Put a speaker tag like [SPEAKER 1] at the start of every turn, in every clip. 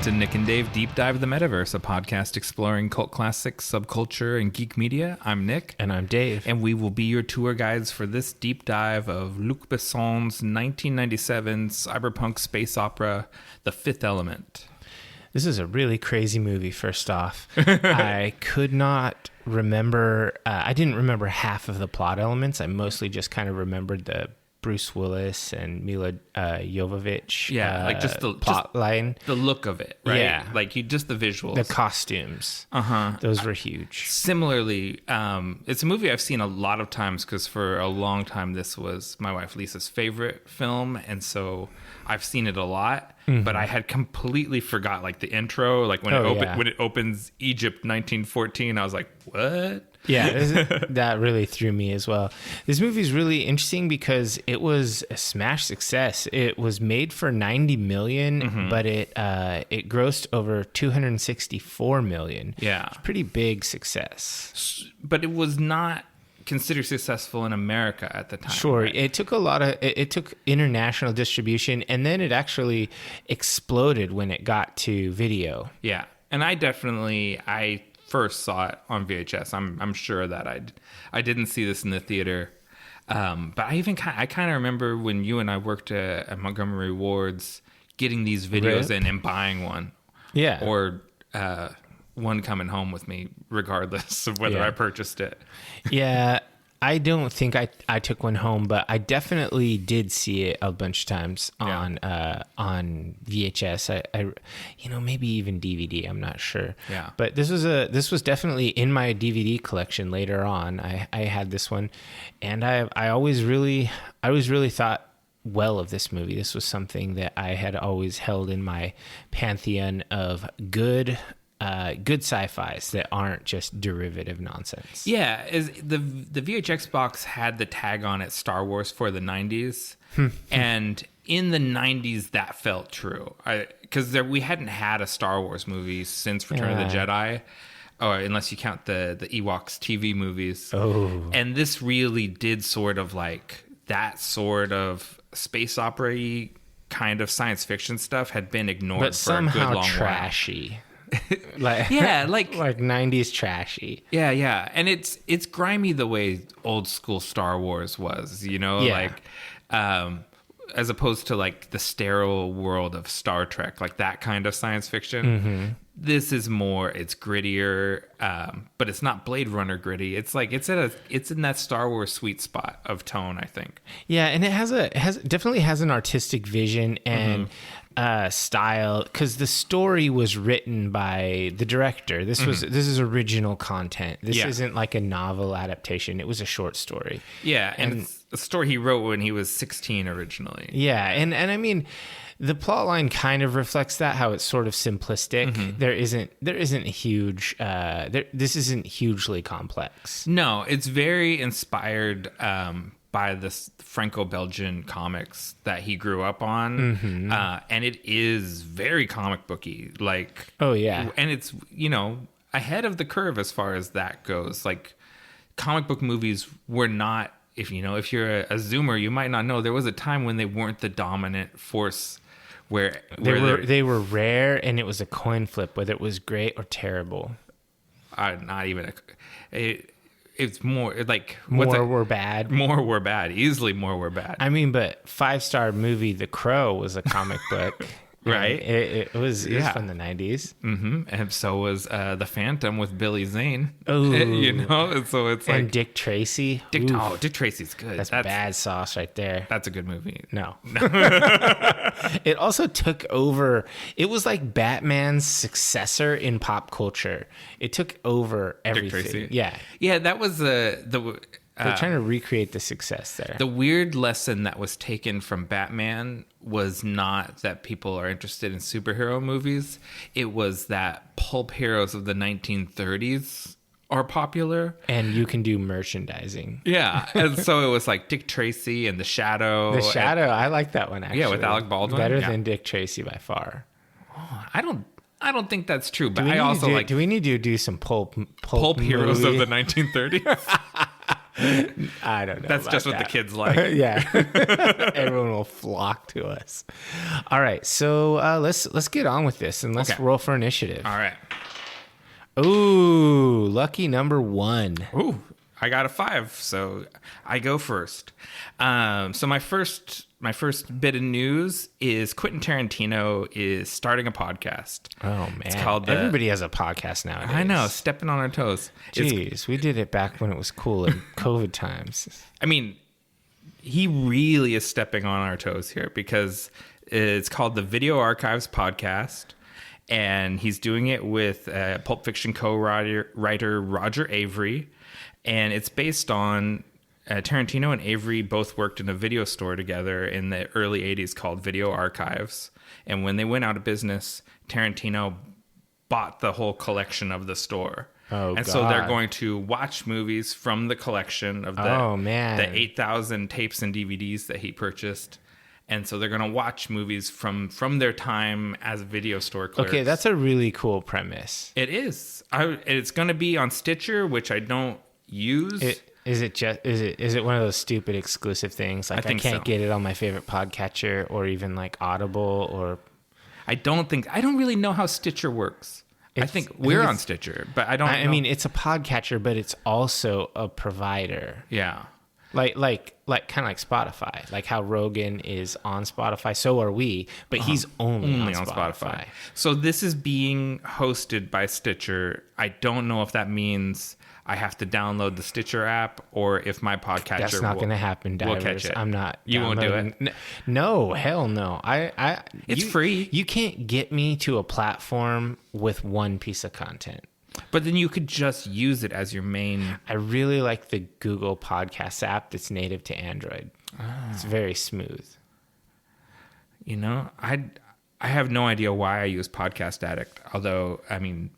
[SPEAKER 1] to Nick and Dave Deep Dive the Metaverse, a podcast exploring cult classics, subculture, and geek media. I'm Nick.
[SPEAKER 2] And I'm Dave.
[SPEAKER 1] And we will be your tour guides for this deep dive of Luc Besson's 1997 Cyberpunk Space Opera, The Fifth Element.
[SPEAKER 2] This is a really crazy movie, first off. I could not remember, I didn't remember half of the plot elements. I mostly just kind of remembered the Bruce Willis and Mila Jovovich
[SPEAKER 1] like just the
[SPEAKER 2] plot line.
[SPEAKER 1] The look of it, right?
[SPEAKER 2] Yeah.
[SPEAKER 1] Like just the visuals.
[SPEAKER 2] The costumes. Those were huge.
[SPEAKER 1] Similarly, it's a movie I've seen a lot of times because for a long time this was my wife Lisa's favorite film, and so I've seen it a lot. Mm-hmm. But I had completely forgot like the intro, like when when it opens Egypt 1914, I was like, what?
[SPEAKER 2] Yeah, that really threw me as well. This movie is really interesting because it was a smash success. It was made for $90 million, but it grossed over $264 million.
[SPEAKER 1] Yeah,
[SPEAKER 2] it's a pretty big success.
[SPEAKER 1] But it was not considered successful in America at the time.
[SPEAKER 2] Sure,
[SPEAKER 1] right?
[SPEAKER 2] It took it took international distribution, and then it actually exploded when it got to video.
[SPEAKER 1] Yeah, and I first saw it on VHS. I'm sure that I didn't see this in the theater, but I kind of remember when you and I worked at Montgomery Ward's getting these videos in and buying one.
[SPEAKER 2] Yeah,
[SPEAKER 1] or one coming home with me, regardless of whether I purchased it.
[SPEAKER 2] Yeah. I don't think I took one home, but I definitely did see it a bunch of times on VHS. I maybe even DVD. I'm not sure.
[SPEAKER 1] Yeah.
[SPEAKER 2] But this was definitely in my DVD collection later on. I had this one, and I always really thought well of this movie. This was something that I had always held in my pantheon of good sci-fis that aren't just derivative nonsense.
[SPEAKER 1] Yeah, the VHX box had the tag on it, Star Wars for the 90s, and in the 90s that felt true. Because we hadn't had a Star Wars movie since Return of the Jedi, or unless you count the Ewoks TV movies.
[SPEAKER 2] Oh,
[SPEAKER 1] and this really did sort of like that sort of space opera-y kind of science fiction stuff had been ignored
[SPEAKER 2] but
[SPEAKER 1] for a good long
[SPEAKER 2] trashy.
[SPEAKER 1] while. like
[SPEAKER 2] 90s trashy.
[SPEAKER 1] Yeah, and it's grimy the way old school Star Wars was, like as opposed to like the sterile world of Star Trek, like that kind of science fiction. This is more, it's grittier, but it's not Blade Runner gritty. It's like it's in that Star Wars sweet spot of tone, I think.
[SPEAKER 2] Yeah, and it definitely has an artistic vision and style, because the story was written by the director. This is original content. This isn't like a novel adaptation. It was a short story. Yeah,
[SPEAKER 1] and it's a story he wrote when he was 16 originally.
[SPEAKER 2] Yeah, and I mean, the plot line kind of reflects that, how it's sort of simplistic. There isn't huge. This isn't hugely complex.
[SPEAKER 1] No, it's very inspired by this Franco-Belgian comics that he grew up on, and it is very comic booky. Like,
[SPEAKER 2] oh yeah,
[SPEAKER 1] and it's ahead of the curve as far as that goes. Like, comic book movies were not. If you're a Zoomer, you might not know there was a time when they weren't the dominant force. Where
[SPEAKER 2] they were rare, and it was a coin flip whether it was great or terrible.
[SPEAKER 1] Not even it's more like
[SPEAKER 2] more were bad.
[SPEAKER 1] More were bad. Easily more were bad.
[SPEAKER 2] I mean, but 5-star movie The Crow was a comic book.
[SPEAKER 1] Right?
[SPEAKER 2] It was from the 90s.
[SPEAKER 1] And so was The Phantom with Billy Zane.
[SPEAKER 2] Oh,
[SPEAKER 1] so it's like,
[SPEAKER 2] and Dick Tracy.
[SPEAKER 1] Dick Tracy's good.
[SPEAKER 2] That's bad sauce right there.
[SPEAKER 1] That's a good movie.
[SPEAKER 2] No. It also took over. It was like Batman's successor in pop culture. It took over everything.
[SPEAKER 1] Dick Tracy.
[SPEAKER 2] Yeah.
[SPEAKER 1] That was the.
[SPEAKER 2] They're trying to recreate the success there.
[SPEAKER 1] The weird lesson that was taken from Batman was not that people are interested in superhero movies. It was that pulp heroes of the 1930s are popular.
[SPEAKER 2] And you can do merchandising.
[SPEAKER 1] Yeah. And so it was like Dick Tracy and The Shadow.
[SPEAKER 2] The Shadow, I like that one, actually.
[SPEAKER 1] Yeah, with Alec Baldwin.
[SPEAKER 2] Better than Dick Tracy by far.
[SPEAKER 1] Oh, I don't think that's true, but I also
[SPEAKER 2] do we need to do some pulp
[SPEAKER 1] heroes
[SPEAKER 2] movie?
[SPEAKER 1] of the 1930s?
[SPEAKER 2] I don't know.
[SPEAKER 1] That's just what the kids like.
[SPEAKER 2] Yeah. Everyone will flock to us. All right. So let's get on with this and let's roll for initiative.
[SPEAKER 1] All right.
[SPEAKER 2] Ooh, lucky number 1.
[SPEAKER 1] Ooh, I got a 5, so I go first. So my first bit of news is Quentin Tarantino is starting a podcast.
[SPEAKER 2] Oh man,
[SPEAKER 1] it's called
[SPEAKER 2] everybody has a podcast nowadays.
[SPEAKER 1] I know, stepping on our toes.
[SPEAKER 2] Jeez, we did it back when it was cool in COVID times.
[SPEAKER 1] I mean, he really is stepping on our toes here because it's called the Video Archives Podcast. And he's doing it with Pulp Fiction co-writer Roger Avery. And it's based on Tarantino and Avery both worked in a video store together in the early 80s called Video Archives. And when they went out of business, Tarantino bought the whole collection of the store.
[SPEAKER 2] Oh,
[SPEAKER 1] and so they're going to watch movies from the collection of the 8,000 tapes and DVDs that he purchased. And so they're going to watch movies from their time as video store clerks.
[SPEAKER 2] Okay, that's a really cool premise.
[SPEAKER 1] It is. It's going to be on Stitcher, which I don't use.
[SPEAKER 2] Is it one of those stupid exclusive things? Like I can't get it on my favorite podcatcher or even like Audible or.
[SPEAKER 1] I don't really know how Stitcher works. I think we're on Stitcher, but I don't.
[SPEAKER 2] I mean, it's a podcatcher, but it's also a provider.
[SPEAKER 1] Yeah.
[SPEAKER 2] Like kind of like Spotify, like how Rogan is on Spotify, so are we, but he's only on Spotify.
[SPEAKER 1] So this is being hosted by Stitcher. I don't know if that means I have to download the Stitcher app or if my podcatcher
[SPEAKER 2] That's not going to happen, Divers.
[SPEAKER 1] We'll catch it.
[SPEAKER 2] I'm not.
[SPEAKER 1] You won't do it?
[SPEAKER 2] No, hell no.
[SPEAKER 1] It's free.
[SPEAKER 2] You can't get me to a platform with one piece of content.
[SPEAKER 1] But then you could just use it as your main.
[SPEAKER 2] I really like the Google Podcast app that's native to Android. It's very smooth.
[SPEAKER 1] You know, I have no idea why I use Podcast Addict. Although, I mean,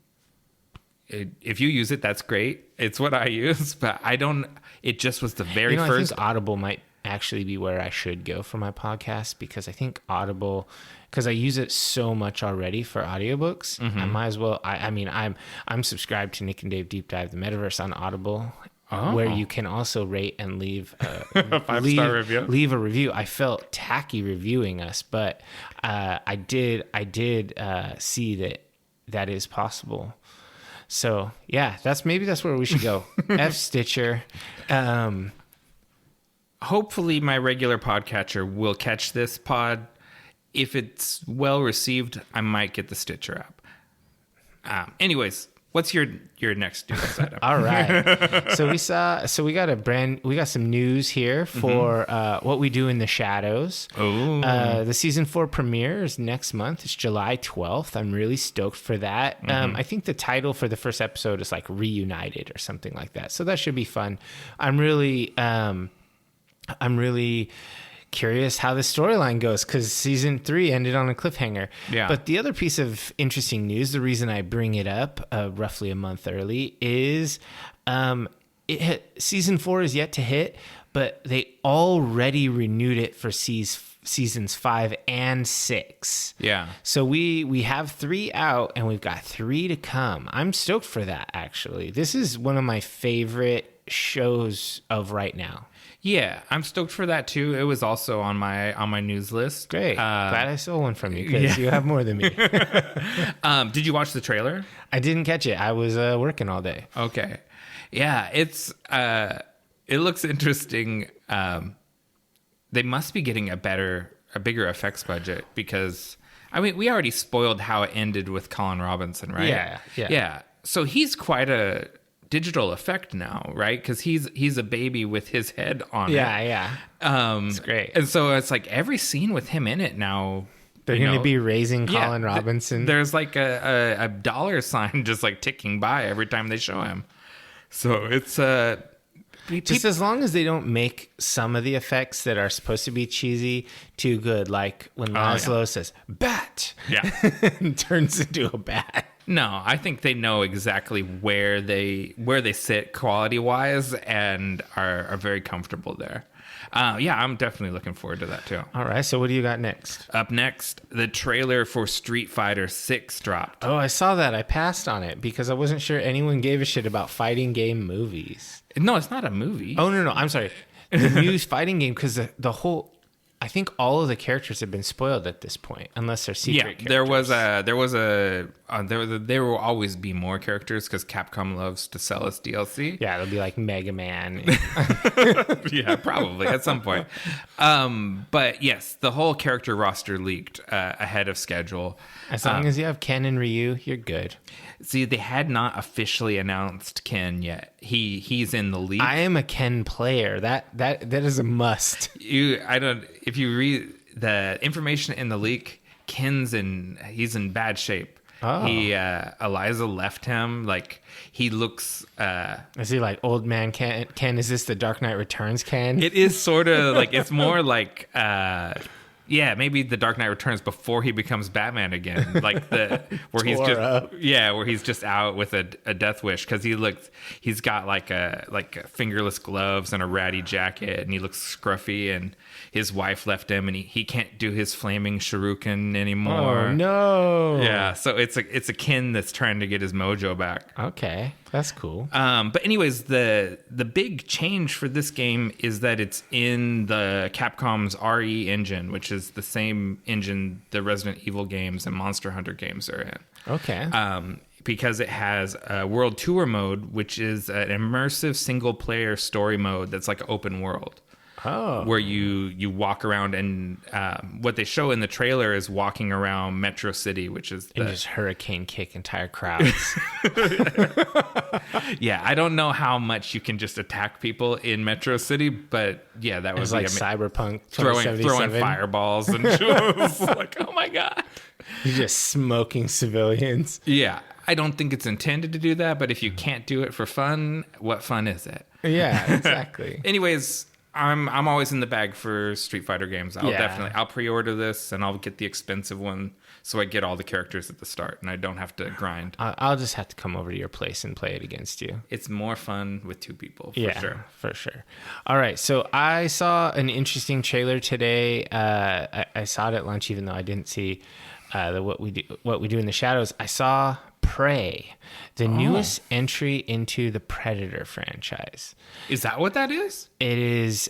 [SPEAKER 1] if you use it, that's great. It's what I use, but I don't. It just was the very first.
[SPEAKER 2] I think Audible might actually be where I should go for my podcast because I think Audible. Because I use it so much already for audiobooks, I might as well. I mean, I'm subscribed to Nick and Dave Deep Dive the Metaverse on Audible, where you can also rate and leave a
[SPEAKER 1] 5-star review.
[SPEAKER 2] Leave a review. I felt tacky reviewing us, but I did see that is possible. So yeah, that's where we should go. F Stitcher.
[SPEAKER 1] Hopefully, my regular podcatcher will catch this pod. If it's well received, I might get the Stitcher app. Anyways, what's your next news item?
[SPEAKER 2] All right. So we got some news here for What We Do in the Shadows.
[SPEAKER 1] Oh.
[SPEAKER 2] The season 4 premiere is next month. It's July 12th. I'm really stoked for that. I think the title for the first episode is like Reunited or something like that. So that should be fun. I'm really curious how the storyline goes because season 3 ended on a cliffhanger.
[SPEAKER 1] Yeah.
[SPEAKER 2] But the other piece of interesting news, the reason I bring it up roughly a month early, is season 4 is yet to hit, but they already renewed it for seasons 5 and 6.
[SPEAKER 1] Yeah.
[SPEAKER 2] So we have 3 out and we've got 3 to come. I'm stoked for that, actually. This is one of my favorite shows of right now.
[SPEAKER 1] Yeah, I'm stoked for that too. It was also on my news list.
[SPEAKER 2] Great. Glad I stole one from you because you have more than me.
[SPEAKER 1] Did you watch the trailer?
[SPEAKER 2] I didn't catch it. I was working all day.
[SPEAKER 1] Okay. Yeah, it looks interesting. They must be getting a bigger effects budget because I mean, we already spoiled how it ended with Colin Robinson, right? Yeah. So he's quite a digital effect now, right? Because he's a baby with his head on it.
[SPEAKER 2] Yeah. It's great.
[SPEAKER 1] And so it's like every scene with him in it now.
[SPEAKER 2] They're going to be raising Colin Robinson.
[SPEAKER 1] There's like a dollar sign just like ticking by every time they show him. So it's
[SPEAKER 2] just as long as they don't make some of the effects that are supposed to be cheesy too good, like when Laszlo says "bat," and turns into a bat.
[SPEAKER 1] No, I think they know exactly where they sit quality wise and are very comfortable there. Yeah, I'm definitely looking forward to that too.
[SPEAKER 2] All right. So what do you got next?
[SPEAKER 1] Up next, the trailer for Street Fighter 6 dropped.
[SPEAKER 2] Oh, I saw that. I passed on it because I wasn't sure anyone gave a shit about fighting game movies.
[SPEAKER 1] No, it's not a movie.
[SPEAKER 2] Oh, no. I'm sorry. The new fighting game, because the whole... I think all of the characters have been spoiled at this point, unless they're secret characters.
[SPEAKER 1] There will always be more characters because Capcom loves to sell us DLC.
[SPEAKER 2] Yeah, it'll be like Mega Man.
[SPEAKER 1] Yeah, probably at some point. But yes, the whole character roster leaked ahead of schedule.
[SPEAKER 2] As long as you have Ken and Ryu, you're good.
[SPEAKER 1] See, they had not officially announced Ken yet. He's in the leak.
[SPEAKER 2] I am a Ken player. That is a must.
[SPEAKER 1] If you read the information in the leak, he's in bad shape.
[SPEAKER 2] Oh.
[SPEAKER 1] Eliza left him. Like, he looks...
[SPEAKER 2] Is he like old man Ken? Ken, is this the Dark Knight Returns Ken?
[SPEAKER 1] It is sort of like, it's more like... yeah, maybe the Dark Knight Returns before he becomes Batman again, like where he's just out with a death wish, because he's got like fingerless gloves and a ratty jacket, and he looks scruffy, and his wife left him, and he can't do his flaming shuriken anymore.
[SPEAKER 2] Oh no!
[SPEAKER 1] Yeah, so it's a Ken that's trying to get his mojo back.
[SPEAKER 2] Okay, that's cool.
[SPEAKER 1] But anyways, the big change for this game is that it's in the Capcom's RE engine, which is the same engine the Resident Evil games and Monster Hunter games are in.
[SPEAKER 2] Okay.
[SPEAKER 1] Because it has a World Tour mode, which is an immersive single-player story mode that's like open world.
[SPEAKER 2] Oh.
[SPEAKER 1] Where you walk around, and what they show in the trailer is walking around Metro City, which is
[SPEAKER 2] and just hurricane kick entire crowds.
[SPEAKER 1] Yeah, I don't know how much you can just attack people in Metro City, but yeah, that was
[SPEAKER 2] like Cyberpunk
[SPEAKER 1] throwing fireballs and just like, oh my god,
[SPEAKER 2] you're just smoking civilians.
[SPEAKER 1] Yeah, I don't think it's intended to do that, but if you can't do it for fun, what fun is it?
[SPEAKER 2] Yeah, exactly.
[SPEAKER 1] Anyways, I'm always in the bag for Street Fighter games. I'll pre-order this, and I'll get the expensive one so I get all the characters at the start and I don't have to grind.
[SPEAKER 2] I'll just have to come over to your place and play it against you.
[SPEAKER 1] It's more fun with two people,
[SPEAKER 2] for sure. All right, so I saw an interesting trailer today. I saw it at lunch, even though I didn't see what we do in the shadows. I saw Prey, the newest entry into the Predator franchise.
[SPEAKER 1] Is that what that is?
[SPEAKER 2] It is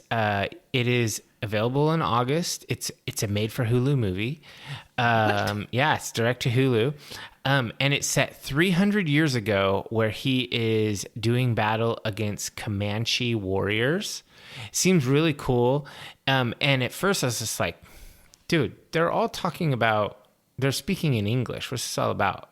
[SPEAKER 2] available in August. It's a made for Hulu movie. Yeah, it's direct to Hulu. And it's set 300 years ago, where he is doing battle against Comanche warriors. Seems really cool. And at first I was just like, dude, they're speaking in English. What's this all about?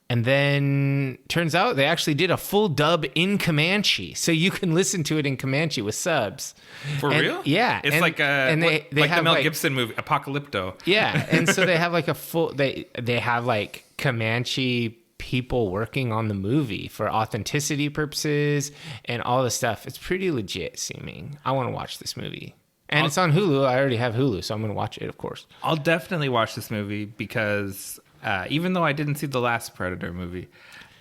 [SPEAKER 2] And then turns out they actually did a full dub in Comanche, so you can listen to it in Comanche with subs.
[SPEAKER 1] For real?
[SPEAKER 2] Yeah,
[SPEAKER 1] it's like the Mel Gibson movie Apocalypto.
[SPEAKER 2] Yeah, and so they have like a full they have like Comanche people working on the movie for authenticity purposes and all this stuff. It's pretty legit seeming. I want to watch this movie. And it's on Hulu. I already have Hulu, so I'm going to watch it, of course.
[SPEAKER 1] I'll definitely watch this movie because even though I didn't see the last Predator movie,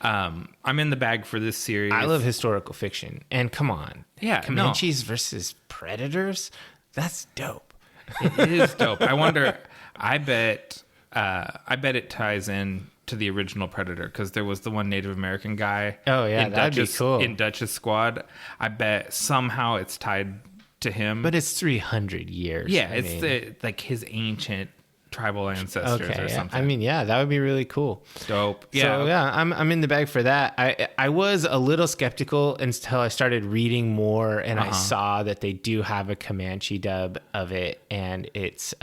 [SPEAKER 1] I'm in the bag for this series.
[SPEAKER 2] I love historical fiction. And come on.
[SPEAKER 1] Yeah,
[SPEAKER 2] Comanches versus Predators? That's dope.
[SPEAKER 1] It is dope. I wonder, I bet it ties in to the original Predator, because there was the one Native American guy.
[SPEAKER 2] Oh, yeah, that'd be cool.
[SPEAKER 1] In Dutch's squad. I bet somehow it's tied to him.
[SPEAKER 2] But it's 300 years.
[SPEAKER 1] Yeah, like his ancient tribal ancestors or something.
[SPEAKER 2] I mean, yeah, that would be really cool.
[SPEAKER 1] Dope. Yeah.
[SPEAKER 2] So yeah, I'm in the bag for that. I was a little skeptical until I started reading more, and I saw that they do have a Comanche dub of it, and it's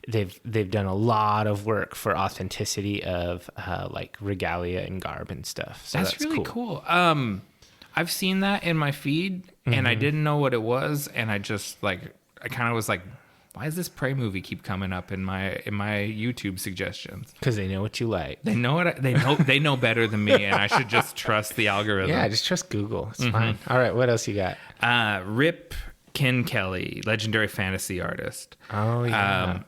[SPEAKER 2] they've done a lot of work for authenticity of like regalia and garb and stuff. So that's
[SPEAKER 1] really cool. I've seen that in my feed, and I didn't know what it was, and I kind of was like, why does this Prey movie keep coming up in my YouTube suggestions?
[SPEAKER 2] Because they know what you like.
[SPEAKER 1] They know they know better than me, and I should just trust the algorithm.
[SPEAKER 2] Yeah, just trust Google. It's fine. All right, what else you got?
[SPEAKER 1] Rip Ken Kelly, legendary fantasy artist.
[SPEAKER 2] Oh yeah.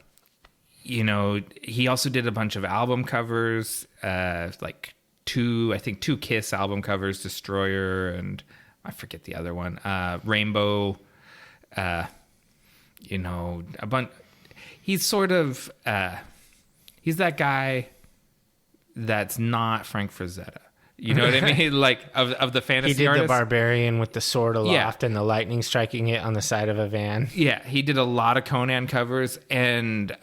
[SPEAKER 1] He also did a bunch of album covers, like two Kiss album covers, Destroyer, and I forget the other one, Rainbow. you know, he's sort of, he's that guy that's not Frank Frazetta. You know what I mean? Like of the fantasy
[SPEAKER 2] He did
[SPEAKER 1] artists.
[SPEAKER 2] the barbarian with the sword aloft and the lightning striking it on the side of a van.
[SPEAKER 1] Yeah, he did a lot of Conan covers, and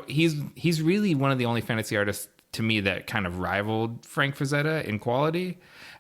[SPEAKER 1] he's really one of the only fantasy artists to me that kind of rivaled Frank Frazetta in quality.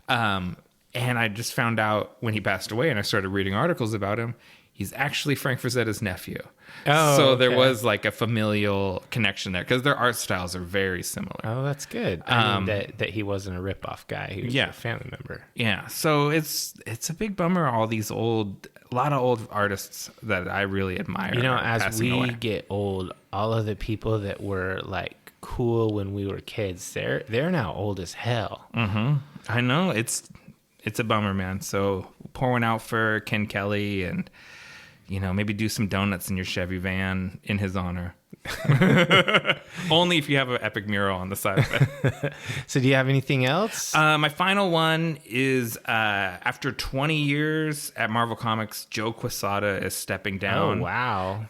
[SPEAKER 1] And I just found out when he passed away, and I started reading articles about him. He's actually Frank Frazetta's nephew.
[SPEAKER 2] Oh,
[SPEAKER 1] so
[SPEAKER 2] okay.
[SPEAKER 1] there was like a familial connection there because their art styles are very similar.
[SPEAKER 2] Oh, that's good. I mean, that he wasn't a rip-off guy. He was a family member.
[SPEAKER 1] Yeah. So it's a big bummer. All these a lot of old artists that I really admire.
[SPEAKER 2] You know, as we
[SPEAKER 1] away.
[SPEAKER 2] get old, all of the people that were like cool when we were kids, they're now old as hell.
[SPEAKER 1] Mm-hmm. I know it's a bummer, man. So pour one out for Ken Kelly and, you know, maybe do some donuts in your Chevy van in his honor. Only if you have an epic mural on the side of it.
[SPEAKER 2] So do you have anything else?
[SPEAKER 1] My final one is after 20 years at Marvel Comics, Joe Quesada is stepping down.
[SPEAKER 2] Oh, wow.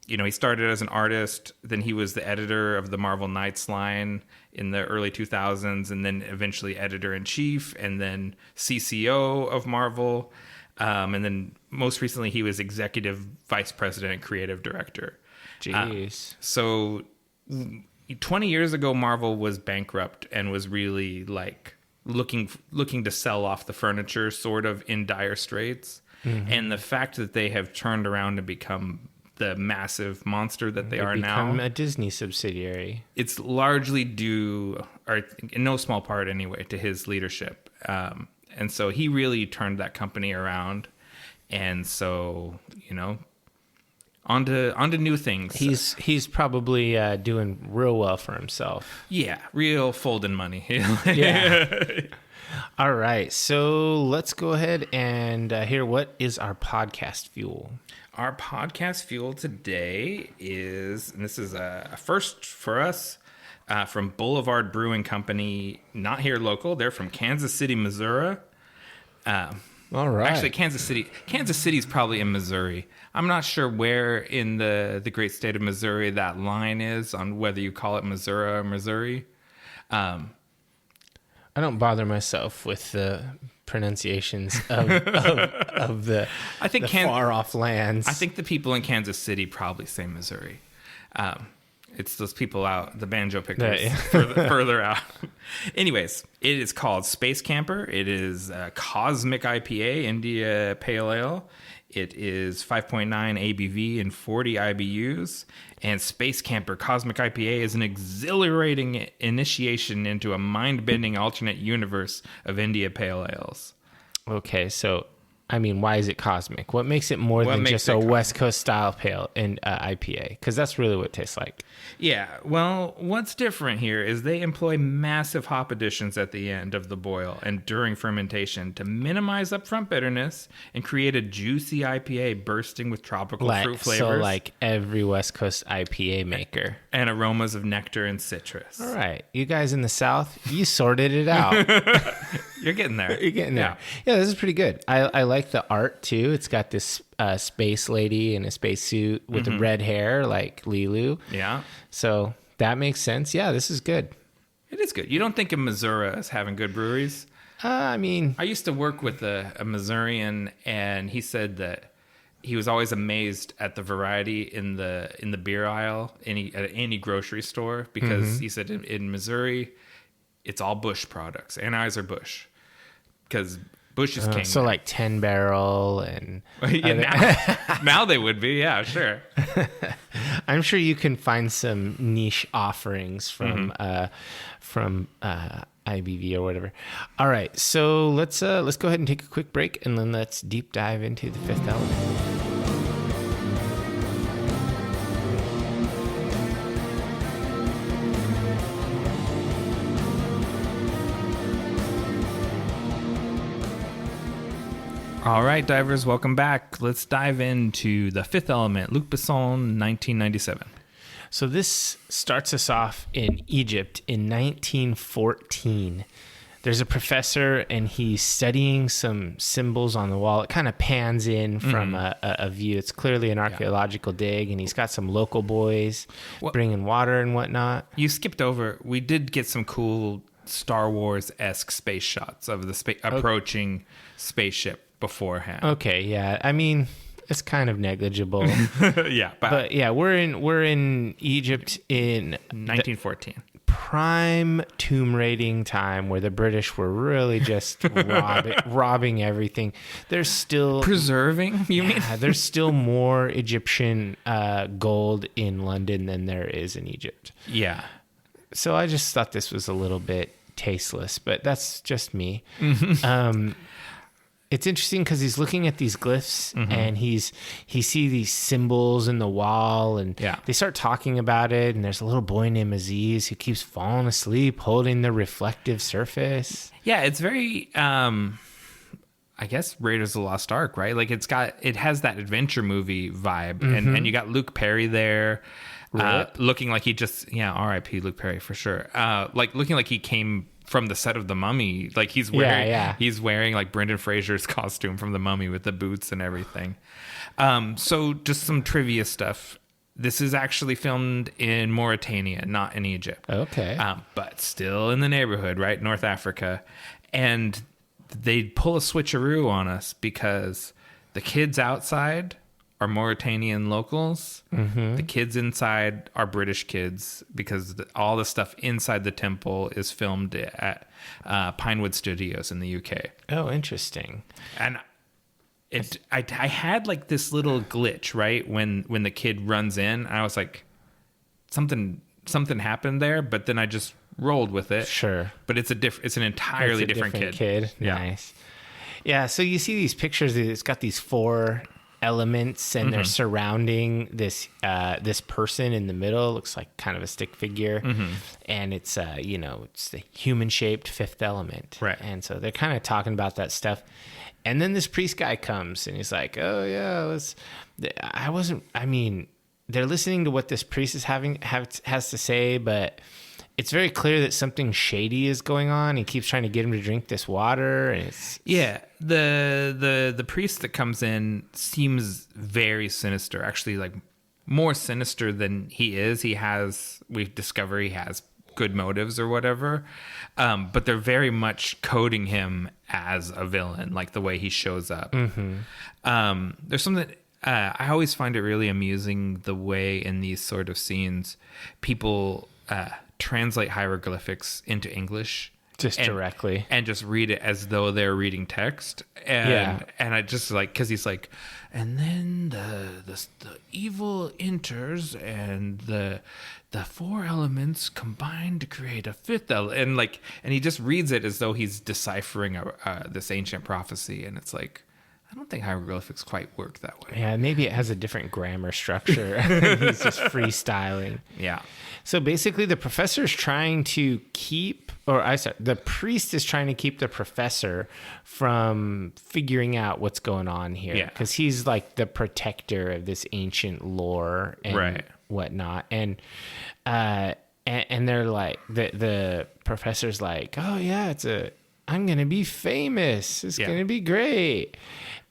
[SPEAKER 1] He started as an artist, then he was the editor of the Marvel Knights line in the early 2000s, and then eventually editor-in-chief, and then CCO of Marvel. And then most recently, he was executive vice president and creative director.
[SPEAKER 2] Jeez.
[SPEAKER 1] So 20 years ago, Marvel was bankrupt and was really like looking to sell off the furniture, sort of in dire straits. Mm-hmm. And the fact that they have turned around to become the massive monster that they are now,
[SPEAKER 2] become a Disney subsidiary.
[SPEAKER 1] It's largely due, or in no small part anyway, to his leadership. And so he really turned that company around. And so, you know, on to new things.
[SPEAKER 2] He's probably doing real well for himself.
[SPEAKER 1] Yeah, real folding money.
[SPEAKER 2] Yeah. All right, so let's go ahead and hear what is our podcast fuel.
[SPEAKER 1] Our podcast fuel today is, and this is a first for us, from Boulevard Brewing Company, not here local. They're from Kansas City, Missouri.
[SPEAKER 2] All right.
[SPEAKER 1] Actually, Kansas City's probably in Missouri. I'm not sure where in the great state of Missouri that line is on whether you call it Missouri or Missouri.
[SPEAKER 2] I don't bother myself with the pronunciations of the far off lands.
[SPEAKER 1] I think the people in Kansas City probably say Missouri. It's those people out, the banjo pickers, further out. Anyways, it is called Space Camper. It is a Cosmic IPA, India Pale Ale. It is 5.9 ABV and 40 IBUs. And Space Camper Cosmic IPA is an exhilarating initiation into a mind-bending alternate universe of India Pale Ales.
[SPEAKER 2] Okay, so, I mean, why is it cosmic? What makes it more than just a West Coast style pale and IPA? Because that's really what it tastes like.
[SPEAKER 1] Yeah, well, what's different here is they employ massive hop additions at the end of the boil and during fermentation to minimize upfront bitterness and create a juicy IPA bursting with tropical fruit flavors.
[SPEAKER 2] So like every West Coast IPA maker.
[SPEAKER 1] And aromas of nectar and citrus.
[SPEAKER 2] All right, you guys in the South, you sorted it out.
[SPEAKER 1] You're getting there.
[SPEAKER 2] You're getting there. Yeah, this is pretty good. I like the art, too. It's got this space lady in a spacesuit with the red hair, like Lilu.
[SPEAKER 1] Yeah.
[SPEAKER 2] So that makes sense. Yeah, this is good.
[SPEAKER 1] It is good. You don't think of Missouri as having good breweries?
[SPEAKER 2] I mean...
[SPEAKER 1] I used to work with a Missourian, and he said that he was always amazed at the variety in the beer aisle at any grocery store, because he said in Missouri, it's all Busch products. Anheuser-Busch. Because Busch is king.
[SPEAKER 2] So like 10 Barrel and...
[SPEAKER 1] now they would be, yeah, sure.
[SPEAKER 2] I'm sure you can find some niche offerings from IBV or whatever. All right, so let's go ahead and take a quick break, and then let's deep dive into the fifth element.
[SPEAKER 1] All right, divers, welcome back. Let's dive into The Fifth Element, Luc Besson, 1997.
[SPEAKER 2] So this starts us off in Egypt in 1914. there's a professor and he's studying some symbols on the wall. It kind of pans in from a view. It's clearly an archaeological dig, and he's got some local boys bringing water and whatnot.
[SPEAKER 1] You skipped over. We did get some cool Star Wars-esque space shots of the approaching spaceship beforehand.
[SPEAKER 2] Okay, yeah. I mean, it's kind of negligible.
[SPEAKER 1] Yeah,
[SPEAKER 2] but yeah, we're in Egypt in
[SPEAKER 1] 1914.
[SPEAKER 2] Prime tomb raiding time, where the British were really just robbing everything. There's still
[SPEAKER 1] preserving. You mean?
[SPEAKER 2] There's still more Egyptian gold in London than there is in Egypt.
[SPEAKER 1] Yeah.
[SPEAKER 2] So I just thought this was a little bit tasteless, but that's just me. It's interesting because he's looking at these glyphs and he see these symbols in the wall, and they start talking about it. And there's a little boy named Aziz who keeps falling asleep holding the reflective surface.
[SPEAKER 1] Yeah, it's very, I guess, Raiders of the Lost Ark, right? Like it has that adventure movie vibe, and you got Luke Perry there, looking like he just R.I.P. Luke Perry for sure. Like looking like he came from the set of The Mummy. Like he's wearing like Brendan Fraser's costume from The Mummy with the boots and everything. So just some trivia stuff. This is actually filmed in Mauritania, not in Egypt.
[SPEAKER 2] Okay.
[SPEAKER 1] But still in the neighborhood, right? North Africa. And they pull a switcheroo on us because the kids outside are Mauritanian locals. The kids inside are British kids, because all the stuff inside the temple is filmed at Pinewood Studios in the UK.
[SPEAKER 2] Oh, interesting.
[SPEAKER 1] And I had like this little glitch, right? When the kid runs in, I was like, something happened there, but then I just rolled with it.
[SPEAKER 2] Sure.
[SPEAKER 1] But it's an entirely different kid.
[SPEAKER 2] Yeah. Nice. Yeah. So you see these pictures. It's got these 4 elements, and they're surrounding this person in the middle. It looks like kind of a stick figure, and it's it's the human shaped 5th element,
[SPEAKER 1] right? And
[SPEAKER 2] so they're kind of talking about that stuff, and then this priest guy comes and he's like, oh yeah, they're listening to what this priest has to say, but it's very clear that something shady is going on. He keeps trying to get him to drink this water, and it's
[SPEAKER 1] the priest that comes in seems very sinister. Actually, like more sinister than he is. We discover he has good motives or whatever, but they're very much coding him as a villain, like the way he shows up. There's something. I always find it really amusing the way in these sort of scenes people translate hieroglyphics into English
[SPEAKER 2] directly
[SPEAKER 1] and just read it as though they're reading text. And I just like, because he's like, and then the evil enters, and the 4 elements combine to create a 5th element, and he just reads it as though he's deciphering this ancient prophecy. And it's like, I don't think hieroglyphics quite work that way.
[SPEAKER 2] Yeah, maybe it has a different grammar structure. He's just freestyling.
[SPEAKER 1] Yeah.
[SPEAKER 2] So basically, the professor is trying to the priest is trying to keep the professor from figuring out what's going on here. Because he's like the protector of this ancient lore and whatnot. And they're like, the professor's like, oh yeah, I'm going to be famous. It's going to be great.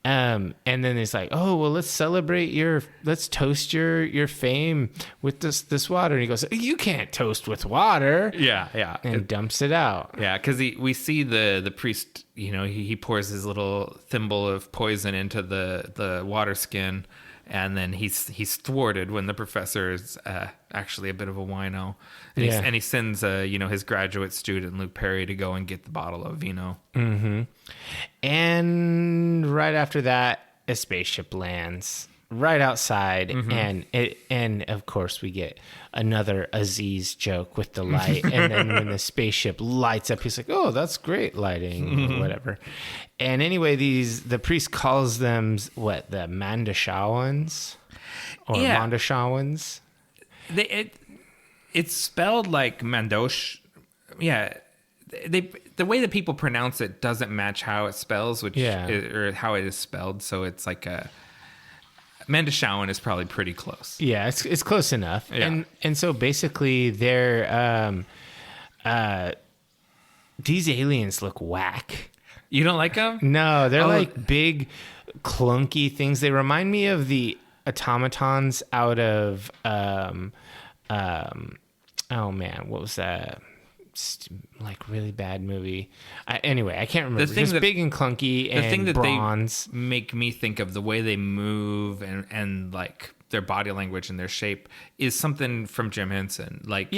[SPEAKER 2] And then it's like, oh, well, let's toast your fame with this water. And he goes, you can't toast with water.
[SPEAKER 1] Yeah.
[SPEAKER 2] And dumps it out.
[SPEAKER 1] Yeah. Cause we see the priest, he pours his little thimble of poison into the water skin, and then he's thwarted when the professor is actually a bit of a wino, and he sends his graduate student Luke Perry to go and get the bottle of vino.
[SPEAKER 2] And right after that, a spaceship lands right outside, and of course we get another Aziz joke with the light. And then when the spaceship lights up, he's like, oh, that's great lighting, or whatever. And anyway, the priest calls them the Mandashawans or Mandashawans.
[SPEAKER 1] It's spelled like Mandosh. Yeah. The way that people pronounce it doesn't match how it spells, or how it is spelled. So it's like Mandashawan is probably pretty close.
[SPEAKER 2] Yeah, it's close enough. Yeah. And so basically these aliens look whack.
[SPEAKER 1] You don't like them?
[SPEAKER 2] No, they're like big, clunky things. They remind me of the automatons out of, oh man, what was that? Like really bad movie. Anyway, I can't remember. Just big and clunky and
[SPEAKER 1] the thing that
[SPEAKER 2] bronze.
[SPEAKER 1] They make me think of, the way they move and like their body language and their shape, is something from Jim Henson. Like the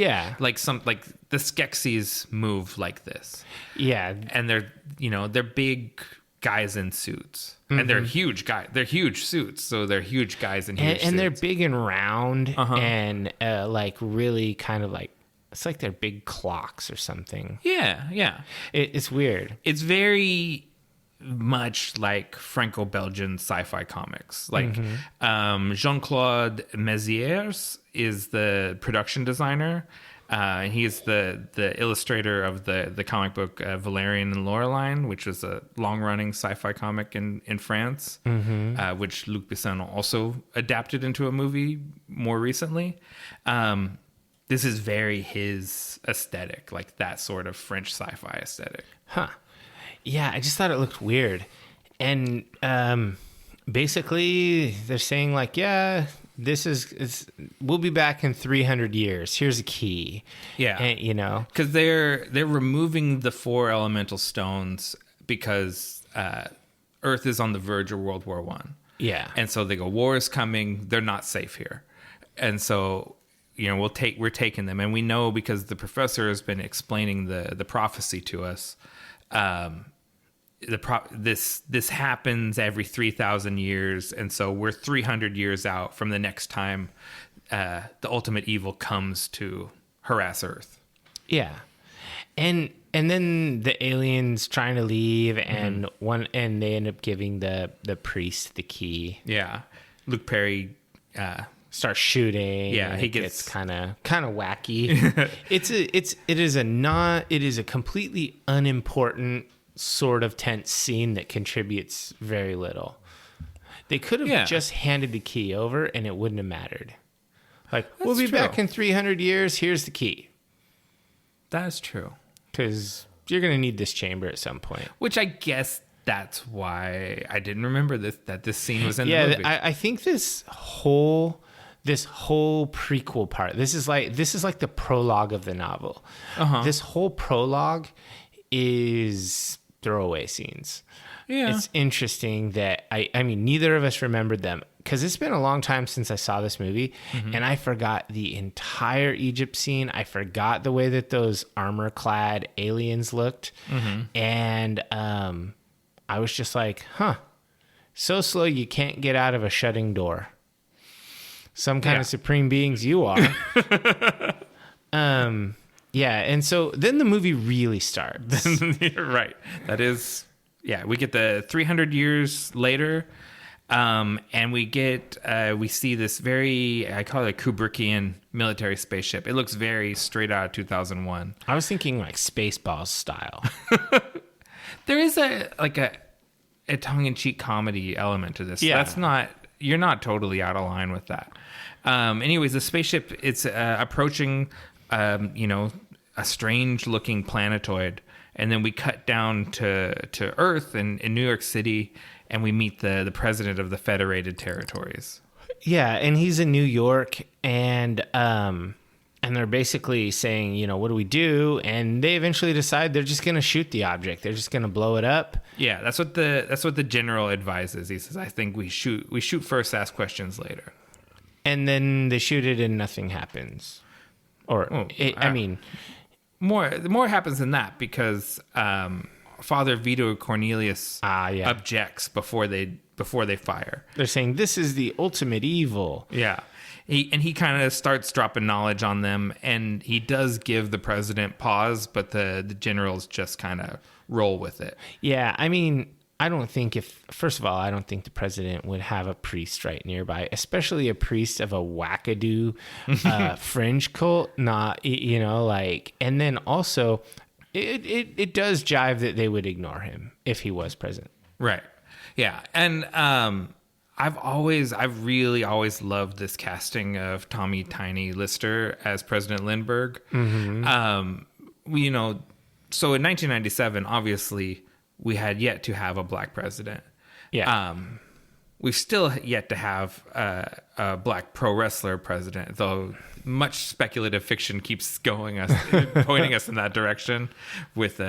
[SPEAKER 1] Skeksis move like this.
[SPEAKER 2] Yeah,
[SPEAKER 1] and they're big guys in suits, and they're huge guys. They're huge suits, so they're huge guys in huge suits.
[SPEAKER 2] And they're big and round, and like really kind of like. It's like they're big clocks or something.
[SPEAKER 1] Yeah.
[SPEAKER 2] It's weird.
[SPEAKER 1] It's very much like Franco-Belgian sci-fi comics. Like Jean-Claude Mézières is the production designer. He's the illustrator of the comic book Valerian and Laureline, which was a long-running sci-fi comic in France, which Luc Besson also adapted into a movie more recently. This is very his aesthetic, like that sort of French sci-fi aesthetic.
[SPEAKER 2] Huh. Yeah, I just thought it looked weird. And basically they're saying like, yeah, we'll be back in 300 years. Here's a key.
[SPEAKER 1] Yeah.
[SPEAKER 2] And,
[SPEAKER 1] because they're removing the 4 elemental stones because Earth is on the verge of World War I.
[SPEAKER 2] Yeah.
[SPEAKER 1] And so they go, war is coming. They're not safe here. And so... we're taking them, and we know because the professor has been explaining the prophecy to us. This happens every 3,000 years, and so we're 300 years out from the next time the ultimate evil comes to harass Earth.
[SPEAKER 2] Yeah, and then the aliens trying to leave, and and they end up giving the priest the key.
[SPEAKER 1] Yeah, Luke Perry.
[SPEAKER 2] Starts shooting.
[SPEAKER 1] Yeah, he
[SPEAKER 2] gets kind of wacky. It is a completely unimportant sort of tense scene that contributes very little. They could have just handed the key over and it wouldn't have mattered. Like, we'll be back in 300 years. Here's the key.
[SPEAKER 1] That is true.
[SPEAKER 2] Because you're going to need this chamber at some point.
[SPEAKER 1] Which I guess that's why I didn't remember that this scene was in the movie.
[SPEAKER 2] I think this whole prequel part, this is like the prologue of the novel. This whole prologue is throwaway scenes.
[SPEAKER 1] Yeah,
[SPEAKER 2] it's interesting that I mean neither of us remembered them because it's been a long time since I saw this movie, and I forgot the entire Egypt scene. I forgot the way that those armor clad aliens looked, and I was just like, so slow you can't get out of a shutting door. Some kind of supreme beings you are. And so then the movie really starts.
[SPEAKER 1] Right. That is, we get the 300 years later, and we see this very, I call it a Kubrickian military spaceship. It looks very straight out of 2001.
[SPEAKER 2] I was thinking like Spaceballs style.
[SPEAKER 1] There is a tongue-in-cheek comedy element to this.
[SPEAKER 2] Yeah.
[SPEAKER 1] You're not totally out of line with that. Anyways, the spaceship, it's approaching, a strange-looking planetoid, and then we cut down to Earth in New York City, and we meet the president of the Federated Territories.
[SPEAKER 2] Yeah, and he's in New York, and they're basically saying, what do we do? And they eventually decide they're just going to shoot the object. They're just going to blow it up. Yeah,
[SPEAKER 1] that's what the general advises. He says, I think we shoot first, ask questions later.
[SPEAKER 2] And then they shoot it and nothing happens. Or,
[SPEAKER 1] more happens than that because Father Vito Cornelius objects before they fire.
[SPEAKER 2] They're saying this is the ultimate evil.
[SPEAKER 1] Yeah. He kind of starts dropping knowledge on them, and he does give the president pause, but the generals just kind of roll with it.
[SPEAKER 2] Yeah, I mean, I don't think the president would have a priest right nearby, especially a priest of a wackadoo fringe cult. And then also, it does jive that they would ignore him if he was president.
[SPEAKER 1] Right. Yeah, and I've really always loved this casting of Tommy Tiny Lister as President Lindbergh. so in 1997, obviously, we had yet to have a black president.
[SPEAKER 2] Yeah.
[SPEAKER 1] We've still yet to have a black pro wrestler president, though much speculative fiction keeps pointing us in that direction with,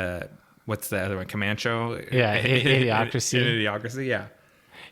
[SPEAKER 1] what's the other one? Comancho?
[SPEAKER 2] Yeah, Idiocracy.
[SPEAKER 1] Idiocracy, yeah.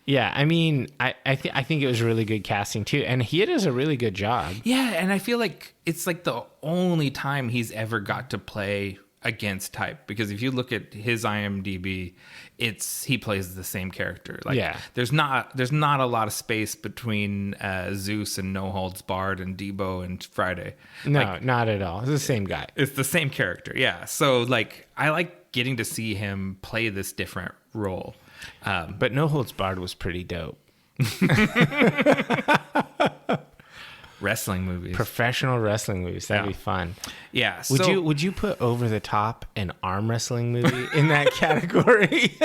[SPEAKER 2] Yeah, I mean, I think it was really good casting too, and he does a really good job.
[SPEAKER 1] Yeah, and I feel like it's like the only time he's ever got to play against type, because if you look at his IMDb, he plays the same character. Like,
[SPEAKER 2] yeah,
[SPEAKER 1] there's not a lot of space between Zeus and No Holds Barred and Debo and Friday.
[SPEAKER 2] No,
[SPEAKER 1] like,
[SPEAKER 2] not at all. It's the same guy.
[SPEAKER 1] It's the same character. Yeah, so like I like getting to see him play this different role.
[SPEAKER 2] But No Holds Barred was pretty dope.
[SPEAKER 1] Wrestling movies,
[SPEAKER 2] professional wrestling movies. That'd be fun.
[SPEAKER 1] Yeah.
[SPEAKER 2] Would you put Over the Top an arm wrestling movie in that category?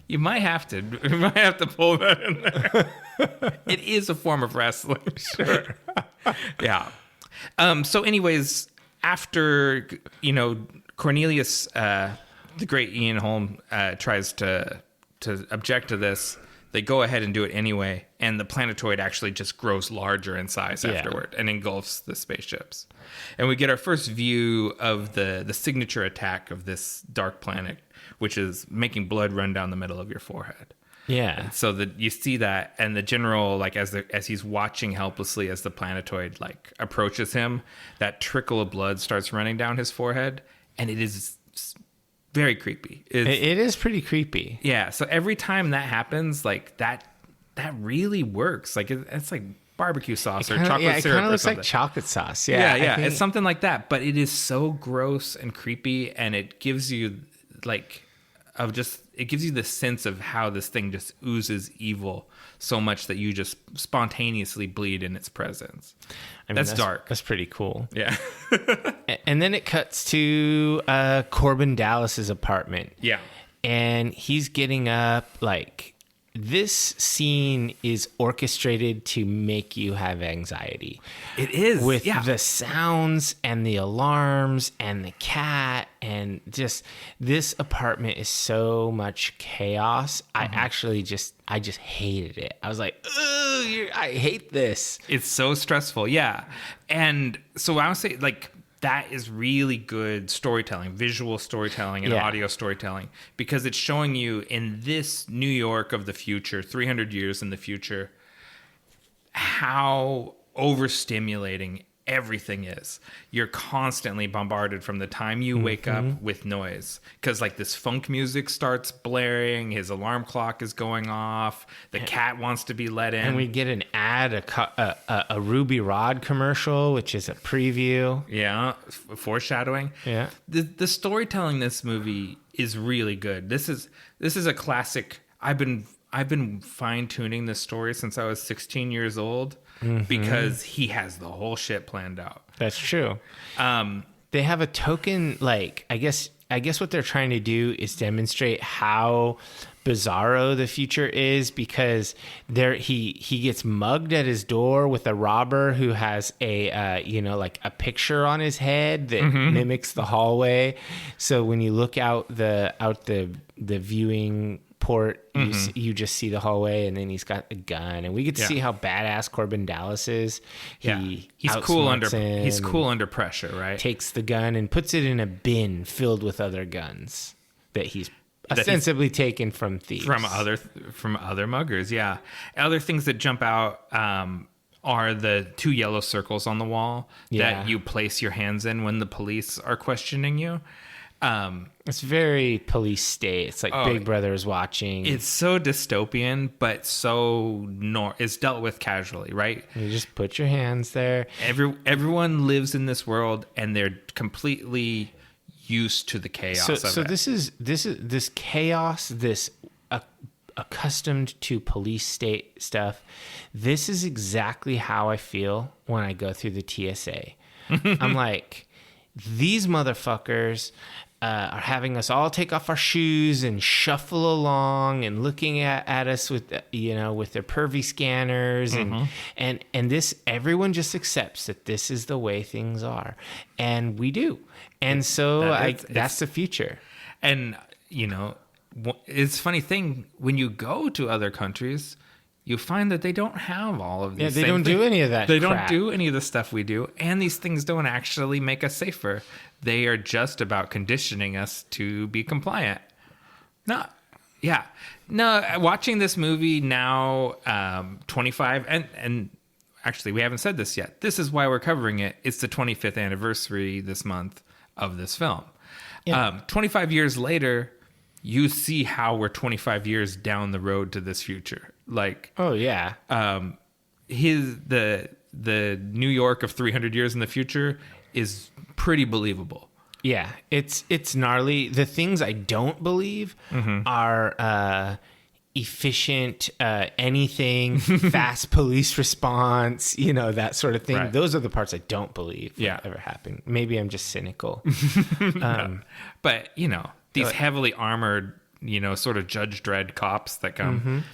[SPEAKER 1] You might have to. You might have to pull that in there. It is a form of wrestling. Sure. Yeah. So, anyways, after Cornelius, the great Ian Holm, tries to object to this, they go ahead and do it anyway, and the planetoid actually just grows larger in size afterward and engulfs the spaceships. And we get our first view of the signature attack of this dark planet, which is making blood run down the middle of your forehead.
[SPEAKER 2] Yeah.
[SPEAKER 1] And so that you see that, and the general, like, as he's watching helplessly as the planetoid like approaches him, that trickle of blood starts running down his forehead, and it is very creepy. It
[SPEAKER 2] is pretty creepy.
[SPEAKER 1] Yeah. So every time that happens, like that really works. Like it's like barbecue sauce or chocolate syrup. It kind of looks like
[SPEAKER 2] chocolate sauce.
[SPEAKER 1] Yeah. Yeah. It's something like that, but it is so gross and creepy, and it gives you it gives you the sense of how this thing just oozes evil so much that you just spontaneously bleed in its presence. I mean, that's dark.
[SPEAKER 2] That's pretty cool.
[SPEAKER 1] Yeah.
[SPEAKER 2] And then it cuts to Korben Dallas's apartment.
[SPEAKER 1] Yeah.
[SPEAKER 2] And he's getting up. Like, this scene is orchestrated to make you have anxiety.
[SPEAKER 1] It is.
[SPEAKER 2] With the sounds and the alarms and the cat, and just this apartment is so much chaos. Mm-hmm. I just hated it. I was like, ugh, I hate this.
[SPEAKER 1] It's so stressful. Yeah. And so I would say, like, that is really good storytelling, visual storytelling and audio storytelling, because it's showing you in this New York of the future, 300 years in the future, how overstimulating everything is. You're constantly bombarded from the time you wake up with noise, because like this funk music starts blaring, his alarm clock is going off, the cat wants to be let in,
[SPEAKER 2] and we get an ad, a Ruby Rod commercial, which is a preview.
[SPEAKER 1] Foreshadowing. The storytelling in this movie is really good. This is a classic. I've been fine-tuning this story since I was 16 years old, because he has the whole shit planned out.
[SPEAKER 2] That's true. They have a token, like, I guess what they're trying to do is demonstrate how bizarro the future is, because he gets mugged at his door with a robber who has a like a picture on his head that mimics the hallway. So when you look out the viewing port, you just see the hallway, and then he's got a gun, and we get to see how badass Korben Dallas is. He's cool
[SPEAKER 1] under pressure, right?
[SPEAKER 2] Takes the gun and puts it in a bin filled with other guns that he's ostensibly taken from thieves,
[SPEAKER 1] from other muggers. Yeah. Other things that jump out are the 2 yellow circles on the wall that you place your hands in when the police are questioning you.
[SPEAKER 2] It's very police state. It's like Big Brother is watching.
[SPEAKER 1] It's so dystopian, but it's dealt with casually, right?
[SPEAKER 2] You just put your hands there.
[SPEAKER 1] Everyone lives in this world, and they're completely used to the chaos of it.
[SPEAKER 2] So this chaos, this accustomed to police state stuff. This is exactly how I feel when I go through the TSA. I'm like, these motherfuckers are having us all take off our shoes and shuffle along and looking at us with with their pervy scanners and this, everyone just accepts that this is the way things are, and we do, and so that's the future.
[SPEAKER 1] And it's a funny thing, when you go to other countries, you find that they don't have all of these.
[SPEAKER 2] Yeah, they don't do any of that.
[SPEAKER 1] They don't do any of the stuff we do, and these things don't actually make us safer. They are just about conditioning us to be compliant. No, watching this movie now, 25, and actually we haven't said this yet. This is why we're covering it. It's the 25th anniversary this month of this film. Yeah. 25 years later, you see how we're 25 years down the road to this future. Like,
[SPEAKER 2] oh yeah,
[SPEAKER 1] the New York of 300 years in the future is pretty believable.
[SPEAKER 2] Yeah, it's gnarly. The things I don't believe are efficient, anything, fast police response, that sort of thing. Right. Those are the parts I don't believe will ever happen. Maybe I'm just cynical.
[SPEAKER 1] But, these heavily armored, sort of Judge Dredd cops that come,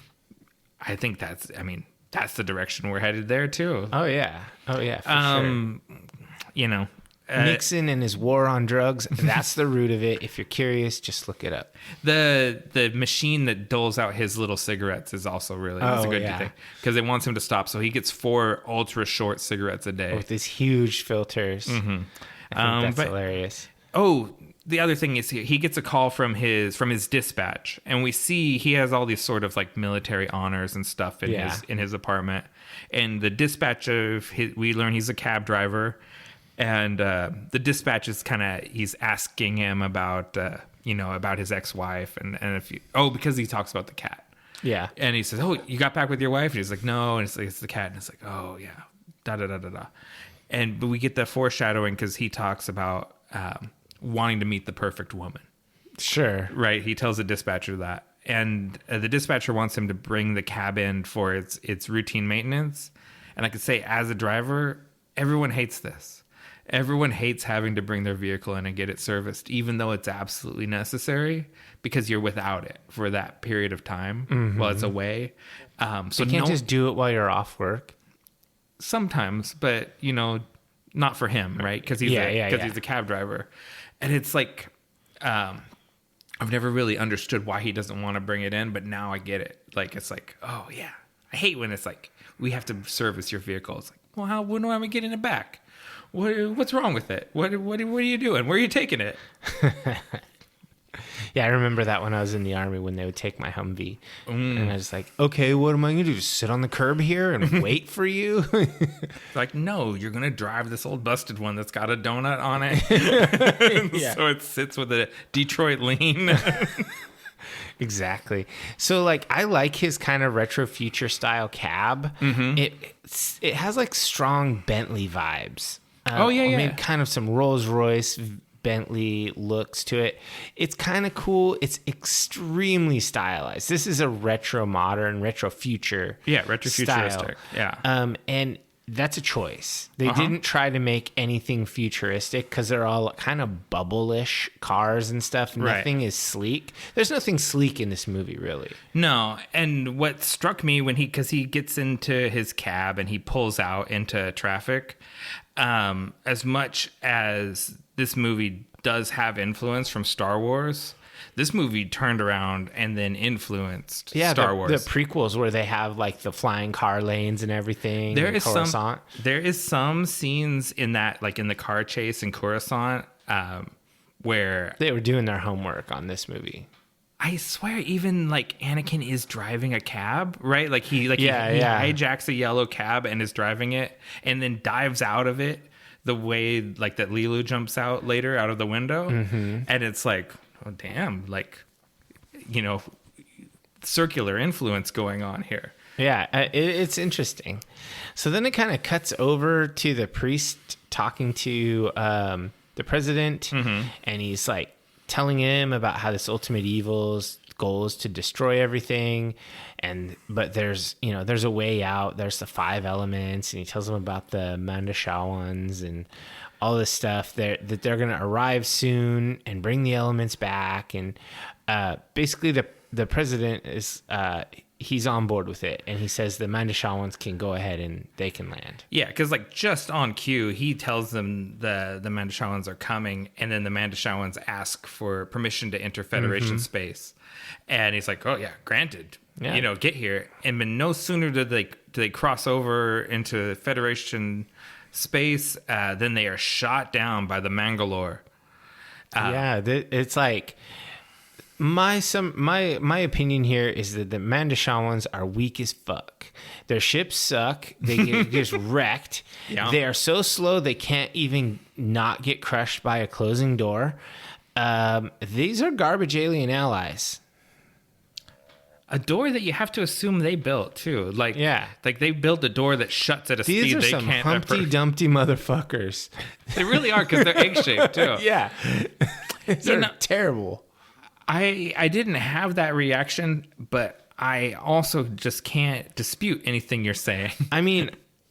[SPEAKER 1] I think that's the direction we're headed there too.
[SPEAKER 2] Oh yeah, for sure. Nixon and his war on drugs, that's the root of it. If you're curious, just look it up.
[SPEAKER 1] The machine that doles out his little cigarettes is also really a good thing, because it wants him to stop, so he gets 4 ultra short cigarettes a day
[SPEAKER 2] with these huge filters. I think that's hilarious.
[SPEAKER 1] Oh, the other thing is he gets a call from his dispatch, and we see he has all these sort of like military honors and stuff in his apartment. And the dispatch we learn he's a cab driver, and the dispatch is he's asking him about about his ex-wife and because he talks about the cat.
[SPEAKER 2] Yeah,
[SPEAKER 1] and he says, "Oh, you got back with your wife?" And he's like, "No," and it's the cat, and it's like, "Oh yeah, da da da da da." But we get that foreshadowing because he talks about wanting to meet the perfect woman.
[SPEAKER 2] Sure.
[SPEAKER 1] Right. He tells the dispatcher that. And the dispatcher wants him to bring the cab in for its routine maintenance. And I could say, as a driver, everyone hates this. Everyone hates having to bring their vehicle in and get it serviced, even though it's absolutely necessary, because you're without it for that period of time while it's away.
[SPEAKER 2] So you can't just do it while you're off work.
[SPEAKER 1] Sometimes, but, not for him, right? Because he's a cab driver. And it's like, I've never really understood why he doesn't want to bring it in, but now I get it. Like, it's like, oh yeah, I hate when it's like, we have to service your vehicle. It's like, well, when am I getting it back? What's wrong with it? What are you doing? Where are you taking it?
[SPEAKER 2] Yeah, I remember that when I was in the Army, when they would take my Humvee. And I was like, okay, what am I going to do? Just sit on the curb here and wait for you?
[SPEAKER 1] Like, no, you're going to drive this old busted one that's got a donut on it. So it sits with a Detroit lean.
[SPEAKER 2] Exactly. So, like, I like his kind of retro future style cab. It has, like, strong Bentley vibes. Maybe kind of some Rolls Royce Bentley looks to it. It's kind of cool. It's extremely stylized. This is a retro modern, retro future.
[SPEAKER 1] Yeah, retro futuristic. Yeah.
[SPEAKER 2] And that's a choice. They didn't try to make anything futuristic because they're all kind of bubble-ish cars and stuff. Nothing is sleek. There's nothing sleek in this movie, really.
[SPEAKER 1] No. And what struck me because he gets into his cab and he pulls out into traffic, as much as this movie does have influence from Star Wars, this movie turned around and then influenced Star Wars.
[SPEAKER 2] The prequels where they have like the flying car lanes and everything. There
[SPEAKER 1] is some scenes in that, like in the car chase in Coruscant, where
[SPEAKER 2] they were doing their homework on this movie.
[SPEAKER 1] I swear, even like Anakin is driving a cab, right? Like he hijacks a yellow cab and is driving it, and then dives out of it the way like that Lilu jumps out later out of the window, and it's like, oh damn, like, circular influence going on here.
[SPEAKER 2] Yeah, it's interesting. So then it kind of cuts over to the priest talking to the president, and he's like telling him about how this ultimate evil's goal is to destroy everything, but there's a way out. There's the 5 elements, and he tells him about the Mandashawans and all this stuff that they're going to arrive soon and bring the elements back. And basically the president is he's on board with it, and he says the Mandashawans can go ahead and they can land.
[SPEAKER 1] Yeah, because like just on cue, he tells them the Mandashawans are coming, and then the Mandashawans ask for permission to enter Federation space, and he's like, "Oh yeah, granted.
[SPEAKER 2] Yeah.
[SPEAKER 1] Get here." And then no sooner do they cross over into Federation space, then they are shot down by the Mangalore.
[SPEAKER 2] It's like. My opinion here is that the Mandashawans are weak as fuck. Their ships suck. They get just wrecked.
[SPEAKER 1] Yeah.
[SPEAKER 2] They are so slow they can't even not get crushed by a closing door. These are garbage alien allies.
[SPEAKER 1] A door that you have to assume they built too. Like they built a door that shuts at a speed
[SPEAKER 2] These are
[SPEAKER 1] they
[SPEAKER 2] some
[SPEAKER 1] can't.
[SPEAKER 2] Humpty Dumpty motherfuckers.
[SPEAKER 1] They really are, because they're egg shaped too.
[SPEAKER 2] Yeah, they're terrible.
[SPEAKER 1] I didn't have that reaction, but I also just can't dispute anything you're saying.
[SPEAKER 2] I mean,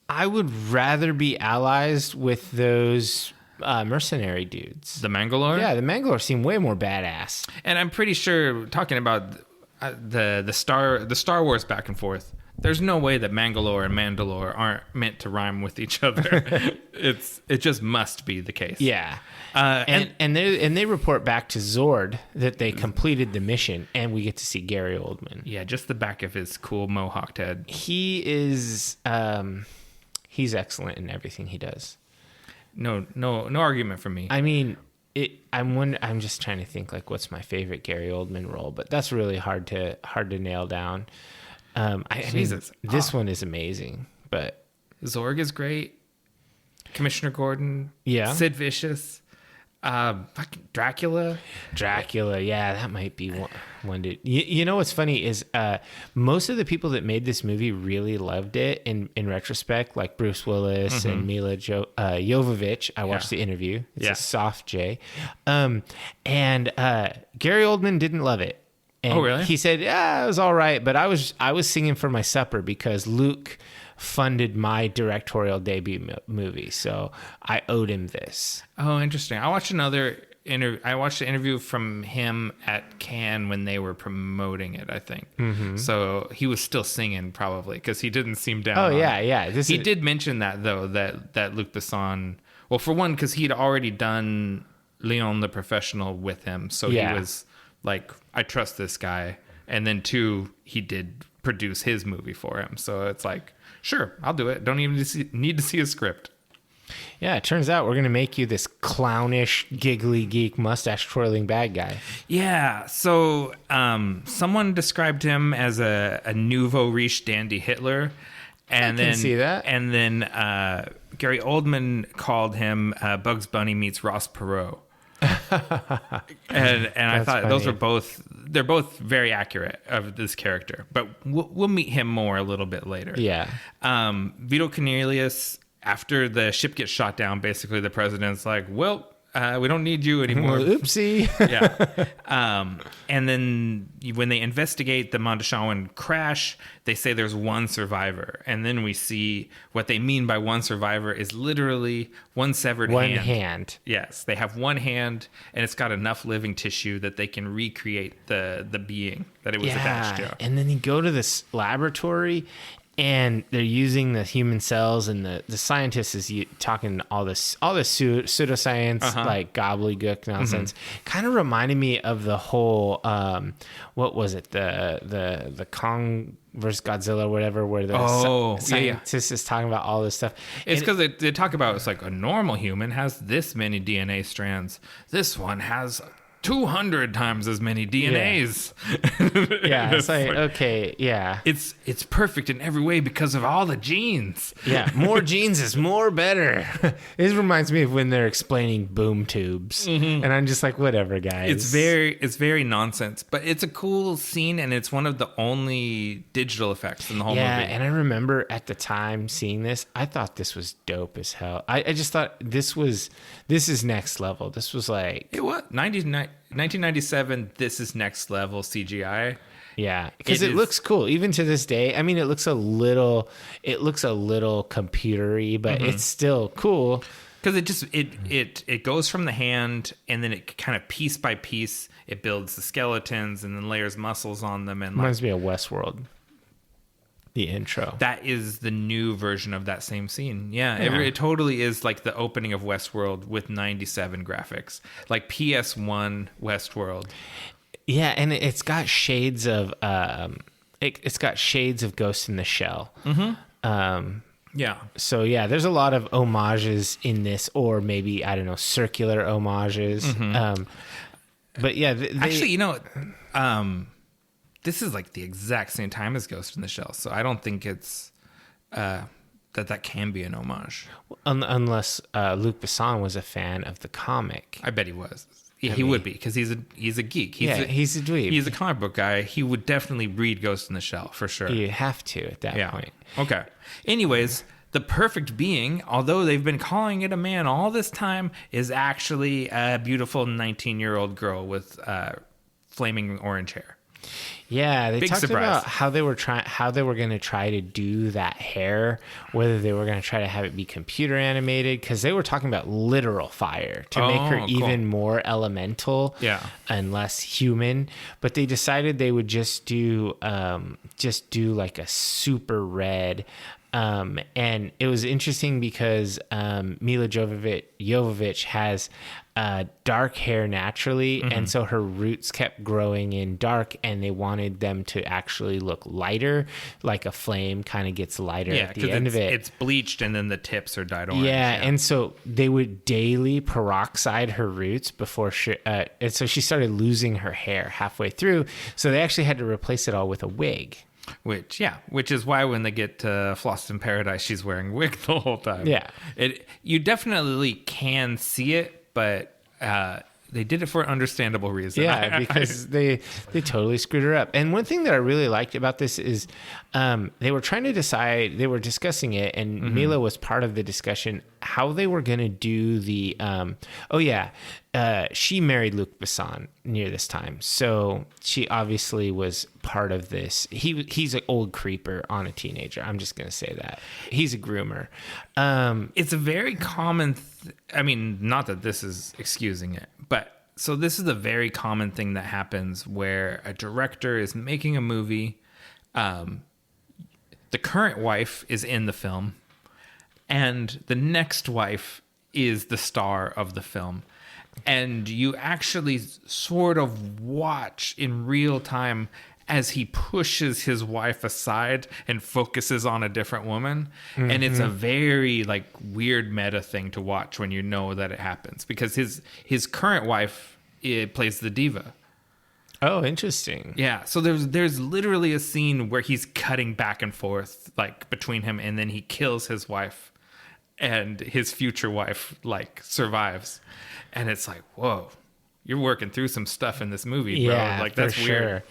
[SPEAKER 2] I would rather be allies with those mercenary dudes.
[SPEAKER 1] The Mangalore?
[SPEAKER 2] Yeah, the Mangalore seem way more badass.
[SPEAKER 1] And I'm pretty sure, talking about the Star Wars back and forth, there's no way that Mangalore and Mandalore aren't meant to rhyme with each other. It just must be the case.
[SPEAKER 2] Yeah. And they report back to Zord that they completed the mission, and we get to see Gary Oldman.
[SPEAKER 1] Yeah, just the back of his cool mohawked head.
[SPEAKER 2] He is he's excellent in everything he does.
[SPEAKER 1] No argument from me.
[SPEAKER 2] I mean, I'm just trying to think like what's my favorite Gary Oldman role, but that's really hard to nail down. This one is amazing, but
[SPEAKER 1] Zorg is great. Commissioner Gordon.
[SPEAKER 2] Yeah.
[SPEAKER 1] Sid Vicious. Fucking Dracula,
[SPEAKER 2] yeah, that might be one. You know what's funny is most of the people that made this movie really loved it in retrospect, like Bruce Willis and Mila Jovovich. I watched the interview. It's a soft J. And Gary Oldman didn't love it. And
[SPEAKER 1] really?
[SPEAKER 2] He said, "Yeah, it was all right, but I was singing for my supper because Luke funded my directorial debut movie, so I owed him this."
[SPEAKER 1] Oh, interesting. I watched the interview from him at Cannes when they were promoting it, I think. So he was still singing probably, because he didn't seem down.
[SPEAKER 2] Oh yeah.
[SPEAKER 1] He did mention that though, that Luc Besson. Well, for one, because he'd already done Leon the Professional with him, so he was like, I trust this guy. And then 2, he did produce his movie for him, so it's like, sure, I'll do it. Don't even need to see a script.
[SPEAKER 2] Yeah, it turns out we're going to make you this clownish, giggly geek, mustache-twirling bad guy.
[SPEAKER 1] Yeah, so someone described him as a nouveau riche dandy Hitler. And
[SPEAKER 2] I can see that.
[SPEAKER 1] And then Gary Oldman called him Bugs Bunny meets Ross Perot. and I thought funny. They're both very accurate of this character, but we'll meet him more a little bit later.
[SPEAKER 2] Yeah.
[SPEAKER 1] Vito Cornelius, after the ship gets shot down, basically the president's like, well, we don't need you anymore.
[SPEAKER 2] Oopsie.
[SPEAKER 1] Yeah. And then when they investigate the Mandashawan crash, they say there's one survivor. And then we see what they mean by one survivor is literally one severed hand.
[SPEAKER 2] One hand.
[SPEAKER 1] Yes. They have one hand, and it's got enough living tissue that they can recreate the being that it was attached to.
[SPEAKER 2] And then you go to this laboratory, and they're using the human cells, and the scientist is talking all this pseudoscience, like gobbledygook nonsense. Kind of reminded me of the whole, what was it? The Kong versus Godzilla or whatever, where the scientist is talking about all this stuff.
[SPEAKER 1] It's because they talk about, it's like a normal human has this many DNA strands. This one has 200 times as many DNAs.
[SPEAKER 2] Yeah, it's like, okay, yeah.
[SPEAKER 1] It's perfect in every way because of all the genes.
[SPEAKER 2] Yeah, more genes is more better. It reminds me of when they're explaining boom tubes. And I'm just like, whatever, guys.
[SPEAKER 1] It's very nonsense, but it's a cool scene, and it's one of the only digital effects in the whole movie.
[SPEAKER 2] Yeah, and I remember at the time seeing this, I thought this was dope as hell. I just thought this is next level. This was like...
[SPEAKER 1] It was 99... 1997, this is next level CGI.
[SPEAKER 2] Yeah, because it looks cool even to this day. I mean, it looks a little computery, but it's still cool.
[SPEAKER 1] Because it goes from the hand, and then it kind of piece by piece it builds the skeletons and then layers muscles on them. And
[SPEAKER 2] reminds me of Westworld. The intro.
[SPEAKER 1] That is the new version of that same scene. Yeah. It totally is like the opening of Westworld with 97 graphics, like PS1 Westworld.
[SPEAKER 2] Yeah, and it's got shades of it's got shades of Ghost in the Shell.
[SPEAKER 1] Yeah.
[SPEAKER 2] So yeah, there's a lot of homages in this, or maybe, I don't know, circular homages. But yeah,
[SPEAKER 1] actually, this is like the exact same time as Ghost in the Shell, so I don't think it's that can be an homage.
[SPEAKER 2] Unless Luc Besson was a fan of the comic.
[SPEAKER 1] I bet he was. Yeah, he would be, because he's a geek.
[SPEAKER 2] He's a dweeb.
[SPEAKER 1] He's a comic book guy. He would definitely read Ghost in the Shell for sure.
[SPEAKER 2] You have to at that point.
[SPEAKER 1] Okay. Anyways, the perfect being, although they've been calling it a man all this time, is actually a beautiful 19-year-old girl with flaming orange hair.
[SPEAKER 2] Yeah, they
[SPEAKER 1] Big
[SPEAKER 2] talked
[SPEAKER 1] surprise.
[SPEAKER 2] about how they were going to try to do that hair, whether they were going to try to have it be computer animated, because they were talking about literal fire to make her even more elemental and less human. But they decided they would just do like a super red. And it was interesting because Mila Jovovich has dark hair naturally, and so her roots kept growing in dark, and they wanted them to actually look lighter, like a flame kind of gets lighter at the end of it.
[SPEAKER 1] It's bleached, and then the tips are dyed orange.
[SPEAKER 2] Yeah, and so they would daily peroxide her roots before and so she started losing her hair halfway through, so they actually had to replace it all with a wig.
[SPEAKER 1] Which is why when they get to Flossed in Paradise, she's wearing a wig the whole time.
[SPEAKER 2] Yeah.
[SPEAKER 1] You definitely can see it, but they did it for an understandable reason.
[SPEAKER 2] Yeah, because they totally screwed her up. And one thing that I really liked about this is they were discussing it, and Mila was part of the discussion, how they were going to do the she married Luc Besson near this time, so she obviously was part of this. He's an old creeper on a teenager. I'm just going to say that. He's a groomer.
[SPEAKER 1] It's a very common not that this is excusing it, but so this is a very common thing that happens where a director is making a movie. The current wife is in the film, and the next wife is the star of the film. And you actually sort of watch in real time as he pushes his wife aside and focuses on a different woman. And it's a very weird meta thing to watch when you know that it happens, because his current wife plays the diva.
[SPEAKER 2] Oh, interesting.
[SPEAKER 1] Yeah, so there's literally a scene where he's cutting back and forth between him, and then he kills his wife, and his future wife survives. And it's like, whoa, you're working through some stuff in this movie, bro.
[SPEAKER 2] Yeah,
[SPEAKER 1] That's
[SPEAKER 2] for
[SPEAKER 1] weird.
[SPEAKER 2] Sure.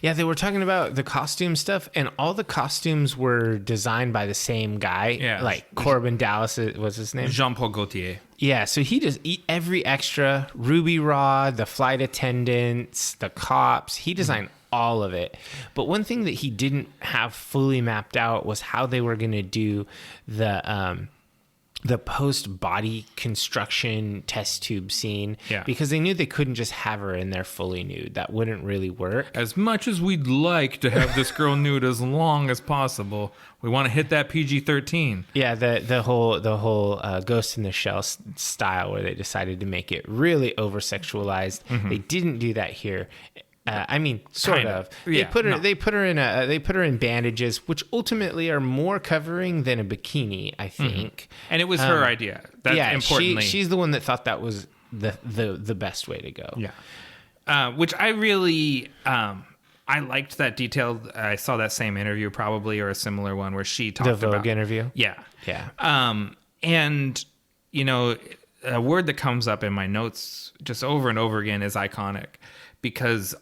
[SPEAKER 2] Yeah, they were talking about the costume stuff, and all the costumes were designed by the same guy.
[SPEAKER 1] Yeah.
[SPEAKER 2] Korben Dallas was his name?
[SPEAKER 1] Jean-Paul Gaultier.
[SPEAKER 2] Yeah, so he does every extra, Ruby Rod, the flight attendants, the cops. He designed all of it. But one thing that he didn't have fully mapped out was how they were going to do the post-body construction test tube scene, because they knew they couldn't just have her in there fully nude. That wouldn't really work.
[SPEAKER 1] As much as we'd like to have this girl nude as long as possible, we want to hit that PG-13.
[SPEAKER 2] Yeah, the whole Ghost in the Shell style, where they decided to make it really over-sexualized. They didn't do that here. Sort of. They put her in bandages, which ultimately are more covering than a bikini, I think.
[SPEAKER 1] And it was her idea. Importantly,
[SPEAKER 2] she's the one that thought that was the best way to go.
[SPEAKER 1] Yeah. Which I really I liked that detail. I saw that same interview, probably, or a similar one, where she talked about
[SPEAKER 2] the Vogue interview.
[SPEAKER 1] Yeah.
[SPEAKER 2] And
[SPEAKER 1] a word that comes up in my notes just over and over again is iconic, because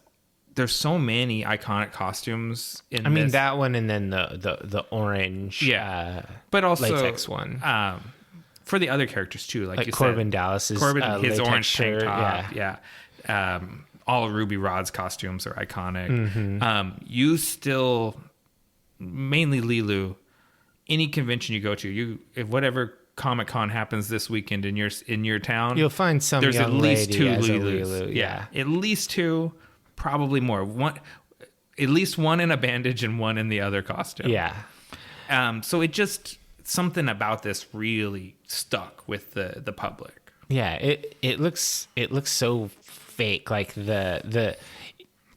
[SPEAKER 1] there's so many iconic costumes in this.
[SPEAKER 2] That one, and then the orange
[SPEAKER 1] but also
[SPEAKER 2] latex one.
[SPEAKER 1] For the other characters too, like you
[SPEAKER 2] Korben
[SPEAKER 1] said.
[SPEAKER 2] Dallas's
[SPEAKER 1] His orange
[SPEAKER 2] shirt,
[SPEAKER 1] tank top. Yeah. all of Ruby Rod's costumes are iconic. You still, mainly Lilu, any convention you go to, if whatever Comic-Con happens this weekend in your town,
[SPEAKER 2] you'll find some
[SPEAKER 1] there's
[SPEAKER 2] young
[SPEAKER 1] at least
[SPEAKER 2] lady
[SPEAKER 1] two
[SPEAKER 2] as a
[SPEAKER 1] Lilus.
[SPEAKER 2] Lilu. Yeah.
[SPEAKER 1] At least two, probably more. At least one in a bandage and one in the other costume.
[SPEAKER 2] Yeah.
[SPEAKER 1] So it just, something about this really stuck with the public.
[SPEAKER 2] Yeah, it looks so fake, like the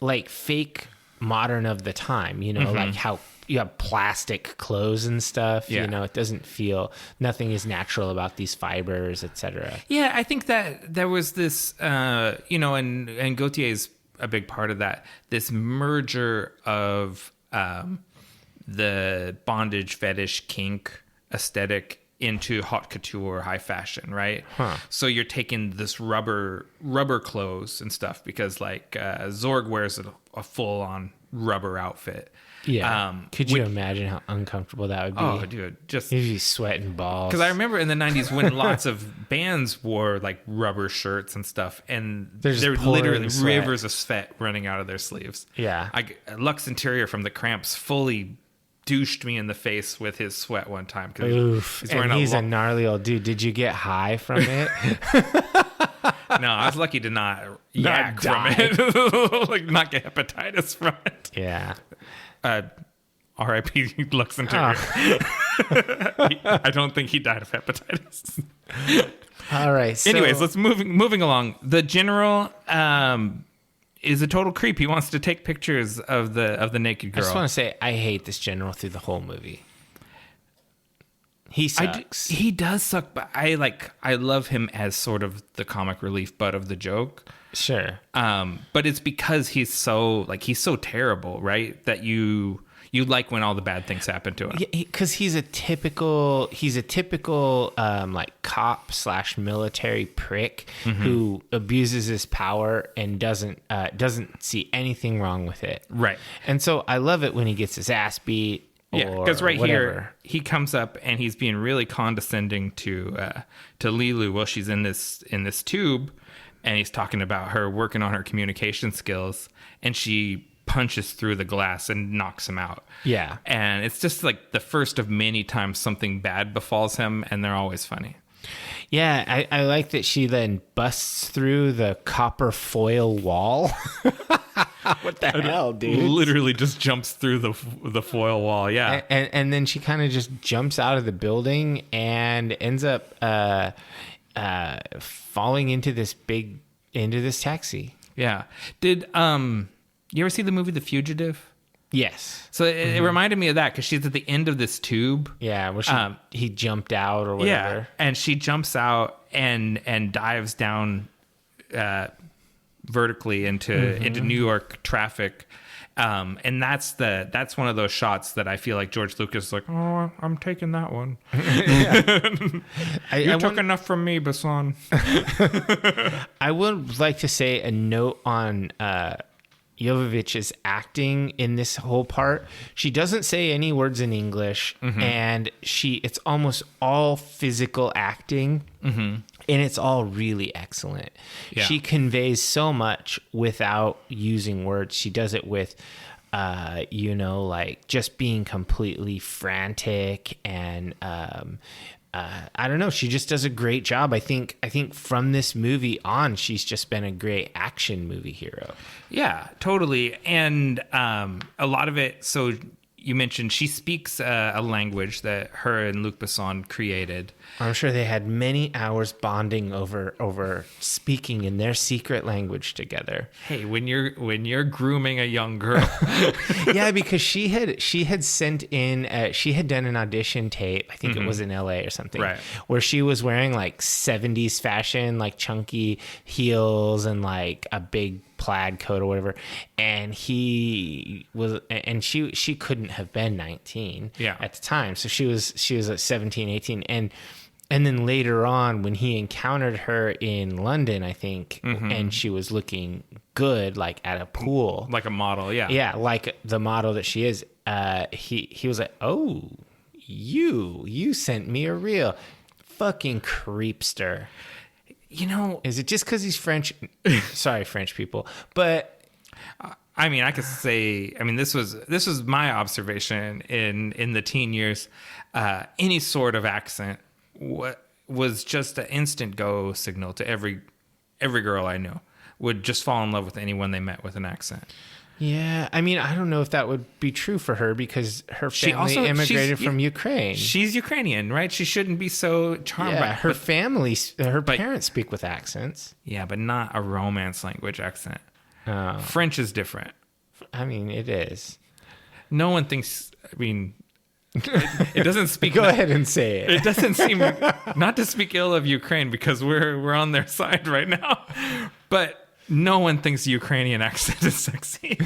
[SPEAKER 2] like fake modern of the time, like how you have plastic clothes and stuff.
[SPEAKER 1] Yeah.
[SPEAKER 2] It doesn't feel, nothing is natural about these fibers, etc.
[SPEAKER 1] Yeah, I think that there was this, and Gautier's a big part of that, this merger of the bondage fetish kink aesthetic into haute couture, high fashion, right? So you're taking this rubber clothes and stuff because like Zorg wears a full on rubber outfit.
[SPEAKER 2] Yeah. Could you imagine how uncomfortable that would be?
[SPEAKER 1] Oh, dude, just
[SPEAKER 2] you'd be sweating balls.
[SPEAKER 1] Because I remember in the 90s when lots of bands wore like rubber shirts and stuff, and there were literally rivers of sweat running out of their sleeves.
[SPEAKER 2] Yeah.
[SPEAKER 1] Lux Interior from the Cramps fully douched me in the face with his sweat one time.
[SPEAKER 2] Oof. He's a gnarly old dude. Did you get high from it?
[SPEAKER 1] No, I was lucky to not yak from it. Like not get hepatitis from it.
[SPEAKER 2] Yeah.
[SPEAKER 1] R.I.P. Lux Interior. I don't think he died of hepatitis.
[SPEAKER 2] All right. So,
[SPEAKER 1] anyways, let's moving along. The general is a total creep. He wants to take pictures of the naked girl.
[SPEAKER 2] I just want to say I hate this general through the whole movie. He sucks.
[SPEAKER 1] He does suck, but I love him as sort of the comic relief butt of the joke.
[SPEAKER 2] Sure.
[SPEAKER 1] But it's because he's so terrible, right? That you like when all the bad things happen to him.
[SPEAKER 2] Because he's a typical like cop / military prick who abuses his power and doesn't see anything wrong with it.
[SPEAKER 1] Right.
[SPEAKER 2] And so I love it when he gets his ass beat.
[SPEAKER 1] Yeah, because here he comes up and he's being really condescending to Lilu while she's in this tube, and he's talking about her working on her communication skills, and she punches through the glass and knocks him out.
[SPEAKER 2] Yeah,
[SPEAKER 1] and it's just like the first of many times something bad befalls him, and they're always funny.
[SPEAKER 2] Yeah, I like that she then busts through the copper foil wall. What the hell, dude?
[SPEAKER 1] Literally just jumps through the foil wall, yeah.
[SPEAKER 2] And then she kind of just jumps out of the building and ends up falling into this taxi.
[SPEAKER 1] Yeah. Did you ever see the movie The Fugitive?
[SPEAKER 2] Yes.
[SPEAKER 1] So it reminded me of that because she's at the end of this tube.
[SPEAKER 2] Yeah, where he jumped out or whatever.
[SPEAKER 1] Yeah, and she jumps out and dives down vertically into New York traffic. And that's one of those shots that I feel like George Lucas is like, oh, I'm taking that one. You took enough from me, Besson.
[SPEAKER 2] I would like to say a note on Jovovich's acting in this whole part. She doesn't say any words in English, and it's almost all physical acting, and it's all really excellent. Yeah. She conveys so much without using words. She does it with like just being completely frantic and I don't know. She just does a great job. I think from this movie on, she's just been a great action movie hero.
[SPEAKER 1] Yeah, totally. And a lot of it. So you mentioned she speaks a language that her and Luc Besson created.
[SPEAKER 2] I'm sure they had many hours bonding over speaking in their secret language together.
[SPEAKER 1] Hey, when you're grooming a young girl,
[SPEAKER 2] yeah, because she had sent in she had done an audition tape. I think it was in LA or something,
[SPEAKER 1] right,
[SPEAKER 2] where she was wearing like 70s fashion, like chunky heels and like a big plaid coat or whatever, and she couldn't have been 19 at the time, so she was at 17, 18, and then later on when he encountered her in London, I think, and she was looking good, like at a pool,
[SPEAKER 1] like a model,
[SPEAKER 2] yeah, like the model that she is, he was like, oh, you sent me a reel, fucking creepster. Is it just because he's French? Sorry, French people, but.
[SPEAKER 1] I mean, I could say. I mean, this was my observation in the teen years. Any sort of accent was just an instant go signal to every girl I knew. Would just fall in love with anyone they met with an accent.
[SPEAKER 2] Yeah, I mean, I don't know if that would be true for her because her family immigrated from Ukraine.
[SPEAKER 1] She's Ukrainian, right? She shouldn't be so charmed by
[SPEAKER 2] her family. Her parents speak with accents.
[SPEAKER 1] Yeah, but not a Romance language accent.
[SPEAKER 2] Oh.
[SPEAKER 1] French is different.
[SPEAKER 2] I mean, it is.
[SPEAKER 1] No one thinks. I mean, it doesn't speak.
[SPEAKER 2] Go ahead and say it.
[SPEAKER 1] It doesn't seem not to speak ill of Ukraine because we're on their side right now, but no one thinks the Ukrainian accent is sexy.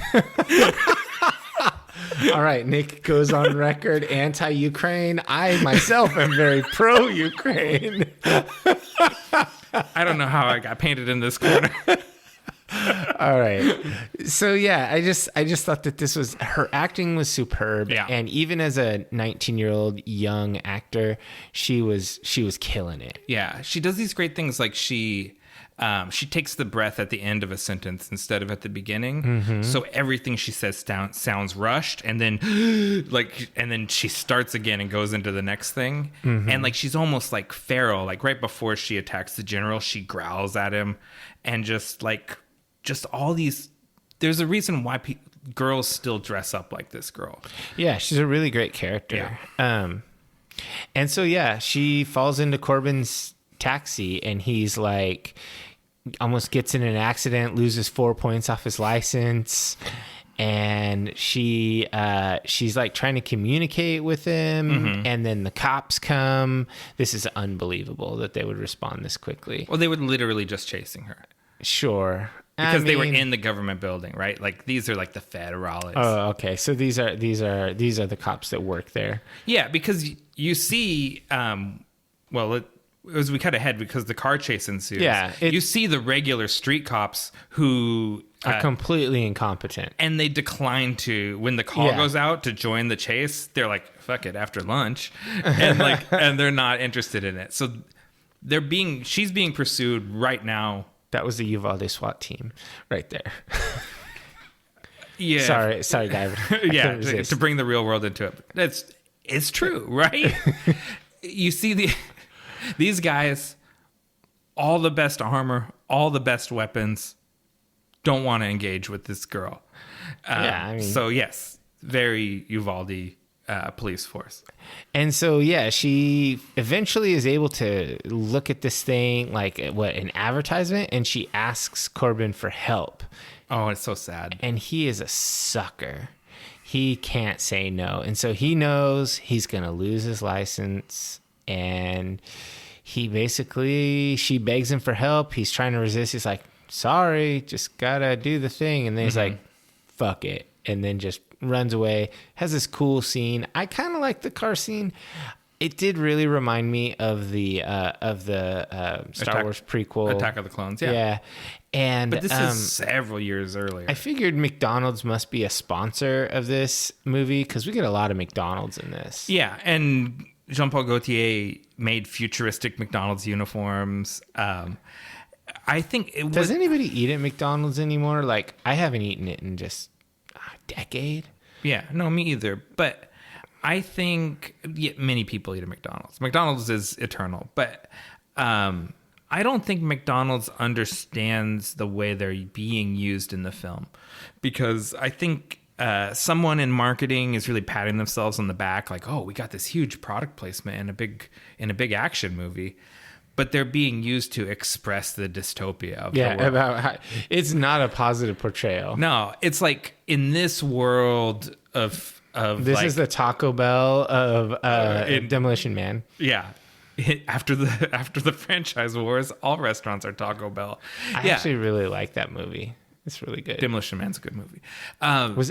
[SPEAKER 2] All right, Nick goes on record anti-Ukraine. I myself am very pro-Ukraine.
[SPEAKER 1] I don't know how I got painted in this corner.
[SPEAKER 2] All right. So yeah, I just thought that this was her acting was superb.
[SPEAKER 1] Yeah.
[SPEAKER 2] And even as a 19-year-old young actor, she was killing it.
[SPEAKER 1] Yeah. She does these great things like she takes the breath at the end of a sentence instead of at the beginning. Mm-hmm. So everything she says sounds rushed and then and then she starts again and goes into the next thing. Mm-hmm. And like she's almost like feral. Like right before she attacks the general, she growls at him and just all these. There's a reason why girls still dress up like this girl.
[SPEAKER 2] Yeah, she's a really great character. Yeah. And so yeah, she falls into Korben's taxi, and he's like, almost gets in an accident, loses 4 points off his license, and she's like trying to communicate with him, mm-hmm. and then the cops come. This is unbelievable that they would respond this quickly.
[SPEAKER 1] Well, they were literally just chasing her.
[SPEAKER 2] Sure.
[SPEAKER 1] Because they were in the government building, right? Like these are like the federales.
[SPEAKER 2] Oh, okay. So these are the cops that work there.
[SPEAKER 1] Yeah, because you see, as we cut ahead, because the car chase ensues.
[SPEAKER 2] Yeah,
[SPEAKER 1] you see the regular street cops who
[SPEAKER 2] are completely incompetent,
[SPEAKER 1] and they decline to when the call goes out to join the chase. They're like, "Fuck it," after lunch, and and they're not interested in it. So she's being pursued right now.
[SPEAKER 2] That was the Uvalde SWAT team right there.
[SPEAKER 1] Yeah.
[SPEAKER 2] Sorry, David.
[SPEAKER 1] Yeah, to bring the real world into it. It's true, right? You see these guys, all the best armor, all the best weapons, don't want to engage with this girl. So yes, very Uvalde police force.
[SPEAKER 2] And so, yeah, she eventually is able to look at this thing like an advertisement, and she asks Korben for help.
[SPEAKER 1] Oh, it's so sad.
[SPEAKER 2] And he is a sucker. He can't say no. And so he knows he's going to lose his license, and she begs him for help. He's trying to resist. He's like, sorry, just gotta do the thing. And then he's like, fuck it. And then just runs away. Has this cool scene. I kind of like the car scene. It did really remind me of the Star Wars prequel,
[SPEAKER 1] Attack of the Clones.
[SPEAKER 2] Yeah.
[SPEAKER 1] But this is several years earlier.
[SPEAKER 2] I figured McDonald's must be a sponsor of this movie because we get a lot of McDonald's in this.
[SPEAKER 1] Yeah, and Jean-Paul Gaultier made futuristic McDonald's uniforms. I think
[SPEAKER 2] Does anybody eat at McDonald's anymore? Like, I haven't eaten it in just a decade.
[SPEAKER 1] Yeah, no, me either. But I think many people eat at McDonald's. McDonald's is eternal. But I don't think McDonald's understands the way they're being used in the film. Because I think someone in marketing is really patting themselves on the back, like, oh, we got this huge product placement in a big action movie. But they're being used to express the dystopia of the world.
[SPEAKER 2] About how, it's not a positive portrayal.
[SPEAKER 1] No, it's like in this world of
[SPEAKER 2] this is the Taco Bell of Demolition Man.
[SPEAKER 1] Yeah. After the franchise wars, all restaurants are Taco Bell.
[SPEAKER 2] I actually really like that movie. It's really good.
[SPEAKER 1] Demolition Man's a good movie.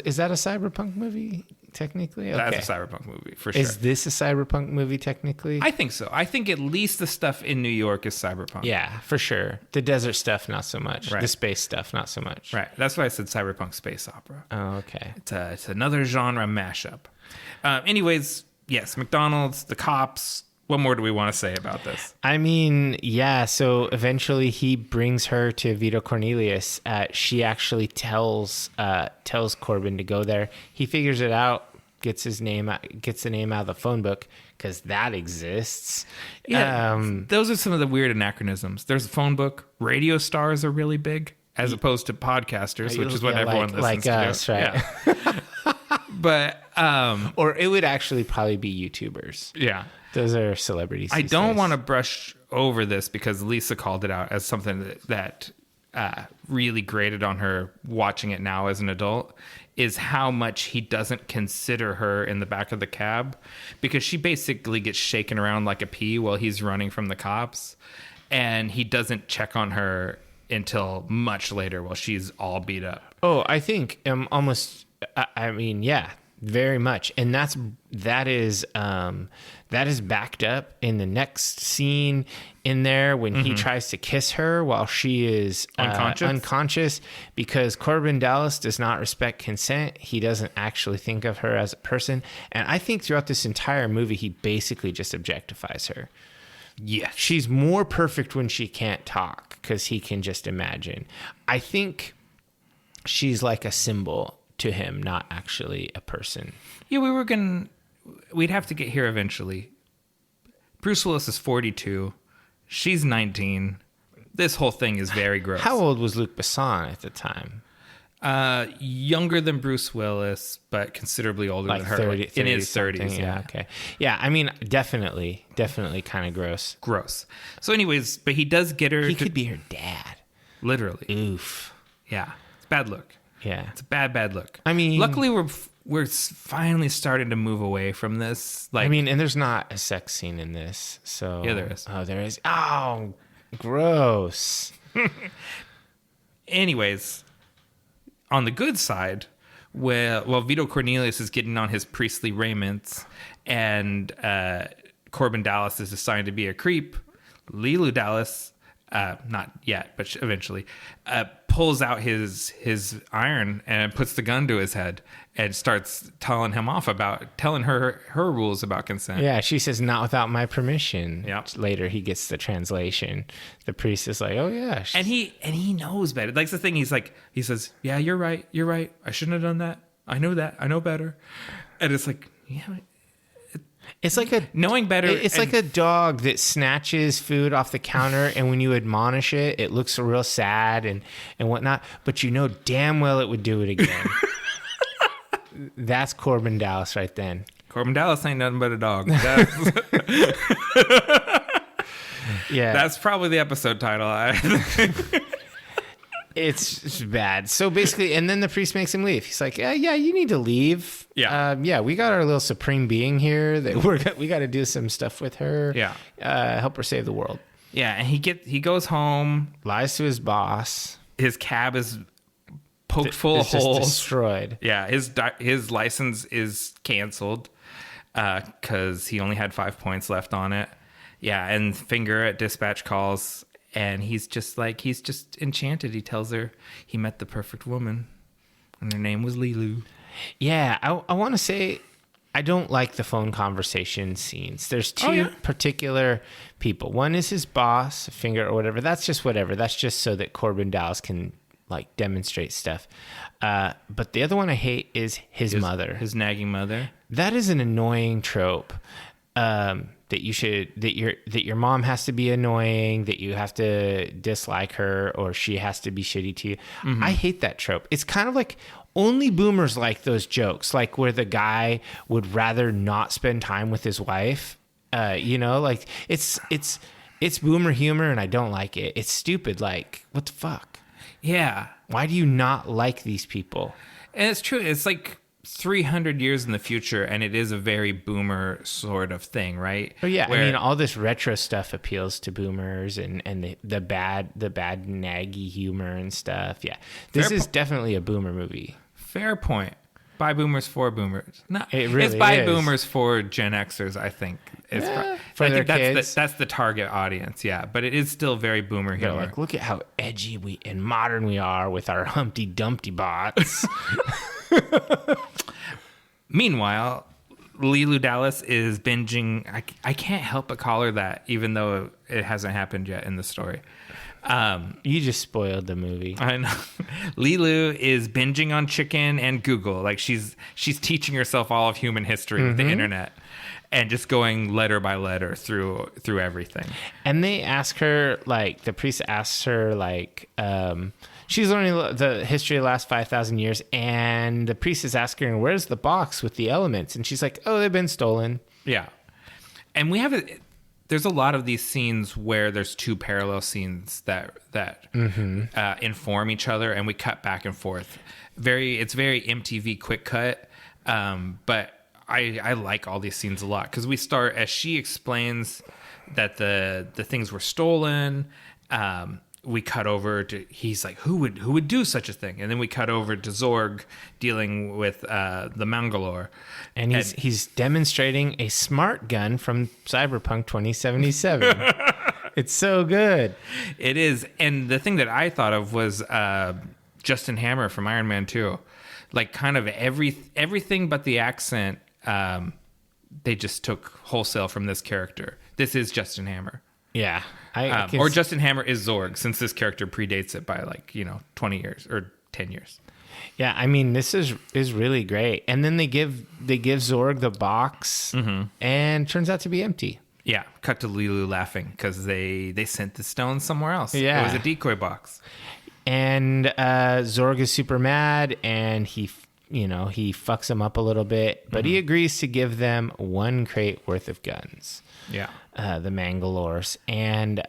[SPEAKER 2] Is that a cyberpunk movie technically? Okay.
[SPEAKER 1] That's a cyberpunk movie for sure.
[SPEAKER 2] Is this a cyberpunk movie technically?
[SPEAKER 1] I think so. I think at least the stuff in New York is cyberpunk.
[SPEAKER 2] Yeah, for sure. The desert stuff, not so much.
[SPEAKER 1] Right.
[SPEAKER 2] The space stuff, not so much.
[SPEAKER 1] Right. That's why I said Cyberpunk Space Opera.
[SPEAKER 2] Oh, okay.
[SPEAKER 1] It's another genre mashup. Anyways, yes, McDonald's, the cops, What more do we want to say about this?
[SPEAKER 2] I mean, yeah. So eventually he brings her to Vito Cornelius. She actually tells Korben to go there. He figures it out, gets the name out of the phone book because that exists.
[SPEAKER 1] Yeah, those are some of the weird anachronisms. There's a phone book. Radio stars are really big as opposed to podcasters, which is what everyone listens to.
[SPEAKER 2] Us, right?
[SPEAKER 1] Yeah. But
[SPEAKER 2] or it would actually probably be YouTubers.
[SPEAKER 1] Yeah.
[SPEAKER 2] Those are celebrities.
[SPEAKER 1] I don't want to brush over this because Lisa called it out as something that really grated on her watching it now as an adult, is how much he doesn't consider her in the back of the cab, because she basically gets shaken around like a pea while he's running from the cops, and he doesn't check on her until much later while she's all beat up.
[SPEAKER 2] Oh, I think almost. I mean, yeah, very much, and that is backed up in the next scene in there when he tries to kiss her while she is unconscious, because Korben Dallas does not respect consent. He doesn't actually think of her as a person, and I think throughout this entire movie, he basically just objectifies her.
[SPEAKER 1] Yes.
[SPEAKER 2] She's more perfect when she can't talk because he can just imagine. I think she's like a symbol to him, not actually a person.
[SPEAKER 1] Yeah, we'd have to get here eventually. Bruce Willis is 42. She's 19. This whole thing is very gross.
[SPEAKER 2] How old was Luc Besson at the time?
[SPEAKER 1] Younger than Bruce Willis, but considerably older than her. 30 in his 30s.
[SPEAKER 2] Yeah. Okay. Yeah. I mean, definitely kind of gross.
[SPEAKER 1] Gross. So anyways, but he does get her.
[SPEAKER 2] He could be her dad.
[SPEAKER 1] Literally.
[SPEAKER 2] Oof.
[SPEAKER 1] Yeah. It's a bad look.
[SPEAKER 2] Yeah.
[SPEAKER 1] It's a bad look.
[SPEAKER 2] I mean,
[SPEAKER 1] luckily we're finally starting to move away from this. Like,
[SPEAKER 2] I mean, and there's not a sex scene in this. So
[SPEAKER 1] yeah, there is.
[SPEAKER 2] Oh, there is. Oh, gross.
[SPEAKER 1] Anyways, on the good side, while Vito Cornelius is getting on his priestly raiments and Korben Dallas is assigned to be a creep, Leeloo Dallas, not yet, but eventually, pulls out his iron and puts the gun to his head and starts telling her rules about consent.
[SPEAKER 2] Yeah, she says, "Not without my permission."
[SPEAKER 1] Yep.
[SPEAKER 2] Later, he gets the translation. The priest is like, "Oh yeah,"
[SPEAKER 1] and he knows better. Like, the thing, he says, "Yeah, you're right. I shouldn't have done that. I know that. I know better." And it's like, yeah.
[SPEAKER 2] It's like
[SPEAKER 1] knowing better.
[SPEAKER 2] It's like a dog that snatches food off the counter, and when you admonish it, it looks real sad and whatnot. But you know damn well it would do it again. That's Korben Dallas right then.
[SPEAKER 1] Korben Dallas ain't nothing but a dog.
[SPEAKER 2] Yeah,
[SPEAKER 1] that's probably the episode title.
[SPEAKER 2] It's bad. So basically, and then the priest makes him leave. He's like, yeah, you need to leave.
[SPEAKER 1] Yeah.
[SPEAKER 2] We got our little supreme being here that we got to do some stuff with her.
[SPEAKER 1] Yeah.
[SPEAKER 2] Help her save the world.
[SPEAKER 1] Yeah, and he goes home,
[SPEAKER 2] lies to his boss.
[SPEAKER 1] His cab is poked full of holes,
[SPEAKER 2] just destroyed.
[SPEAKER 1] Yeah, his license is canceled because he only had 5 points left on it. Yeah, and Finger at dispatch calls. And he's just enchanted. He tells her he met the perfect woman, and her name was Leeloo.
[SPEAKER 2] Yeah, I want to say I don't like the phone conversation scenes. There's two particular people. One is his boss, Finger or whatever. That's just whatever. That's just so that Korben Dallas can like demonstrate stuff. But the other one I hate is his mother,
[SPEAKER 1] his nagging mother.
[SPEAKER 2] That is an annoying trope. That your mom has to be annoying, that you have to dislike her, or she has to be shitty to you. Mm-hmm. I hate that trope. It's kind of like only boomers like those jokes, like where the guy would rather not spend time with his wife. Like it's boomer humor, and I don't like it. It's stupid. Like, what the fuck?
[SPEAKER 1] Yeah.
[SPEAKER 2] Why do you not like these people?
[SPEAKER 1] And it's true. It's like 300 years in the future, and it is a very boomer sort of thing, right?
[SPEAKER 2] Oh yeah, I mean, all this retro stuff appeals to boomers, and the bad naggy humor and stuff. Yeah, this is definitely a boomer movie.
[SPEAKER 1] Fair point. By boomers for boomers. No,
[SPEAKER 2] it really
[SPEAKER 1] it's by boomers for Gen Xers. I think
[SPEAKER 2] for their kids.
[SPEAKER 1] That's the target audience. Yeah, but it is still very boomer humor.
[SPEAKER 2] Like, look at how edgy and modern we are with our Humpty Dumpty bots.
[SPEAKER 1] Meanwhile, Lilu Dallas is binging. I can't help but call her that, even though it hasn't happened yet in the story.
[SPEAKER 2] You just spoiled the movie.
[SPEAKER 1] I know. Lilu is binging on chicken and Google. Like she's teaching herself all of human history with the internet, and just going letter by letter through everything.
[SPEAKER 2] And they ask her, like, the priest asks her, like, she's learning the history of the last 5,000 years, and the priest is asking her, where's the box with the elements? And she's like, oh, they've been stolen.
[SPEAKER 1] Yeah. And there's a lot of these scenes where there's two parallel scenes that inform each other, and we cut back and forth. It's very MTV quick cut, but I like all these scenes a lot, because we start as she explains that the things were stolen. We cut over to, he's like, who would do such a thing? And then we cut over to Zorg dealing with the Mangalore.
[SPEAKER 2] And he's demonstrating a smart gun from Cyberpunk 2077. It's so good.
[SPEAKER 1] It is. And the thing that I thought of was Justin Hammer from Iron Man 2. Like, kind of everything but the accent, they just took wholesale from this character. This is Justin Hammer.
[SPEAKER 2] Yeah.
[SPEAKER 1] Or Justin Hammer is Zorg, since this character predates it by 20 years or 10 years.
[SPEAKER 2] Yeah, I mean, this is really great. And then they give Zorg the box, and turns out to be empty.
[SPEAKER 1] Yeah, cut to Lilu laughing because they sent the stone somewhere else.
[SPEAKER 2] Yeah.
[SPEAKER 1] It was a decoy box.
[SPEAKER 2] And Zorg is super mad, and he fucks him up a little bit, but he agrees to give them 1 crate worth of guns.
[SPEAKER 1] Yeah.
[SPEAKER 2] The Mangalores. And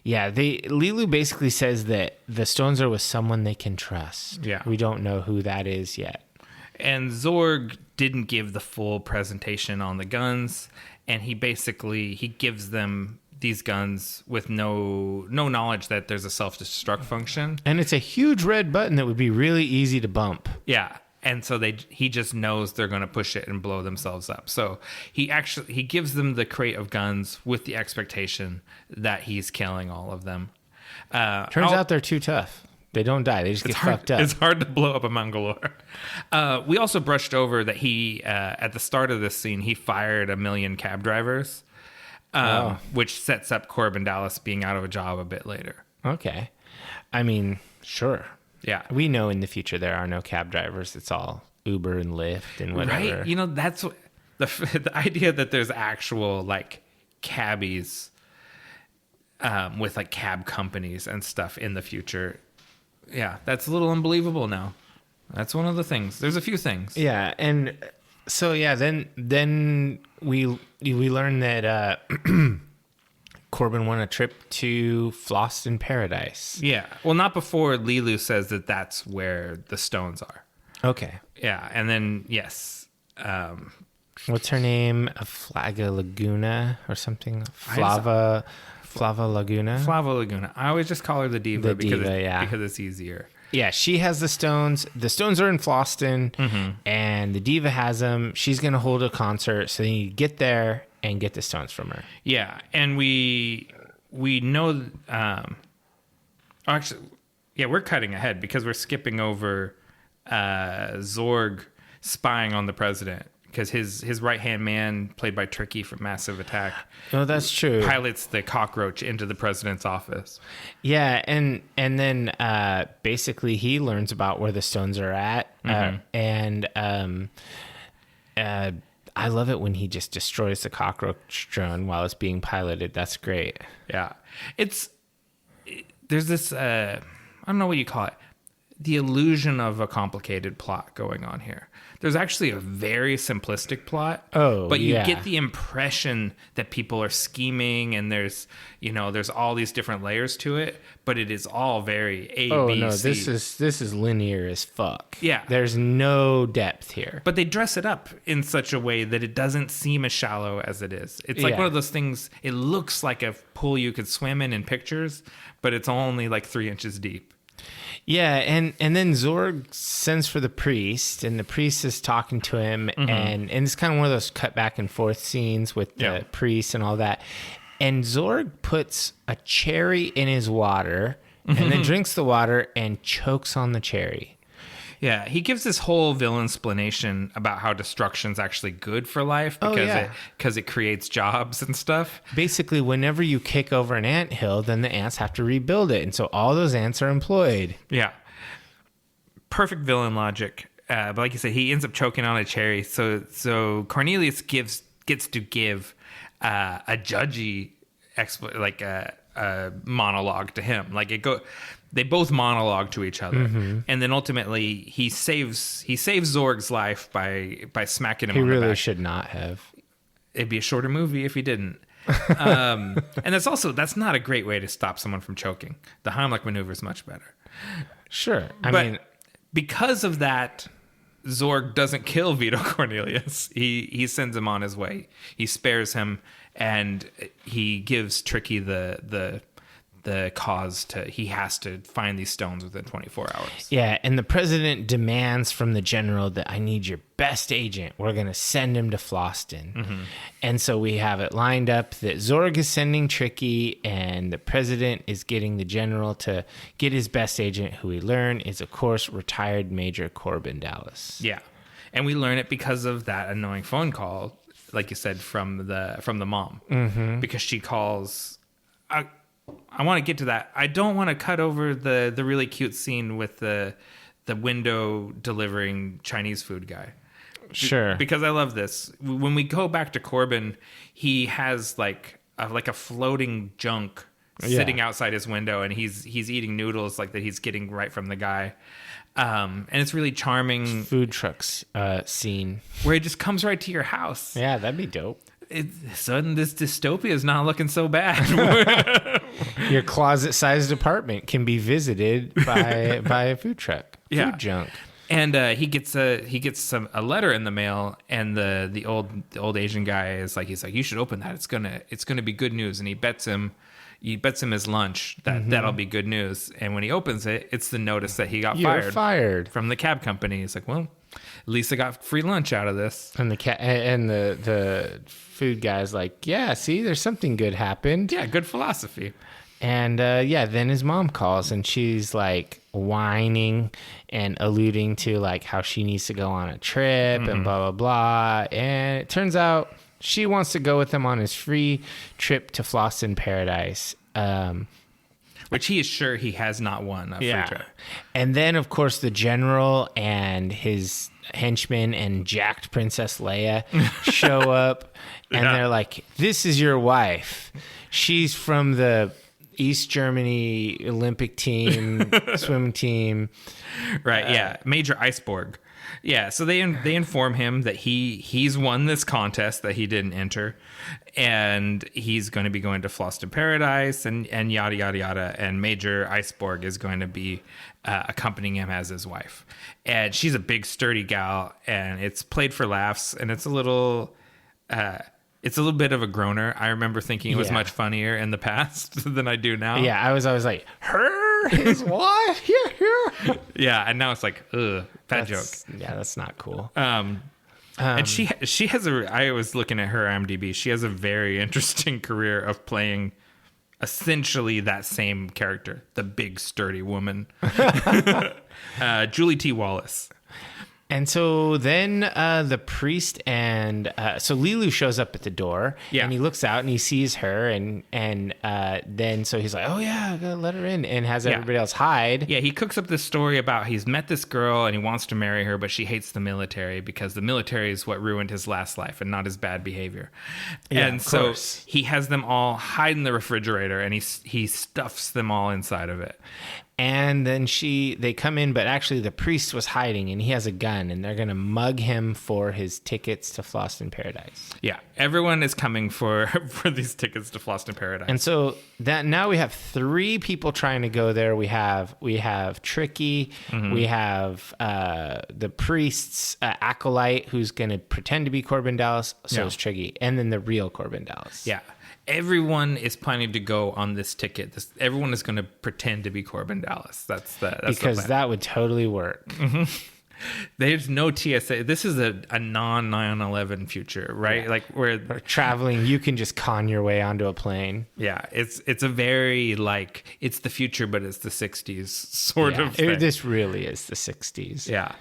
[SPEAKER 2] Lilu basically says that the stones are with someone they can trust.
[SPEAKER 1] Yeah.
[SPEAKER 2] We don't know who that is yet.
[SPEAKER 1] And Zorg didn't give the full presentation on the guns, and he gives them these guns with no knowledge that there's a self-destruct function.
[SPEAKER 2] And it's a huge red button that would be really easy to bump.
[SPEAKER 1] Yeah. And so he just knows they're going to push it and blow themselves up. So he gives them the crate of guns with the expectation that he's killing all of them.
[SPEAKER 2] Turns out they're too tough. They don't die. They just get fucked up.
[SPEAKER 1] It's hard to blow up a Mangalore. We also brushed over that he, at the start of this scene, he fired 1 million cab drivers, which sets up Korben Dallas being out of a job a bit later.
[SPEAKER 2] Okay. I mean, sure.
[SPEAKER 1] Yeah.
[SPEAKER 2] We know in the future there are no cab drivers. It's all Uber and Lyft and whatever.
[SPEAKER 1] Right? That's what, the idea that there's actual, like, cabbies with, like, cab companies and stuff in the future. Yeah, that's a little unbelievable now. That's one of the things. There's a few things.
[SPEAKER 2] Yeah, and so, yeah, then we learn that Korben won a trip to Floston Paradise.
[SPEAKER 1] Yeah. Well, not before Lilu says that that's where the stones are.
[SPEAKER 2] Okay.
[SPEAKER 1] Yeah. And then, yes.
[SPEAKER 2] What's her name? Flaga Laguna or something? Flava Laguna?
[SPEAKER 1] Flava Laguna. I always just call her the Diva, because it's easier.
[SPEAKER 2] Yeah, she has the stones. The stones are in Floston, and the Diva has them. She's going to hold a concert, so you get there and get the stones from her.
[SPEAKER 1] Yeah, and we know... actually, yeah, we're cutting ahead because we're skipping over Zorg spying on the president, because his right-hand man, played by Tricky from Massive Attack...
[SPEAKER 2] Oh, that's true.
[SPEAKER 1] ...pilots the cockroach into the president's office.
[SPEAKER 2] Yeah, and then basically he learns about where the stones are at, and I love it when he just destroys the cockroach drone while it's being piloted. That's great.
[SPEAKER 1] Yeah. There's this, I don't know what you call it, the illusion of a complicated plot going on here. There's actually a very simplistic plot. But you get the impression that people are scheming, and there's all these different layers to it, but it is all very A, B, C.
[SPEAKER 2] This is linear as fuck.
[SPEAKER 1] Yeah.
[SPEAKER 2] There's no depth here.
[SPEAKER 1] But they dress it up in such a way that it doesn't seem as shallow as it is. It's like one of those things, it looks like a pool you could swim in pictures, but it's only like 3 inches deep.
[SPEAKER 2] Yeah, and then Zorg sends for the priest, and the priest is talking to him, and it's kind of one of those cut back and forth scenes with the priest and all that. And Zorg puts a cherry in his water, and then drinks the water and chokes on the cherry.
[SPEAKER 1] Yeah, he gives this whole villain explanation about how destruction's actually good for life because it creates jobs and stuff.
[SPEAKER 2] Basically, whenever you kick over an anthill, then the ants have to rebuild it, and so all those ants are employed.
[SPEAKER 1] Yeah, perfect villain logic. But like you said, he ends up choking on a cherry. So Cornelius gets to give a judgy a monologue to him. They both monologue to each other, and then ultimately he saves Zorg's life by smacking him.
[SPEAKER 2] He
[SPEAKER 1] on the
[SPEAKER 2] really
[SPEAKER 1] back.
[SPEAKER 2] should not have.
[SPEAKER 1] It'd be a shorter movie if he didn't. And that's not a great way to stop someone from choking. The Heimlich maneuver is much better.
[SPEAKER 2] Sure, I mean,
[SPEAKER 1] because of that, Zorg doesn't kill Vito Cornelius. He sends him on his way. He spares him, and he gives Tricky the cause he has to find these stones within 24 hours.
[SPEAKER 2] Yeah, and the president demands from the general that I need your best agent. We're going to send him to Floston. Mm-hmm. And so we have it lined up that Zorg is sending Tricky, and the president is getting the general to get his best agent, who we learn is, of course, retired Major Korben Dallas.
[SPEAKER 1] Yeah, and we learn it because of that annoying phone call, like you said, from the mom. Mm-hmm. Because she calls... I want to get to that. I don't want to cut over the really cute scene with the window delivering Chinese food guy.
[SPEAKER 2] Sure.
[SPEAKER 1] Because I love this. When we go back to Korben, he has like a floating junk sitting outside his window, and he's eating noodles like that he's getting right from the guy. And it's really charming.
[SPEAKER 2] Food trucks scene.
[SPEAKER 1] Where he just comes right to your house.
[SPEAKER 2] Yeah, that'd be dope.
[SPEAKER 1] Sudden this dystopia is not looking so bad.
[SPEAKER 2] Your closet-sized apartment can be visited by a food truck. Food junk.
[SPEAKER 1] And he gets a letter in the mail, and the old Asian guy is like, he's like, you should open that. It's gonna be good news. And he bets him his lunch that that'll be good news. And when he opens it, it's the notice that he got fired from the cab company. He's like, well, at least I got free lunch out of this.
[SPEAKER 2] And the food guy's like, yeah, see, there's something good happened.
[SPEAKER 1] Yeah, good philosophy.
[SPEAKER 2] And then his mom calls, and she's like whining and alluding to like how she needs to go on a trip and blah, blah, blah. And it turns out she wants to go with him on his free trip to Floston Paradise.
[SPEAKER 1] Which he is sure he has not won a free trip.
[SPEAKER 2] And then, of course, the general and his henchmen and jacked Princess Leia show up, and they're like, this is your wife. She's from the East Germany Olympic team, swim team.
[SPEAKER 1] Right, yeah. Major Iceborg. Yeah, so they inform him that he's won this contest that he didn't enter, and he's going to be going to Floston Paradise and yada, yada, yada. And Major Iceborg is going to be accompanying him as his wife. And she's a big, sturdy gal, and it's played for laughs, and it's a little bit of a groaner. I remember thinking it was much funnier in the past than I do now.
[SPEAKER 2] Yeah, I was always like, her, his wife, here.
[SPEAKER 1] Yeah, and now it's like, ugh, bad joke.
[SPEAKER 2] Yeah, that's not cool.
[SPEAKER 1] And she has I was looking at her IMDb. She has a very interesting career of playing essentially that same character, the big sturdy woman. Julie T. Wallace.
[SPEAKER 2] And so then the priest and so Lilu shows up at the door, and he looks out and he sees her, and then so he's like, oh yeah, I gotta let her in, and has everybody else hide.
[SPEAKER 1] Yeah, he cooks up this story about he's met this girl and he wants to marry her, but she hates the military because the military is what ruined his last life and not his bad behavior.
[SPEAKER 2] Yeah,
[SPEAKER 1] and so he has them all hide in the refrigerator, and he stuffs them all inside of it.
[SPEAKER 2] And then they come in, but actually the priest was hiding, and he has a gun, and they're going to mug him for his tickets to Floston Paradise.
[SPEAKER 1] Yeah, everyone is coming for these tickets to Floston Paradise.
[SPEAKER 2] And so that now we have 3 people trying to go there. We have Tricky, we have the priest's acolyte who's going to pretend to be Korben Dallas, so is Tricky, and then the real Korben Dallas.
[SPEAKER 1] Yeah. Everyone is planning to go on this ticket. Everyone is going to pretend to be Korben Dallas. That's
[SPEAKER 2] because that would totally work.
[SPEAKER 1] Mm-hmm. There's no TSA. This is a non 9/11 future, right?
[SPEAKER 2] Yeah.
[SPEAKER 1] Like where
[SPEAKER 2] traveling, you can just con your way onto a plane.
[SPEAKER 1] Yeah, it's a very like it's the future, but it's the 60s sort of thing.
[SPEAKER 2] This really is the 60s.
[SPEAKER 1] Yeah.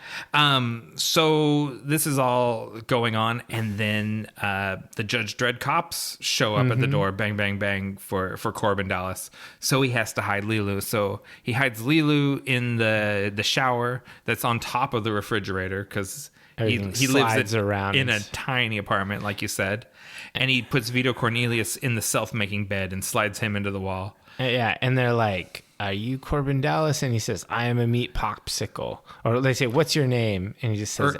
[SPEAKER 1] So this is all going on, and then the Judge Dredd cops show up at the door, bang, bang, bang, for Korben Dallas. So he has to hide Lilu. So he hides Lilu in the shower that's on top of the refrigerator because he lives
[SPEAKER 2] around
[SPEAKER 1] in a tiny apartment, like you said. And he puts Vito Cornelius in the self-making bed and slides him into the wall.
[SPEAKER 2] Yeah, and they're like, "Are you Korben Dallas?" And he says, "I am a meat popsicle." Or they say, "What's your name?" And he just says,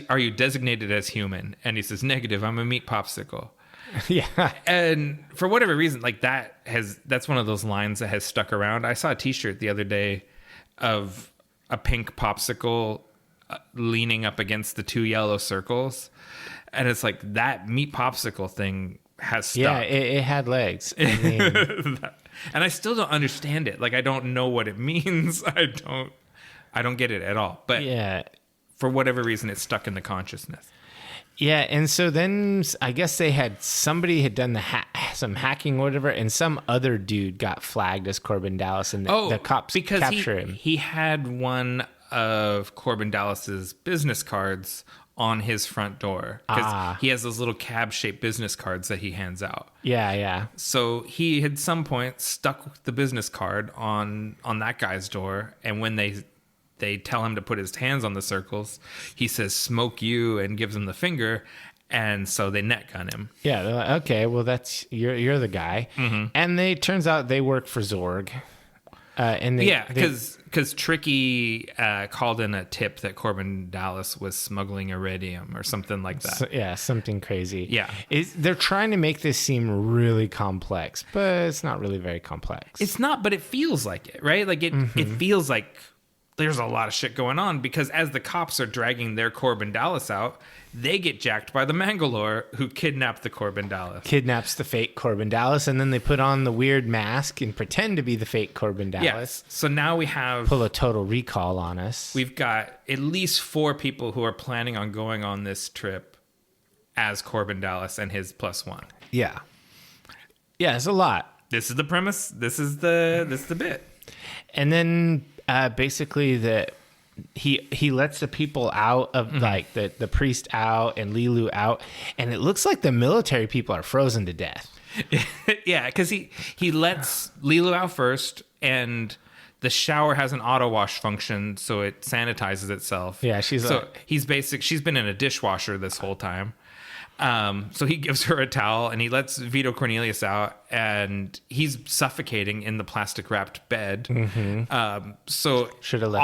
[SPEAKER 1] "Are you designated as human?" And he says, "Negative. I'm a meat popsicle."
[SPEAKER 2] Yeah.
[SPEAKER 1] And for whatever reason, like that's one of those lines that has stuck around. I saw a T-shirt the other day of a pink popsicle leaning up against the two yellow circles, and it's like that meat popsicle thing has stuck.
[SPEAKER 2] Yeah, it had legs. I mean,
[SPEAKER 1] and I still don't understand it. Like I don't know what it means. I don't get it at all. But
[SPEAKER 2] yeah,
[SPEAKER 1] for whatever reason, it's stuck in the consciousness.
[SPEAKER 2] Yeah, and so then I guess somebody had done some hacking or whatever, and some other dude got flagged as Korben Dallas, and the cops capture him.
[SPEAKER 1] He had one of Korben Dallas's business cards on his front door because he has those little cab-shaped business cards that he hands out.
[SPEAKER 2] Yeah.
[SPEAKER 1] So he at some point stuck the business card on that guy's door, and when they tell him to put his hands on the circles, he says, "Smoke you," and gives him the finger. And so they net gun him.
[SPEAKER 2] Yeah. They're like, okay, well, you're the guy. Mm-hmm. And turns out they work for Zorg.
[SPEAKER 1] Because Tricky called in a tip that Korben Dallas was smuggling iridium or something like that.
[SPEAKER 2] Something crazy.
[SPEAKER 1] Yeah.
[SPEAKER 2] They're trying to make this seem really complex, but it's not really very complex.
[SPEAKER 1] It's not, but it feels like it, right? Like it feels like there's a lot of shit going on because as the cops are dragging their Korben Dallas out, they get jacked by the Mangalore who kidnapped the Korben Dallas.
[SPEAKER 2] Kidnaps the fake Korben Dallas, and then they put on the weird mask and pretend to be the fake Korben Dallas.
[SPEAKER 1] Yes. So now we have...
[SPEAKER 2] Pull a total recall on us.
[SPEAKER 1] We've got at least 4 people who are planning on going on this trip as Korben Dallas and his +1.
[SPEAKER 2] Yeah. Yeah, it's a lot.
[SPEAKER 1] This is the premise. This is the bit.
[SPEAKER 2] And then... basically he lets the people out of like the priest out and Lilu out, and it looks like the military people are frozen to death.
[SPEAKER 1] Yeah, because he lets Lilu out first, and the shower has an auto wash function, so it sanitizes itself.
[SPEAKER 2] Yeah, she's
[SPEAKER 1] been in a dishwasher this whole time. So he gives her a towel and he lets Vito Cornelius out, and he's suffocating in the plastic wrapped bed. Mm-hmm. So
[SPEAKER 2] should have left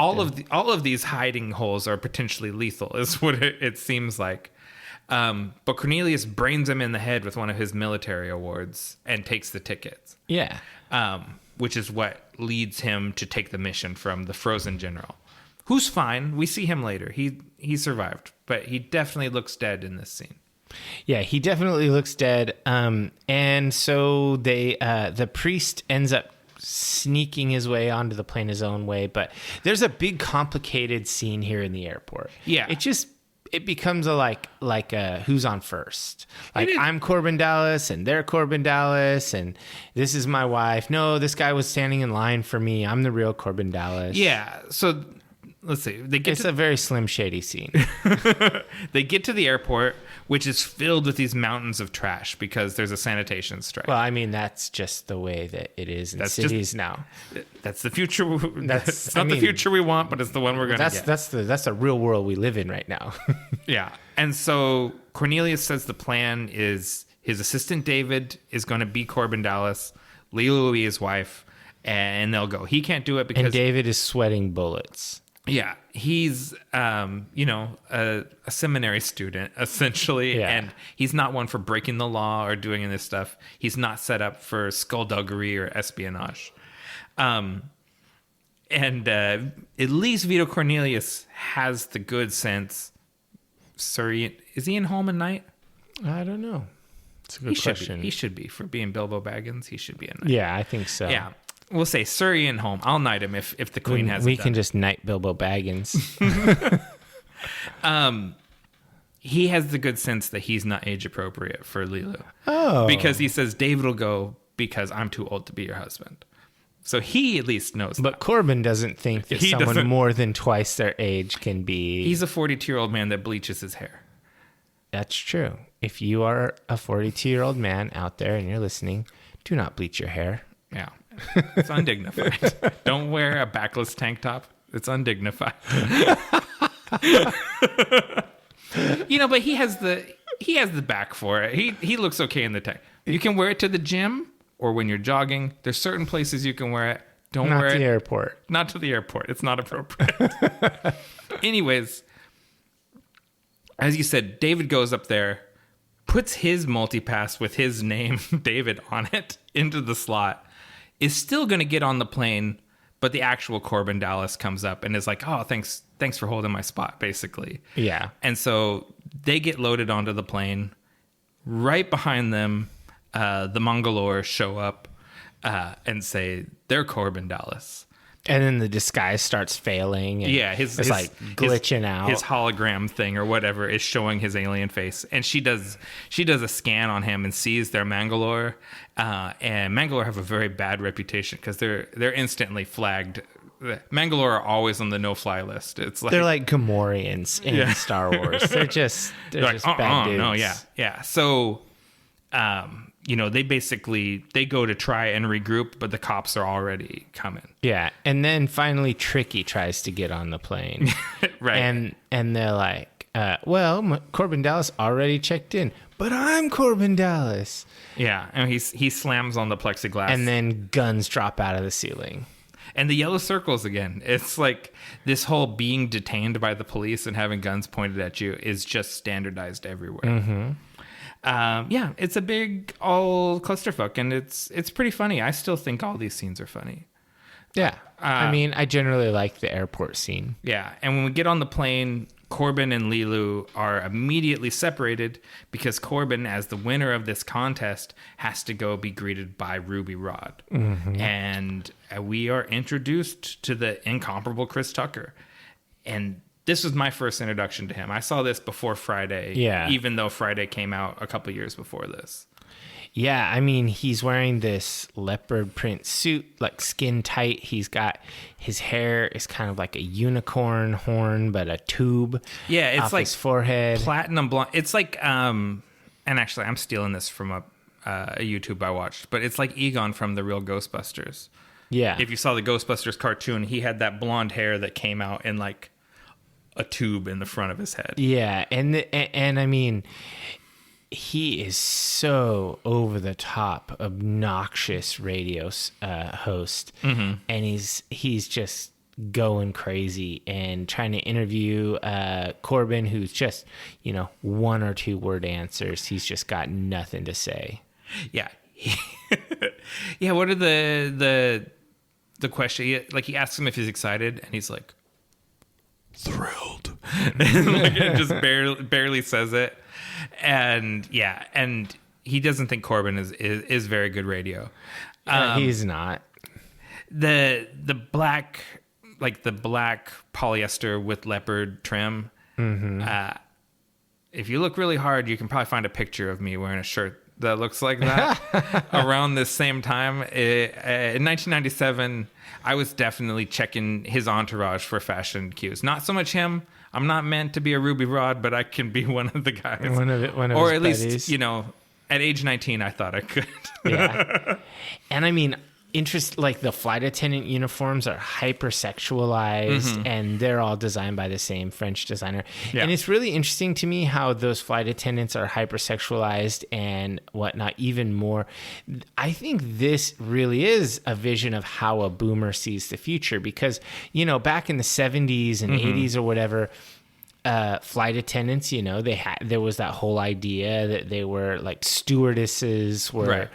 [SPEAKER 1] all of these hiding holes are potentially lethal, is what it seems like. But Cornelius brains him in the head with one of his military awards and takes the tickets.
[SPEAKER 2] Yeah.
[SPEAKER 1] Which is what leads him to take the mission from the frozen general, who's fine. We see him later. He survived, but he definitely looks dead in this scene.
[SPEAKER 2] Yeah, he definitely looks dead. And so the priest ends up sneaking his way onto the plane his own way. But there's a big complicated scene here in the airport.
[SPEAKER 1] Yeah.
[SPEAKER 2] It becomes a who's on first. Like, I'm Korben Dallas and they're Korben Dallas and this is my wife. No, this guy was standing in line for me. I'm the real Korben Dallas.
[SPEAKER 1] Yeah. So let's see.
[SPEAKER 2] It's a very Slim Shady scene.
[SPEAKER 1] They get to the airport, which is filled with these mountains of trash because there's a sanitation strike.
[SPEAKER 2] Well, I mean, that's just the way that it is in cities now.
[SPEAKER 1] That's the future. It's not the future we want, but it's the one we're going to get.
[SPEAKER 2] That's the real world we live in right now.
[SPEAKER 1] Yeah. And so Cornelius says the plan is his assistant David is going to be Korben Dallas, Lilu will be his wife, and they'll go. He can't do it because...
[SPEAKER 2] And David is sweating bullets.
[SPEAKER 1] Yeah, he's, a seminary student, essentially, and he's not one for breaking the law or doing this stuff. He's not set up for skullduggery or espionage. And at least Vito Cornelius has the good sense. Is he in Home at Night?
[SPEAKER 2] I don't know. It's a good question.
[SPEAKER 1] He should be. For being Bilbo Baggins, he should be in Night.
[SPEAKER 2] Yeah, I think so.
[SPEAKER 1] Yeah. We'll say Surrey and Home. I'll knight him if the Queen has it.
[SPEAKER 2] We can just knight Bilbo Baggins.
[SPEAKER 1] He has the good sense that he's not age appropriate for Lilu.
[SPEAKER 2] Oh.
[SPEAKER 1] Because he says, David will go because I'm too old to be your husband. So he at least knows
[SPEAKER 2] But Korben doesn't think that someone more than twice their age can be...
[SPEAKER 1] He's a 42-year-old man that bleaches his hair.
[SPEAKER 2] That's true. If you are a 42-year-old man out there and you're listening, do not bleach your hair.
[SPEAKER 1] Yeah. It's undignified. Don't wear a backless tank top. It's undignified. But he has the back for it. He looks okay in the tank. You can wear it to the gym or when you're jogging. There's certain places you can wear it. Don't wear it.
[SPEAKER 2] Not to the airport.
[SPEAKER 1] Not to the airport. It's not appropriate. Anyways, as you said, David goes up there, puts his multipass with his name, David, on it into the slot, is still going to get on the plane, but the actual Korben Dallas comes up and is like, oh, thanks for holding my spot, basically.
[SPEAKER 2] Yeah.
[SPEAKER 1] And so they get loaded onto the plane. Right behind them, the Mangalore show up and say, they're Korben Dallas.
[SPEAKER 2] And then the disguise starts failing. And it's like glitching out.
[SPEAKER 1] His hologram thing or whatever is showing his alien face. And she does a scan on him and sees they're Mangalore. And Mangalore have a very bad reputation because they're instantly flagged. Mangalore are always on the no-fly list. It's like
[SPEAKER 2] they're like Gamorreans in Star Wars. They're just bad dudes.
[SPEAKER 1] No, yeah. So, they go to try and regroup, but the cops are already coming.
[SPEAKER 2] Yeah, and then finally Tricky tries to get on the plane,
[SPEAKER 1] right?
[SPEAKER 2] And they're like, Korben Dallas already checked in, but I'm Korben Dallas.
[SPEAKER 1] Yeah, and he slams on the plexiglass,
[SPEAKER 2] and then guns drop out of the ceiling.
[SPEAKER 1] And the yellow circles again. It's like this whole being detained by the police and having guns pointed at you is just standardized everywhere.
[SPEAKER 2] Mm-hmm.
[SPEAKER 1] It's a big old clusterfuck, and it's pretty funny. I still think all these scenes are funny.
[SPEAKER 2] Yeah. I generally like the airport scene.
[SPEAKER 1] Yeah, and when we get on the plane, Korben and Lilu are immediately separated because Korben, as the winner of this contest, has to go be greeted by Ruby Rod. Mm-hmm. And we are introduced to the incomparable Chris Tucker. And this was my first introduction to him. I saw this before Friday, even though Friday came out a couple years before this.
[SPEAKER 2] Yeah, he's wearing this leopard print suit, like skin tight. He's got his hair is kind of like a unicorn horn, but a tube.
[SPEAKER 1] Yeah, it's
[SPEAKER 2] off
[SPEAKER 1] like
[SPEAKER 2] his forehead,
[SPEAKER 1] platinum blonde. It's like, and actually, I'm stealing this from a YouTube I watched, but it's like Egon from the real Ghostbusters.
[SPEAKER 2] Yeah,
[SPEAKER 1] if you saw the Ghostbusters cartoon, he had that blonde hair that came out in like a tube in the front of his head.
[SPEAKER 2] Yeah, and he is so over the top, obnoxious radio host,
[SPEAKER 1] mm-hmm.
[SPEAKER 2] and he's just going crazy and trying to interview Korben, who's just one or two word answers. He's just got nothing to say.
[SPEAKER 1] Yeah, yeah. What are the question? He asks him if he's excited, and he's like, thrilled, and just barely says it. And he doesn't think Korben is very good radio.
[SPEAKER 2] He's not.
[SPEAKER 1] The black polyester with leopard trim.
[SPEAKER 2] Mm-hmm.
[SPEAKER 1] If you look really hard, you can probably find a picture of me wearing a shirt that looks like that around this same time. In 1997, I was definitely checking his entourage for fashion cues. Not so much him. I'm not meant to be a Ruby Rod, but I can be one of the guys.
[SPEAKER 2] One of
[SPEAKER 1] or
[SPEAKER 2] his
[SPEAKER 1] at
[SPEAKER 2] buddies.
[SPEAKER 1] Least, at age 19, I thought I could.
[SPEAKER 2] Yeah. And the flight attendant uniforms are hypersexualized,
[SPEAKER 1] mm-hmm.
[SPEAKER 2] and they're all designed by the same French designer.
[SPEAKER 1] Yeah.
[SPEAKER 2] And it's really interesting to me how those flight attendants are hypersexualized and whatnot, even more. I think this really is a vision of how a boomer sees the future, because, back in the 70s and
[SPEAKER 1] mm-hmm.
[SPEAKER 2] 80s or whatever, flight attendants, there was that whole idea that they were like stewardesses, were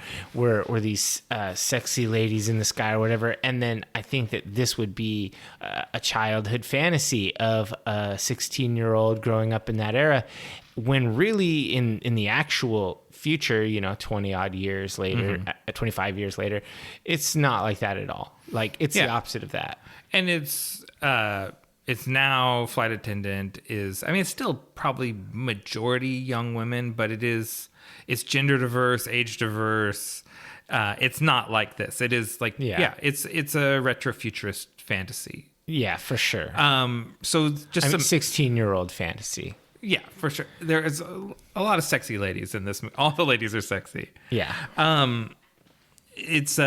[SPEAKER 2] these sexy ladies in the sky or whatever. And then I think that this would be a childhood fantasy of a 16-year-old growing up in that era, when really in the actual future, 20 odd years later,
[SPEAKER 1] mm-hmm.
[SPEAKER 2] 25 years later, it's not like that at all. Like, it's the opposite of that.
[SPEAKER 1] And it's it's now flight attendant is, I mean, it's still probably majority young women, but it's gender diverse, age diverse. It's not like this. It is like, it's a retro futurist fantasy.
[SPEAKER 2] Yeah, for sure.
[SPEAKER 1] So just some
[SPEAKER 2] 16-year-old fantasy.
[SPEAKER 1] Yeah, for sure. There is a lot of sexy ladies in this. All the ladies are sexy.
[SPEAKER 2] Yeah.
[SPEAKER 1] It's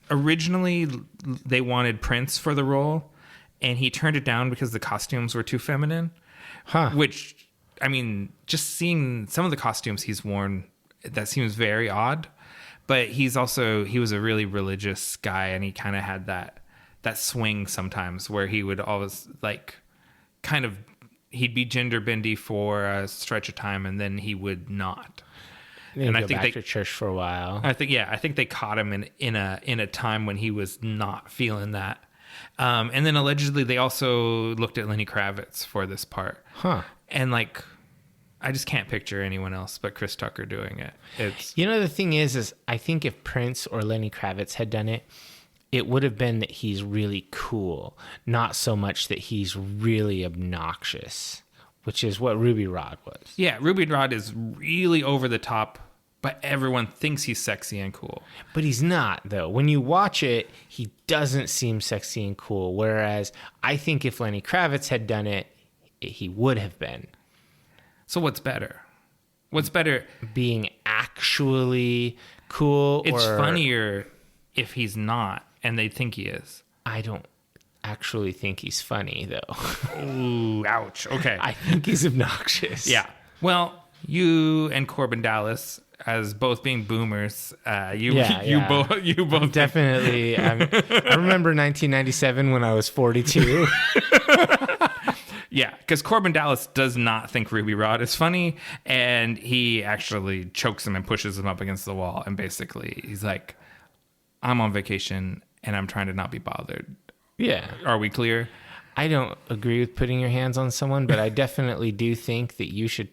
[SPEAKER 1] originally they wanted Prince for the role, and he turned it down because the costumes were too feminine.
[SPEAKER 2] Huh.
[SPEAKER 1] Which, I mean, just seeing some of the costumes he's worn, that seems very odd. But he was a really religious guy, and he kind of had that swing sometimes where he would always like kind of, he'd be gender bendy for a stretch of time, and then he would not.
[SPEAKER 2] And I think back to church for a while.
[SPEAKER 1] I think they caught him in a time when he was not feeling that. And then allegedly they also looked at Lenny Kravitz for this part.
[SPEAKER 2] Huh.
[SPEAKER 1] And like, I just can't picture anyone else but Chris Tucker doing it.
[SPEAKER 2] The thing is I think if Prince or Lenny Kravitz had done it, it would have been that he's really cool, not so much that he's really obnoxious, which is what Ruby Rod was.
[SPEAKER 1] Yeah, Ruby Rod is really over the top, but everyone thinks he's sexy and cool.
[SPEAKER 2] But he's not, though. When you watch it, he doesn't seem sexy and cool, whereas I think if Lenny Kravitz had done it, he would have been.
[SPEAKER 1] So what's better? What's better?
[SPEAKER 2] Being actually cool?
[SPEAKER 1] It's funnier if he's not, and they think he is.
[SPEAKER 2] I don't actually think he's funny, though.
[SPEAKER 1] Ooh, ouch. Okay.
[SPEAKER 2] I think he's obnoxious.
[SPEAKER 1] Yeah. Well, you and Korben Dallas, as both being boomers, you both
[SPEAKER 2] definitely. I remember 1997 when I was 42.
[SPEAKER 1] Yeah, because Korben Dallas does not think Ruby Rod is funny, and he actually chokes him and pushes him up against the wall, and basically he's like, I'm on vacation and I'm trying to not be bothered.
[SPEAKER 2] Yeah.
[SPEAKER 1] Are we clear?
[SPEAKER 2] I don't agree with putting your hands on someone, but I definitely do think that you should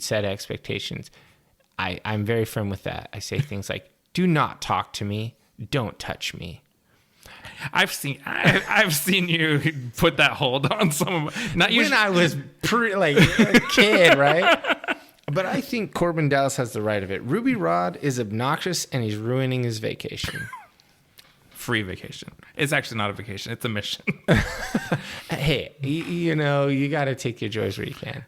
[SPEAKER 2] set expectations. I'm very firm with that. I say things like, do not talk to me. Don't touch me.
[SPEAKER 1] I've seen you put that hold on some of not
[SPEAKER 2] when I was a kid, right? But I think Korben Dallas has the right of it. Ruby Rod is obnoxious and he's ruining his vacation.
[SPEAKER 1] Free vacation. It's actually not a vacation. It's a mission.
[SPEAKER 2] Hey, you got to take your joys where you can.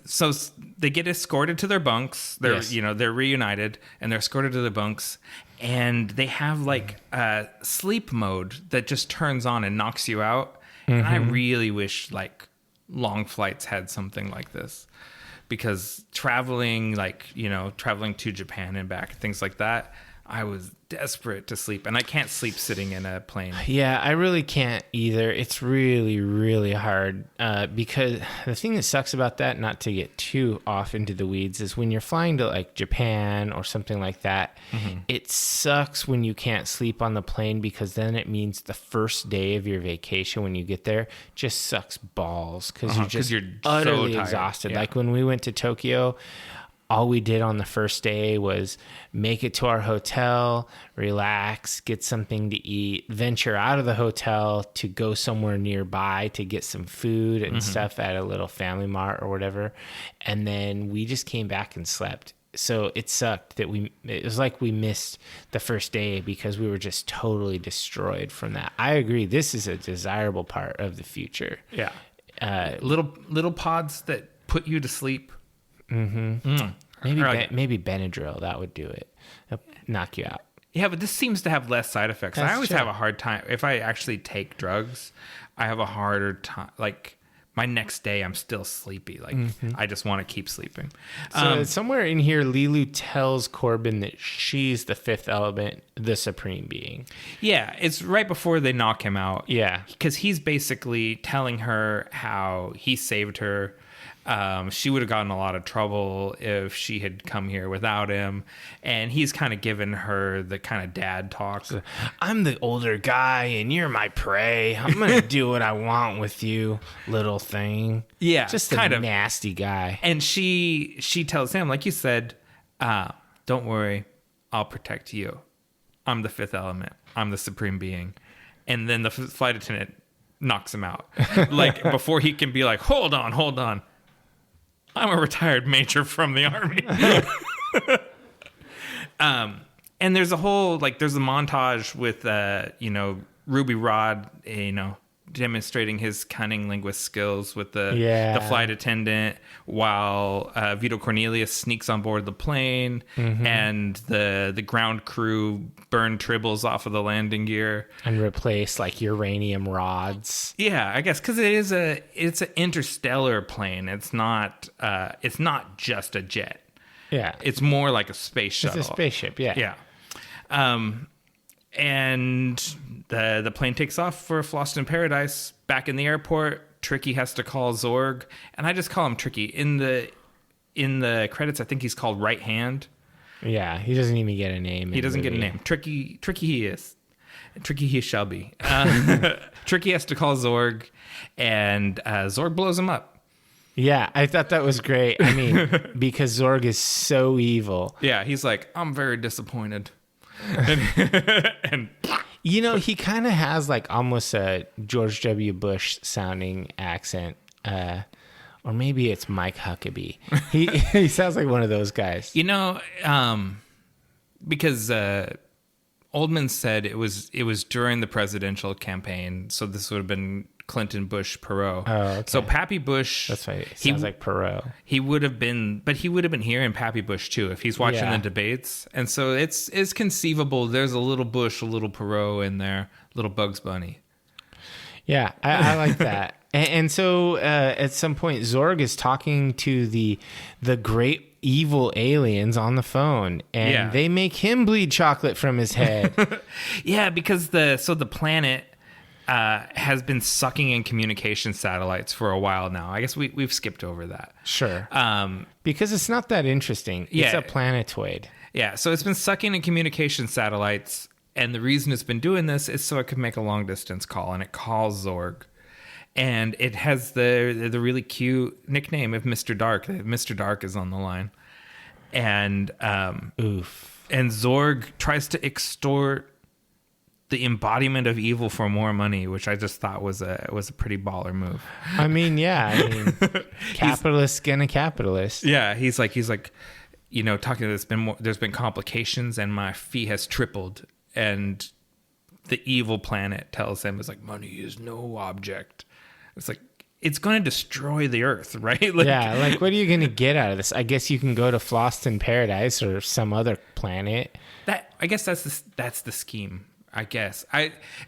[SPEAKER 1] So they get escorted to their bunks. They're reunited and they're escorted to their bunks. And they have like a sleep mode that just turns on and knocks you out. Mm-hmm. And I really wish like long flights had something like this, because traveling to Japan and back, things like that, I was desperate to sleep, and I can't sleep sitting in a plane.
[SPEAKER 2] Yeah, I really can't either. It's really, really hard because the thing that sucks about that, not to get too off into the weeds, is when you're flying to like Japan or something like that, mm-hmm. It sucks when you can't sleep on the plane, because then it means the first day of your vacation when you get there just sucks balls, because you're utterly so exhausted. Yeah. Like when we went to Tokyo, all we did on the first day was make it to our hotel, relax, get something to eat, venture out of the hotel to go somewhere nearby to get some food and mm-hmm. stuff at a little Family Mart or whatever. And then we just came back and slept. So it sucked that it was like we missed the first day because we were just totally destroyed from that. I agree. This is a desirable part of the future.
[SPEAKER 1] Yeah. Little pods that put you to sleep.
[SPEAKER 2] Mm-hmm. Maybe Benadryl, that would do it. It'll knock you out.
[SPEAKER 1] Yeah, but this seems to have less side effects. I always have a hard time if I actually take drugs. I have a harder time. Like my next day, I'm still sleepy. Like mm-hmm. I just want to keep sleeping.
[SPEAKER 2] So somewhere in here, Lilu tells Korben that she's the fifth element, the supreme being.
[SPEAKER 1] Yeah, it's right before they knock him out.
[SPEAKER 2] Yeah,
[SPEAKER 1] because he's basically telling her how he saved her. She would have gotten a lot of trouble if she had come here without him. And he's kind of given her the kind of dad talk.
[SPEAKER 2] I'm the older guy and you're my prey. I'm going to do what I want with you, little thing.
[SPEAKER 1] Yeah.
[SPEAKER 2] Just kind of nasty guy.
[SPEAKER 1] And she tells him, like you said, don't worry, I'll protect you. I'm the fifth element. I'm the supreme being. And then the flight attendant knocks him out. Like, before he can be like, hold on. I'm a retired major from the army. And there's a whole, like, there's a montage with, Ruby Rod, demonstrating his cunning linguist skills with the flight attendant, while Vito Cornelius sneaks on board the plane, and the ground crew burn tribbles off of the landing gear
[SPEAKER 2] and replace like uranium rods.
[SPEAKER 1] Yeah, I guess because it's an interstellar plane. It's not just a jet.
[SPEAKER 2] Yeah,
[SPEAKER 1] it's more like a space shuttle.
[SPEAKER 2] It's a spaceship. Yeah.
[SPEAKER 1] And the plane takes off for Floston Paradise. Back in the airport, Tricky has to call Zorg, and I just call him Tricky. In the credits, I think he's called Right Hand.
[SPEAKER 2] Yeah, he doesn't even get a name.
[SPEAKER 1] He doesn't get a name. Tricky he is. Tricky he shall be. Tricky has to call Zorg, and Zorg blows him up.
[SPEAKER 2] Yeah, I thought that was great. I mean, because Zorg is so evil.
[SPEAKER 1] Yeah, he's like, I'm very disappointed. and
[SPEAKER 2] he kind of has like almost a George W. Bush sounding accent, or maybe it's Mike Huckabee. He sounds like one of those guys.
[SPEAKER 1] Because Oldman said it was during the presidential campaign, so this would have been Clinton, Bush, Perot.
[SPEAKER 2] Oh, okay.
[SPEAKER 1] So Pappy Bush.
[SPEAKER 2] That's right. It sounds like Perot.
[SPEAKER 1] He would have been here in Pappy Bush too if he's watching the debates. And so it's conceivable there's a little Bush, a little Perot in there, a little Bugs Bunny.
[SPEAKER 2] Yeah, I like that. And so at some point, Zorg is talking to the great evil aliens on the phone, and they make him bleed chocolate from his head.
[SPEAKER 1] Yeah, because the planet has been sucking in communication satellites for a while now. I guess we've skipped over that.
[SPEAKER 2] Sure. Because it's not that interesting. It's a planetoid.
[SPEAKER 1] Yeah, so it's been sucking in communication satellites, and the reason it's been doing this is so it could make a long-distance call, and it calls Zorg. And it has the really cute nickname of Mr. Dark. Mr. Dark is on the line. And
[SPEAKER 2] oof.
[SPEAKER 1] And Zorg tries to extort the embodiment of evil for more money, which I just thought was a pretty baller move.
[SPEAKER 2] I mean, capitalist gonna capitalist.
[SPEAKER 1] Yeah, he's like, talking to there's been complications and my fee has tripled, and the evil planet tells him, it's like, money is no object. It's like, it's going to destroy the earth, right?
[SPEAKER 2] Like, what are you going to get out of this? I guess you can go to Floston Paradise or some other planet.
[SPEAKER 1] I guess that's the scheme. I guess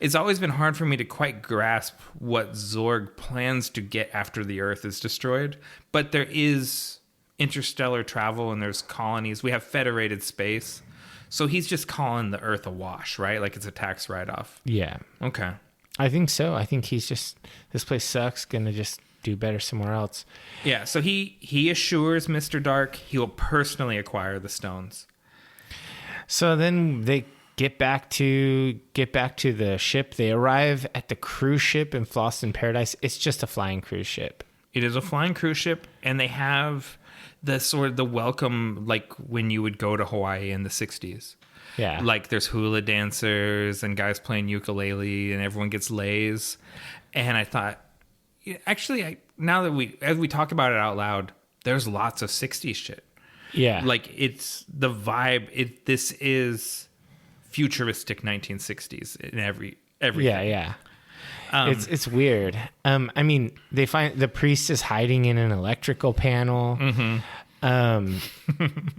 [SPEAKER 1] it's always been hard for me to quite grasp what Zorg plans to get after the Earth is destroyed. But there is interstellar travel and there's colonies. We have federated space, so he's just calling the Earth a wash, right? Like it's a tax write-off.
[SPEAKER 2] Yeah.
[SPEAKER 1] Okay.
[SPEAKER 2] I think so. I think he's just, this place sucks, gonna just do better somewhere else.
[SPEAKER 1] Yeah. So he assures Mr. Dark he will personally acquire the stones.
[SPEAKER 2] So then they get back to the ship. They arrive at the cruise ship in Floston Paradise. It's just a flying cruise ship.
[SPEAKER 1] It is a flying cruise ship, and they have the welcome like when you would go to Hawaii in the 60s.
[SPEAKER 2] Yeah.
[SPEAKER 1] Like there's hula dancers and guys playing ukulele and everyone gets lays. And I thought, actually, now that as we talk about it out loud, there's lots of 60s shit.
[SPEAKER 2] Yeah.
[SPEAKER 1] Like it's the vibe. This is futuristic 1960s in every.
[SPEAKER 2] Yeah. It's weird. I mean, they find the priest is hiding in an electrical panel.
[SPEAKER 1] Mm-hmm.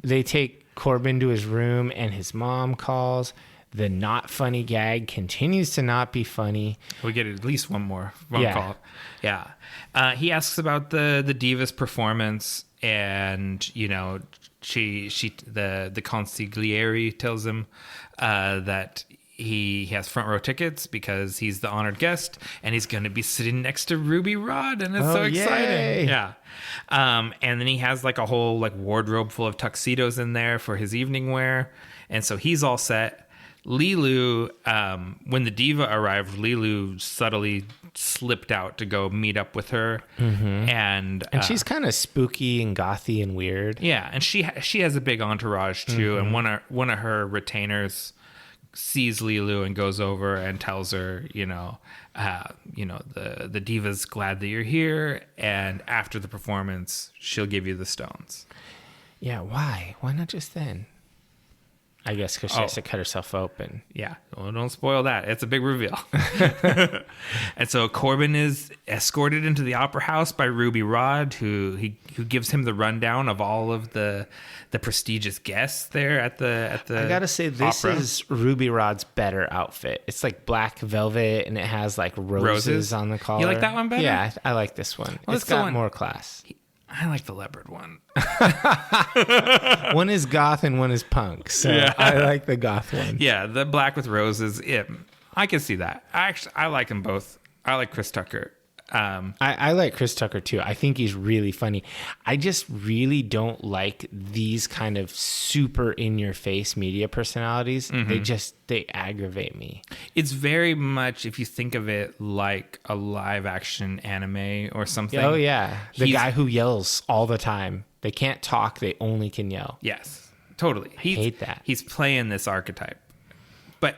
[SPEAKER 2] They take Korben to his room and his mom calls. The not funny gag continues to not be funny.
[SPEAKER 1] We get at least one call. Yeah. He asks about the diva's performance, and the consigliere tells him that he has front row tickets because he's the honored guest and he's going to be sitting next to Ruby Rod, and it's so exciting.
[SPEAKER 2] Yay.
[SPEAKER 1] Yeah. And then he has like a whole like wardrobe full of tuxedos in there for his evening wear. And so he's all set. Lilu, when the diva arrived, Lilu subtly slipped out to go meet up with her.
[SPEAKER 2] Mm-hmm.
[SPEAKER 1] And
[SPEAKER 2] she's kind of spooky and gothy and weird.
[SPEAKER 1] Yeah. And she has a big entourage too.
[SPEAKER 2] Mm-hmm.
[SPEAKER 1] And one of her retainers sees Lilu and goes over and tells her, the diva's glad that you're here, and after the performance, she'll give you the stones.
[SPEAKER 2] Yeah, why? Why not just then? I guess because she has to cut herself open.
[SPEAKER 1] Yeah, well, don't spoil that. It's a big reveal. And so Korben is escorted into the opera house by Ruby Rod, who gives him the rundown of all of the prestigious guests there at the I
[SPEAKER 2] gotta say, this
[SPEAKER 1] opera.
[SPEAKER 2] is Ruby Rod's better outfit. It's like black velvet, and it has like roses on the collar.
[SPEAKER 1] You like that one better?
[SPEAKER 2] Yeah, I like this one.
[SPEAKER 1] Well,
[SPEAKER 2] it's got more class.
[SPEAKER 1] I like the leopard one.
[SPEAKER 2] One is goth and one is punk. So yeah. I like the goth one.
[SPEAKER 1] Yeah, the black with roses. I can see that. I like them both. I like Chris Tucker.
[SPEAKER 2] I like Chris Tucker too. I think he's really funny. I just really don't like these kind of super in your face media personalities. Mm-hmm. They aggravate me.
[SPEAKER 1] It's very much, if you think of it like a live action anime or something.
[SPEAKER 2] Oh yeah. The guy who yells all the time. They can't talk. They only can yell.
[SPEAKER 1] Yes, totally.
[SPEAKER 2] I hate that.
[SPEAKER 1] He's playing this archetype. But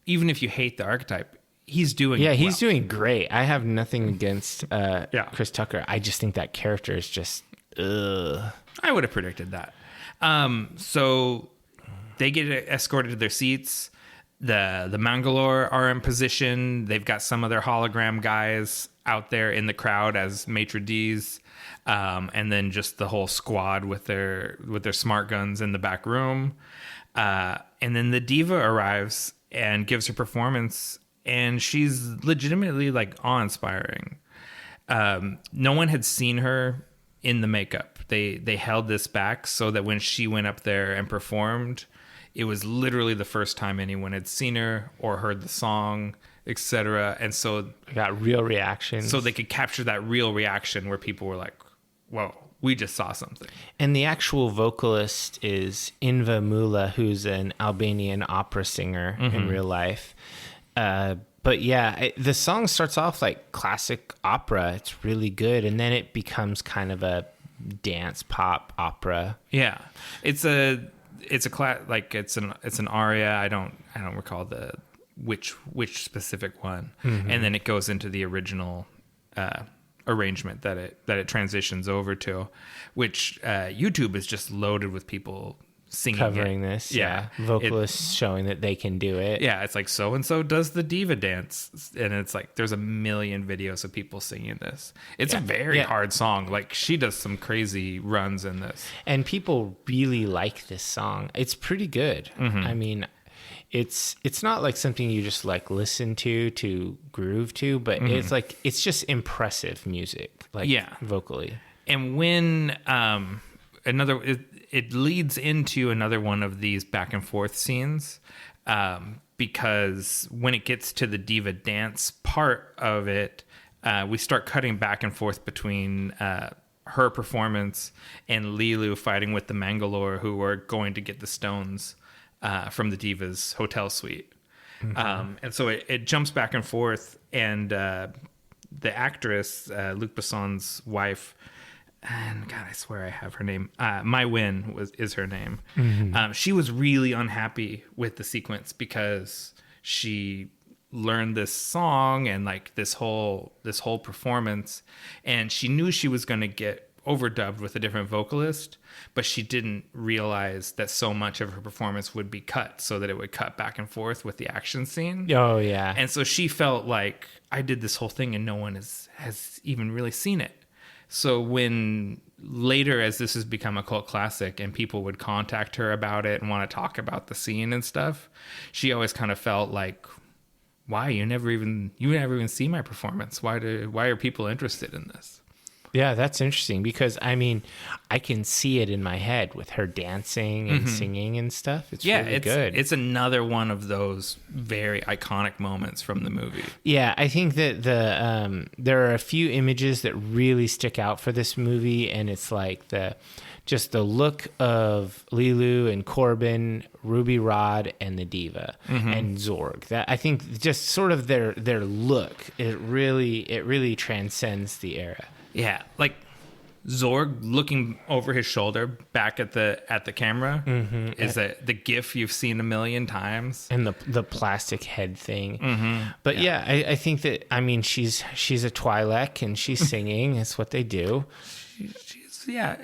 [SPEAKER 1] even if you hate the archetype, he's doing
[SPEAKER 2] he's doing great. I have nothing against Chris Tucker. I just think that character is just ugh.
[SPEAKER 1] I would have predicted that. So they get escorted to their seats. The Mangalore are in position. They've got some of their hologram guys out there in the crowd as maitre d's, and then just the whole squad with their smart guns in the back room. And then the diva arrives and gives her performance. And she's legitimately like awe-inspiring. No one had seen her in the makeup. They held this back so that when she went up there and performed, it was literally the first time anyone had seen her or heard the song, etc. And so
[SPEAKER 2] I got real reactions.
[SPEAKER 1] So they could capture that real reaction where people were like, "Whoa, we just saw something."
[SPEAKER 2] And the actual vocalist is Inva Mula, who's an Albanian opera singer in real life. But yeah, the song starts off like classic opera. It's really good, and then it becomes kind of a dance pop opera.
[SPEAKER 1] Yeah, it's an aria. I don't recall which specific one, and then it goes into the original arrangement that it transitions over to, which YouTube is just loaded with people singing
[SPEAKER 2] covering this. Yeah. Vocalists showing that they can do it.
[SPEAKER 1] Yeah. It's like, so and so does the diva dance. And it's like, there's a million videos of people singing this. It's a very hard song. Like, she does some crazy runs in this.
[SPEAKER 2] And people really like this song. It's pretty good. I mean, it's not like something you just like listen to groove to, but it's just impressive music, like vocally. And
[SPEAKER 1] when, it leads into another one of these back and forth scenes, because when it gets to the diva dance part of it, we start cutting back and forth between her performance and Lilu fighting with the Mangalore, who are going to get the stones from the diva's hotel suite. And so it jumps back and forth, and the actress, Luc Besson's wife, and God, I swear I have her name. Mai Win is her name. She was really unhappy with the sequence because she learned this song and like this whole performance, and she knew she was going to get overdubbed with a different vocalist, but she didn't realize that so much of her performance would be cut so that it would cut back and forth with the action scene.
[SPEAKER 2] Oh yeah.
[SPEAKER 1] And so she felt like, I did this whole thing and no one has even really seen it. So when later, as this has become a cult classic and people would contact her about it and want to talk about the scene and stuff, she always kind of felt like, why? You never even see my performance. Why are people interested in this?
[SPEAKER 2] Yeah, that's interesting because, I mean, I can see it in my head with her dancing and singing and stuff. It's really good.
[SPEAKER 1] It's another one of those very iconic moments from the movie.
[SPEAKER 2] Yeah, I think that there are a few images that really stick out for this movie, and it's like the look of Lilu and Korben, Ruby Rod, and the diva, and Zorg. That, I think, just sort of their look, it really transcends the era.
[SPEAKER 1] Yeah, like Zorg looking over his shoulder back at the camera is the GIF you've seen a million times,
[SPEAKER 2] and the plastic head thing. But yeah, I think that, I mean, she's a Twi'lek and she's singing. It's what they do.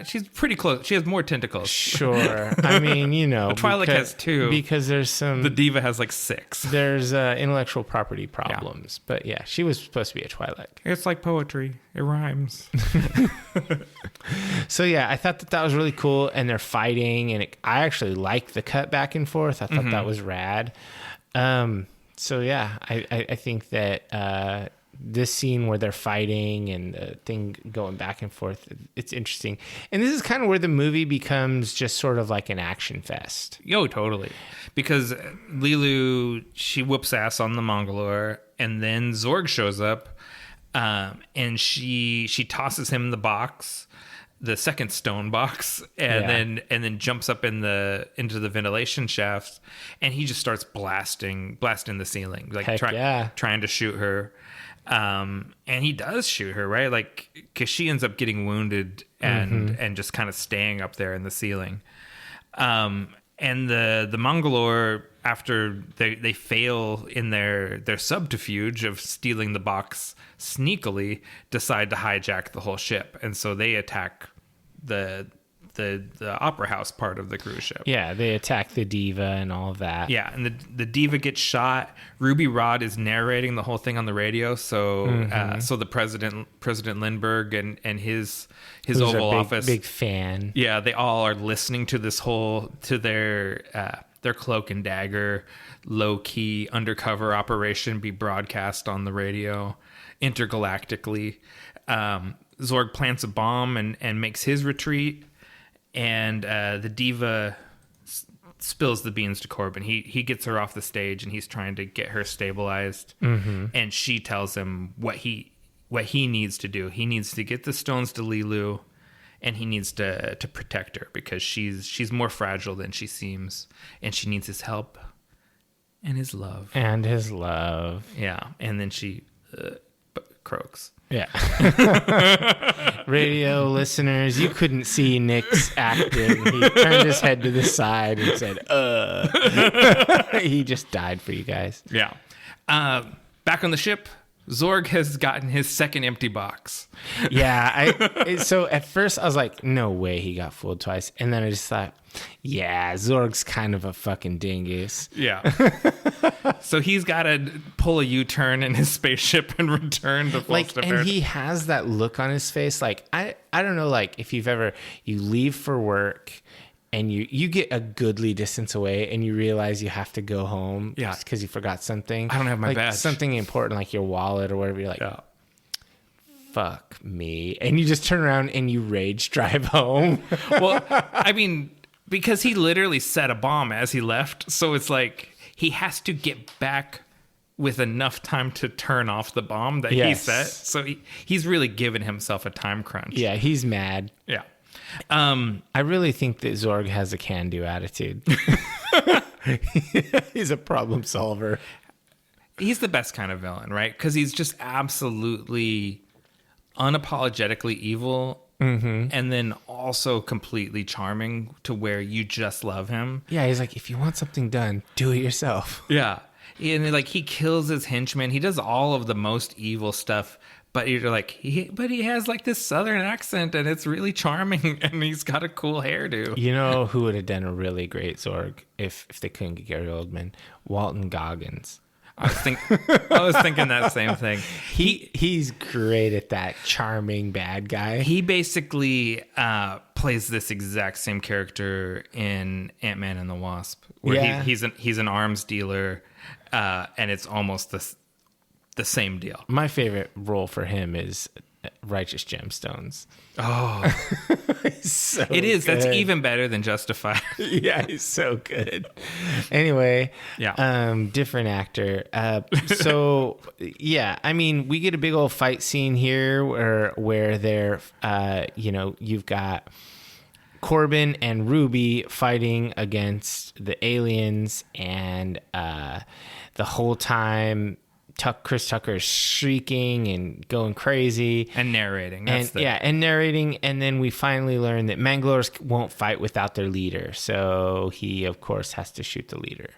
[SPEAKER 1] She's pretty close. She has more tentacles.
[SPEAKER 2] Sure. I mean, you know,
[SPEAKER 1] Twi'lek has 2
[SPEAKER 2] because there's some.
[SPEAKER 1] The diva has like 6.
[SPEAKER 2] There's intellectual property problems, but yeah, she was supposed to be a Twi'lek.
[SPEAKER 1] It's like poetry. It rhymes.
[SPEAKER 2] So yeah, I thought that was really cool, and they're fighting, and I actually liked the cut back and forth. I thought that was rad. So yeah, I think that this scene where they're fighting and the thing going back and forth, it's interesting. And this is kind of where the movie becomes just sort of like an action fest.
[SPEAKER 1] Yo, totally. Because Lilu, she whoops ass on the Mongolor, and then Zorg shows up, and she tosses him the box, the second stone box, and then jumps up into the ventilation shafts, and he just starts blasting the ceiling, like trying to shoot her. And he does shoot her, right? Like, because she ends up getting wounded and just kind of staying up there in the ceiling. And the Mongolor, after they fail in their subterfuge of stealing the box sneakily, decide to hijack the whole ship, and so they attack the opera house part of the cruise ship.
[SPEAKER 2] Yeah, they attack the diva and all of that.
[SPEAKER 1] Yeah, and the diva gets shot. Ruby Rod is narrating the whole thing on the radio. So so the President Lindbergh and his
[SPEAKER 2] Who's
[SPEAKER 1] Oval
[SPEAKER 2] a
[SPEAKER 1] Office,
[SPEAKER 2] big fan.
[SPEAKER 1] Yeah, they all are listening to this to their cloak and dagger low key undercover operation be broadcast on the radio intergalactically. Zorg plants a bomb and makes his retreat. And the diva spills the beans to Korben. He gets her off the stage, and he's trying to get her stabilized. And she tells him what he needs to do. He needs to get the stones to Lilu, and he needs to protect her because she's more fragile than she seems, and she needs his help and his love. Yeah, and then she croaks.
[SPEAKER 2] Yeah. Radio listeners, you couldn't see Nick's acting. He turned his head to the side and said, He just died for you guys.
[SPEAKER 1] Yeah. Back on the ship, Zorg has gotten his second empty box.
[SPEAKER 2] Yeah. So at first I was like, no way he got fooled twice. And then I just thought, yeah, Zorg's kind of a fucking dingus.
[SPEAKER 1] Yeah. So he's got to pull a U-turn in his spaceship and return to full start.
[SPEAKER 2] And he has that look on his face. Like, I don't know, like if you leave for work and you get a goodly distance away and you realize you have to go home because you forgot something.
[SPEAKER 1] I don't have my badge.
[SPEAKER 2] Something important like your wallet or whatever. You're like, fuck me. And you just turn around and you rage drive home.
[SPEAKER 1] Well, I mean, because he literally set a bomb as he left. So it's like he has to get back with enough time to turn off the bomb that he set. So he's really given himself a time crunch.
[SPEAKER 2] Yeah, he's mad.
[SPEAKER 1] Yeah.
[SPEAKER 2] I really think that Zorg has a can-do attitude. He's a problem solver.
[SPEAKER 1] He's the best kind of villain, right? Because he's just absolutely unapologetically evil. And then also completely charming to where you just love him.
[SPEAKER 2] Yeah, he's like, if you want something done, do it yourself.
[SPEAKER 1] Yeah. And like he kills his henchmen. He does all of the most evil stuff. But you're like, he has like this southern accent and it's really charming and he's got a cool hairdo.
[SPEAKER 2] You know who would have done a really great Zorg if they couldn't get Gary Oldman? Walton Goggins.
[SPEAKER 1] I was thinking that same thing.
[SPEAKER 2] He's great at that charming bad guy.
[SPEAKER 1] He basically plays this exact same character in Ant-Man and the Wasp, where he's an arms dealer, and it's almost the same deal.
[SPEAKER 2] My favorite role for him is Righteous Gemstones.
[SPEAKER 1] Oh,
[SPEAKER 2] so
[SPEAKER 1] it is.
[SPEAKER 2] Good.
[SPEAKER 1] That's even better than Justified.
[SPEAKER 2] Yeah, he's so good. Anyway, different actor. So yeah, I mean, we get a big old fight scene here where they're, you've got Korben and Ruby fighting against the aliens, and the whole time Chris Tucker is shrieking and going crazy
[SPEAKER 1] and narrating.
[SPEAKER 2] And narrating, and then we finally learn that Mangalores won't fight without their leader, so he of course has to shoot the leader.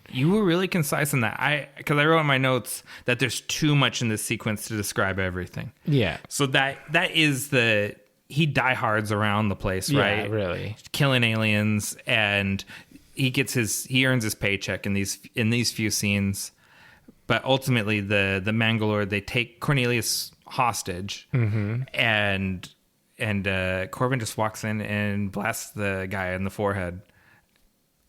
[SPEAKER 1] You were really concise in that. Because I wrote in my notes that there's too much in this sequence to describe everything.
[SPEAKER 2] Yeah.
[SPEAKER 1] So that is he diehards around the place, right?
[SPEAKER 2] Yeah, really. Killing
[SPEAKER 1] aliens, and he earns his paycheck in these few scenes. But ultimately the Mangalore, they take Cornelius hostage, and Korben just walks in and blasts the guy in the forehead.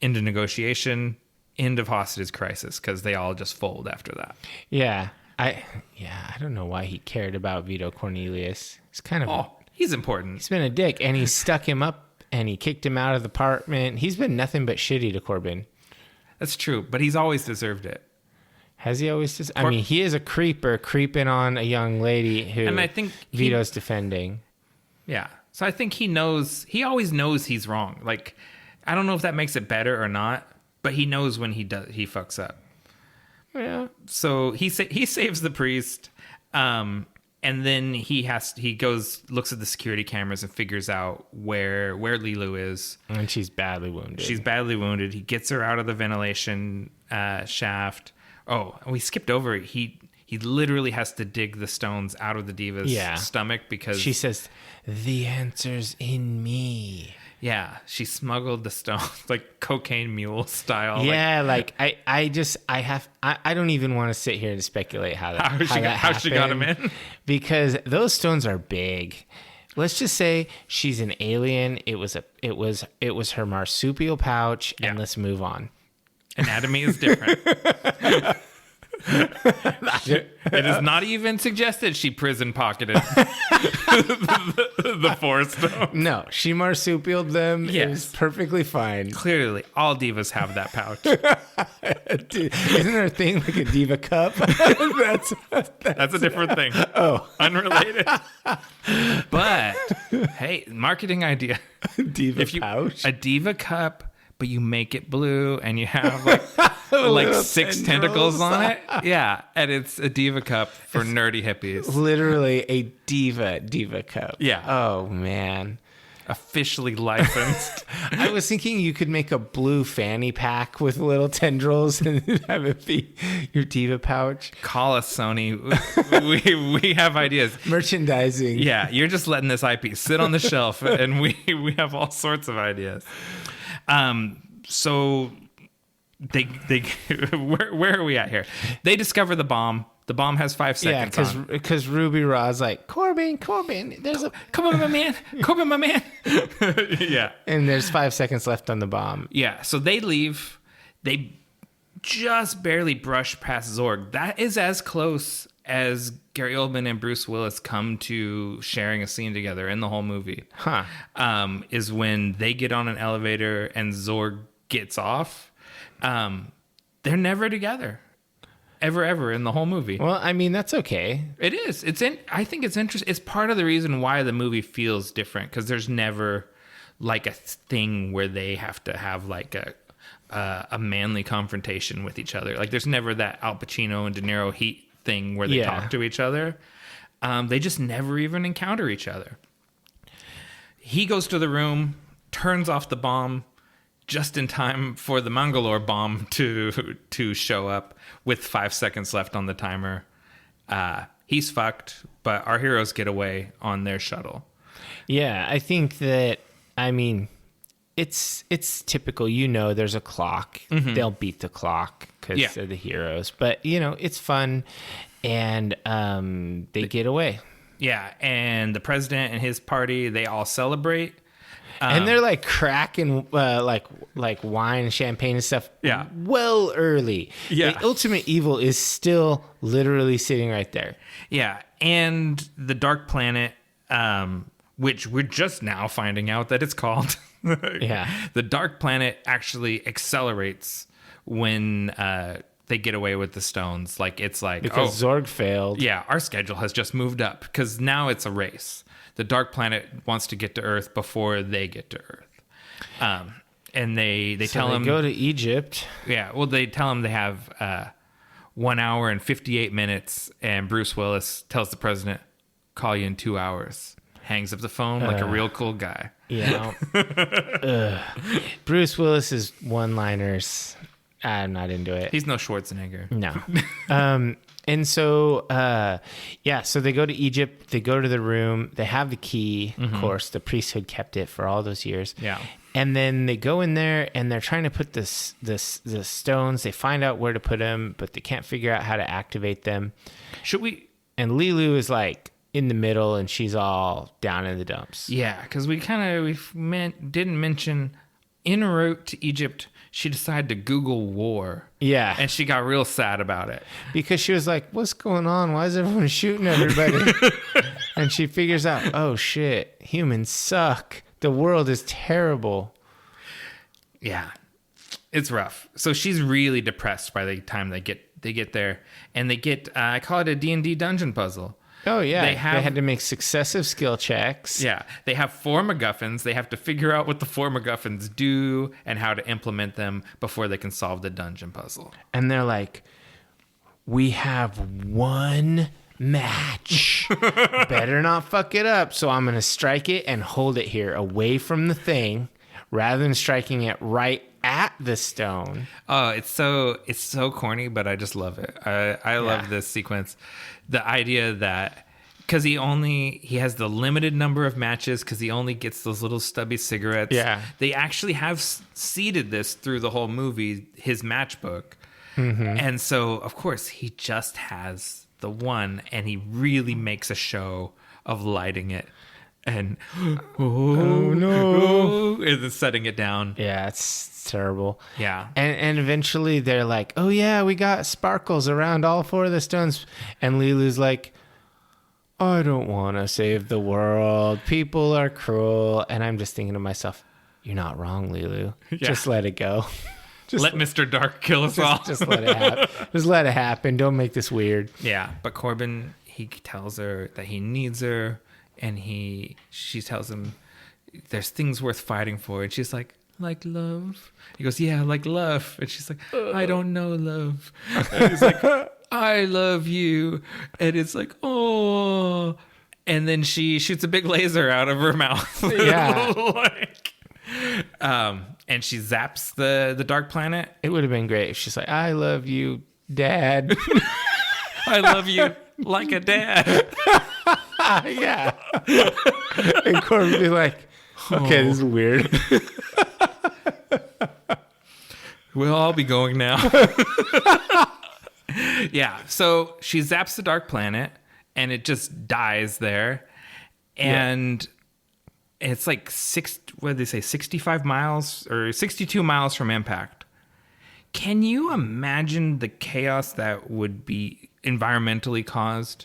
[SPEAKER 1] Into negotiation. End of hostage crisis, because they all just fold after that.
[SPEAKER 2] Yeah, I don't know why he cared about Vito Cornelius. He's kind of
[SPEAKER 1] he's important.
[SPEAKER 2] He's been a dick, and he stuck him up, and he kicked him out of the apartment. He's been nothing but shitty to Korben.
[SPEAKER 1] That's true, but he's always deserved it.
[SPEAKER 2] Has he always? I mean, he is a creeper creeping on a young lady who, and I think Vito's defending.
[SPEAKER 1] Yeah, so I think he knows. He always knows he's wrong. Like, I don't know if that makes it better or not. But he knows when he fucks up.
[SPEAKER 2] Yeah.
[SPEAKER 1] So he saves the priest, and then he goes, looks at the security cameras and figures out where Lilu is.
[SPEAKER 2] And she's badly wounded.
[SPEAKER 1] He gets her out of the ventilation shaft. Oh, we skipped over it. He literally has to dig the stones out of the diva's stomach because
[SPEAKER 2] she says, "The answer's in me."
[SPEAKER 1] Yeah, she smuggled the stones like cocaine mule style.
[SPEAKER 2] Yeah, I don't even want to sit here and speculate how she got him in, because those stones are big. Let's just say she's an alien. It was her marsupial pouch, and let's move on.
[SPEAKER 1] Anatomy is different. It is not even suggested she prison pocketed the 4 stones.
[SPEAKER 2] No, she marsupialed them. Yes. It was perfectly fine.
[SPEAKER 1] Clearly, all divas have that pouch.
[SPEAKER 2] Isn't there a thing like a diva cup? That's
[SPEAKER 1] a different thing.
[SPEAKER 2] Oh.
[SPEAKER 1] Unrelated. But, hey, marketing idea.
[SPEAKER 2] Pouch?
[SPEAKER 1] A diva cup, but you make it blue and you have like 6 tentacles on it. Yeah, and it's a diva cup for nerdy hippies.
[SPEAKER 2] Literally a diva cup.
[SPEAKER 1] Yeah.
[SPEAKER 2] Oh, man.
[SPEAKER 1] Officially licensed.
[SPEAKER 2] I was thinking you could make a blue fanny pack with little tendrils and have it be your diva pouch.
[SPEAKER 1] Call us, Sony. We have ideas.
[SPEAKER 2] Merchandising.
[SPEAKER 1] Yeah, you're just letting this IP sit on the shelf, and we have all sorts of ideas. So they where are we at here? They discover the bomb. The bomb has 5 seconds.
[SPEAKER 2] Yeah, because Ruby Ra's like, Korben, there's a
[SPEAKER 1] come on, my man, Korben, my man. Yeah,
[SPEAKER 2] and there's 5 seconds left on the bomb.
[SPEAKER 1] Yeah, so they leave. They just barely brush past Zorg. That is as close as Gary Oldman and Bruce Willis come to sharing a scene together in the whole movie. Is when they get on an elevator and Zorg gets off. They're never together. Ever in the whole movie.
[SPEAKER 2] Well, I mean, that's okay.
[SPEAKER 1] It is. I think it's interesting. It's part of the reason why the movie feels different, because there's never like a thing where they have to have like a manly confrontation with each other. Like there's never that Al Pacino and De Niro Heat thing where they talk to each other. They just never even encounter each other. He goes to the room, turns off the bomb just in time for the Mangalore bomb to show up with 5 seconds left on the timer. He's fucked, but our heroes get away on their shuttle.
[SPEAKER 2] Yeah, I think that, I mean, it's typical. There's a clock. Mm-hmm. They'll beat the clock because they're the heroes. But, it's fun, and they get away.
[SPEAKER 1] Yeah, and the president and his party, they all celebrate.
[SPEAKER 2] And they're like cracking like wine and champagne and stuff.
[SPEAKER 1] Yeah.
[SPEAKER 2] Well early.
[SPEAKER 1] Yeah.
[SPEAKER 2] The ultimate evil is still literally sitting right there.
[SPEAKER 1] Yeah. And the Dark Planet, which we're just now finding out that it's called.
[SPEAKER 2] Yeah.
[SPEAKER 1] The Dark Planet actually accelerates when they get away with the stones. Like it's like
[SPEAKER 2] because Zorg failed.
[SPEAKER 1] Yeah, our schedule has just moved up because now it's a race. The Dark Planet wants to get to Earth before they get to Earth. And they tell him...
[SPEAKER 2] go to Egypt.
[SPEAKER 1] Yeah, well, they tell him they have 1 hour and 58 minutes. And Bruce Willis tells the president, call you in 2 hours. Hangs up the phone like a real cool guy.
[SPEAKER 2] Yeah. Bruce Willis's one-liners, I'm not into it.
[SPEAKER 1] He's no Schwarzenegger.
[SPEAKER 2] No. And so, so they go to Egypt. They go to the room. They have the key. Of course, the priesthood kept it for all those years.
[SPEAKER 1] Yeah.
[SPEAKER 2] And then they go in there and they're trying to put the stones. They find out where to put them, but they can't figure out how to activate them.
[SPEAKER 1] Should we?
[SPEAKER 2] And Lilu is like in the middle, and she's all down in the dumps.
[SPEAKER 1] Yeah, because didn't mention en route to Egypt. She decided to Google war.
[SPEAKER 2] Yeah.
[SPEAKER 1] And she got real sad about it.
[SPEAKER 2] Because she was like, what's going on? Why is everyone shooting everybody? And she figures out, oh shit, humans suck. The world is terrible.
[SPEAKER 1] Yeah. It's rough. So she's really depressed by the time they get there. And they get, I call it a D&D dungeon puzzle.
[SPEAKER 2] Oh, yeah. They had to make successive skill checks.
[SPEAKER 1] Yeah. They have 4 MacGuffins. They have to figure out what the 4 MacGuffins do and how to implement them before they can solve the dungeon puzzle.
[SPEAKER 2] And they're like, we have 1 match. Better not fuck it up. So I'm going to strike it and hold it here away from the thing rather than striking it right at the stone.
[SPEAKER 1] Oh, it's so corny, but I just love it. I love this sequence. The idea that because he has the limited number of matches because he only gets those little stubby cigarettes.
[SPEAKER 2] Yeah.
[SPEAKER 1] They actually have seeded this through the whole movie, his matchbook. And so, of course, he just has the one, and he really makes a show of lighting it. And oh no, and then setting it down.
[SPEAKER 2] Yeah, it's terrible.
[SPEAKER 1] Yeah.
[SPEAKER 2] And eventually they're like, oh yeah, we got sparkles around all 4 of the stones. And Lilu's like, I don't want to save the world. People are cruel. And I'm just thinking to myself, you're not wrong, Lilu. Yeah. Just let it go.
[SPEAKER 1] Let Mr. Dark kill us all.
[SPEAKER 2] Just let it happen. Just let it happen. Don't make this weird.
[SPEAKER 1] Yeah. But Korben, he tells her that he needs her. And she tells him there's things worth fighting for. And she's like love? He goes, yeah, like love. And she's like, I don't know love. And he's like, I love you. And it's like, oh. And then she shoots a big laser out of her mouth.
[SPEAKER 2] Yeah.
[SPEAKER 1] And she zaps the dark planet.
[SPEAKER 2] It would have been great if she's like, I love you, Dad.
[SPEAKER 1] I love you like a dad.
[SPEAKER 2] Yeah. And Korben would be like, okay, this is weird.
[SPEAKER 1] We'll all be going now. Yeah. So she zaps the dark planet and it just dies there. And it's like 65 miles or 62 miles from impact. Can you imagine the chaos that would be environmentally caused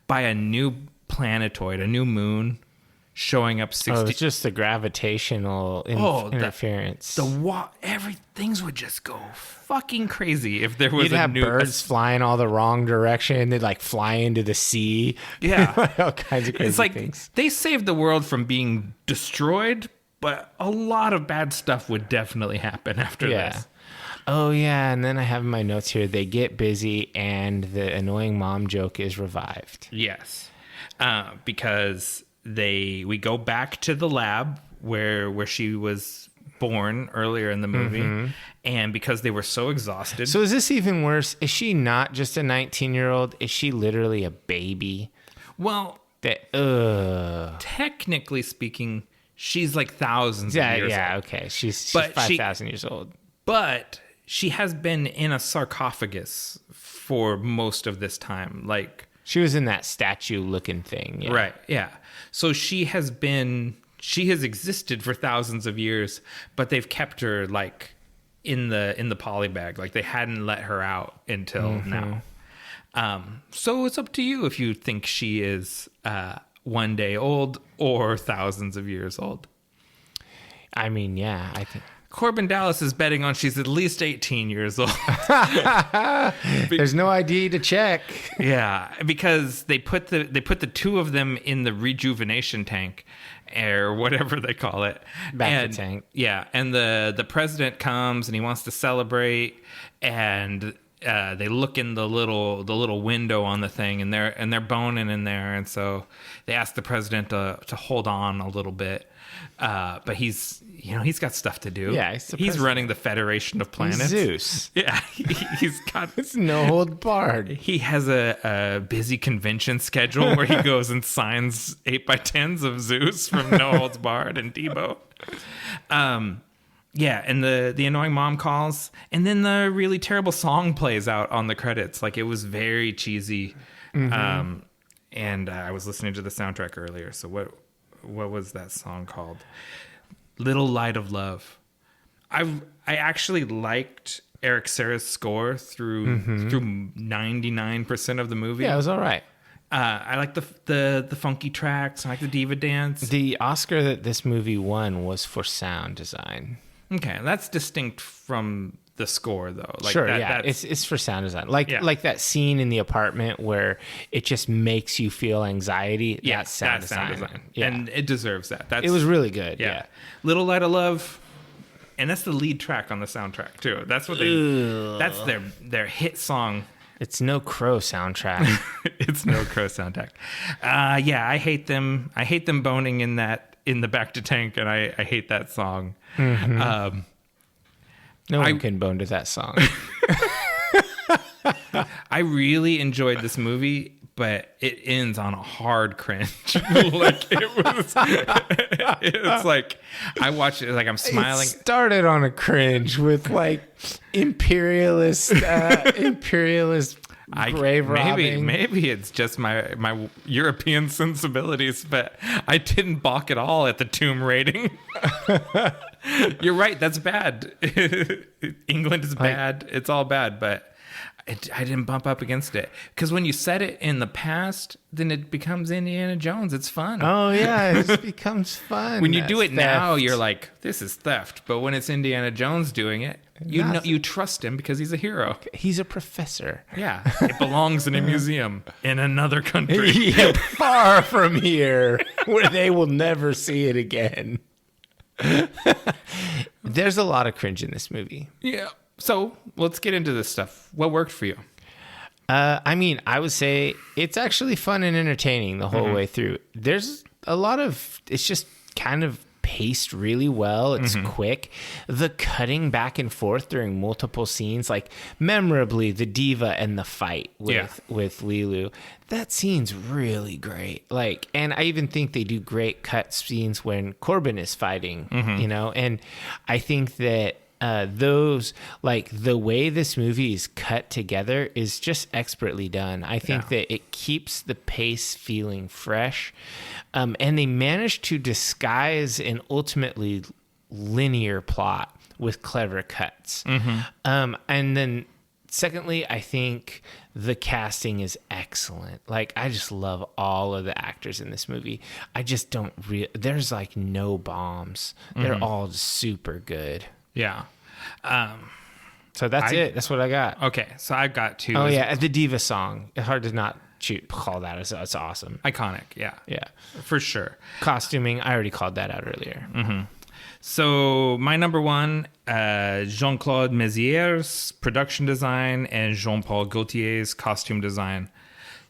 [SPEAKER 1] by a new planetoid, a new moon showing up 60?
[SPEAKER 2] Oh, it's just the gravitational interference.
[SPEAKER 1] Things would just go fucking crazy if there was
[SPEAKER 2] You'd have birds flying all the wrong direction. They'd like fly into the sea.
[SPEAKER 1] Yeah.
[SPEAKER 2] All kinds of crazy
[SPEAKER 1] it's like
[SPEAKER 2] things.
[SPEAKER 1] They saved the world from being destroyed, but a lot of bad stuff would definitely happen after this.
[SPEAKER 2] Oh, yeah. And then I have in my notes here, they get busy and the annoying mom joke is revived.
[SPEAKER 1] Yes. Because we go back to the lab where she was born earlier in the movie. And because they were so exhausted.
[SPEAKER 2] So is this even worse? Is she not just a 19-year-old? Is she literally a baby?
[SPEAKER 1] Well, technically speaking, she's like thousands of years old. Yeah,
[SPEAKER 2] okay. She's 5,000 years old.
[SPEAKER 1] But she has been in a sarcophagus for most of this time. Like
[SPEAKER 2] she was in that statue-looking thing. Yeah.
[SPEAKER 1] Right, yeah. So she has existed for thousands of years, but they've kept her like in the poly bag. Like they hadn't let her out until now. So it's up to you if you think she is 1 day old or thousands of years old.
[SPEAKER 2] I mean, yeah, I think
[SPEAKER 1] Korben Dallas is betting on she's at least 18 years old.
[SPEAKER 2] There's no ID to check.
[SPEAKER 1] Yeah, because they put the 2 of them in the rejuvenation tank or whatever they call it.
[SPEAKER 2] Back to tank.
[SPEAKER 1] Yeah, and the president comes and he wants to celebrate, and they look in the little window on the thing, and they're boning in there, and so they ask the president to hold on a little bit, but he's got stuff to do.
[SPEAKER 2] Yeah,
[SPEAKER 1] he's running the Federation of Planets.
[SPEAKER 2] Zeus.
[SPEAKER 1] Yeah, he's got
[SPEAKER 2] it's no holds barred.
[SPEAKER 1] He has a busy convention schedule where he goes and signs 8x10s of Zeus from No Holds Barred and Debo. Yeah, and the annoying mom calls, and then the really terrible song plays out on the credits. Like, it was very cheesy. Mm-hmm. And I was listening to the soundtrack earlier. So what was that song called? Little Light of Love. I actually liked Eric Serra's score through 99% of the movie.
[SPEAKER 2] Yeah, it was all right.
[SPEAKER 1] I like the funky tracks. I like the diva dance.
[SPEAKER 2] The Oscar that this movie won was for sound design.
[SPEAKER 1] Okay, that's distinct from the score, though. Like
[SPEAKER 2] sure, it's for sound design. Like that scene in the apartment where it just makes you feel anxiety.
[SPEAKER 1] Yeah,
[SPEAKER 2] that's sound design. Yeah.
[SPEAKER 1] And it deserves that.
[SPEAKER 2] It was really good. Yeah.
[SPEAKER 1] Little Light of Love, and that's the lead track on the soundtrack too. That's what that's their hit song.
[SPEAKER 2] It's no Crow soundtrack.
[SPEAKER 1] It's no Crow soundtrack. Yeah, I hate them. I hate them boning in the Back to Tank, and I hate that song.
[SPEAKER 2] Mm-hmm. No one can bone to that song.
[SPEAKER 1] I really enjoyed this movie, but it ends on a hard cringe. Like, it's like I watched it, like I'm smiling.
[SPEAKER 2] It started on a cringe with like imperialist grave robbing.
[SPEAKER 1] Maybe it's just my European sensibilities, but I didn't balk at all at the tomb rating. You're right, that's bad. England is bad. It's all bad, but I didn't bump up against it. Because when you set it in the past, then it becomes Indiana Jones. It's fun.
[SPEAKER 2] Oh, yeah, it just becomes fun.
[SPEAKER 1] When you do it now, you're like, this is theft. But when it's Indiana Jones doing it, you trust him because he's a hero.
[SPEAKER 2] He's a professor.
[SPEAKER 1] Yeah, it belongs in a museum in another country.
[SPEAKER 2] Yeah, far from here, where they will never see it again. There's a lot of cringe in this movie.
[SPEAKER 1] Yeah. So let's get into this stuff. What worked for you?
[SPEAKER 2] I mean, I would say it's actually fun and entertaining the whole way through. There's a lot of, it's just kind of paced really well. It's quick. The cutting back and forth during multiple scenes, like memorably the diva and the fight with Lilu. That scene's really great. Like, and I even think they do great cut scenes when Korben is fighting, and I think that those, like, the way this movie is cut together is just expertly done. I think that it keeps the pace feeling fresh, and they manage to disguise an ultimately linear plot with clever cuts. And then secondly, I think the casting is excellent. Like, I just love all of the actors in this movie. I just don't there's like no bombs. They're all super good.
[SPEAKER 1] Yeah.
[SPEAKER 2] So that's it. That's what I got.
[SPEAKER 1] Okay. So I've got two.
[SPEAKER 2] Oh, yeah. The diva song. It's hard to not call that. It's awesome.
[SPEAKER 1] Iconic. Yeah.
[SPEAKER 2] Yeah.
[SPEAKER 1] For sure.
[SPEAKER 2] Costuming. I already called that out earlier.
[SPEAKER 1] So my number one, Jean-Claude Mézier's production design and Jean-Paul Gaultier's costume design.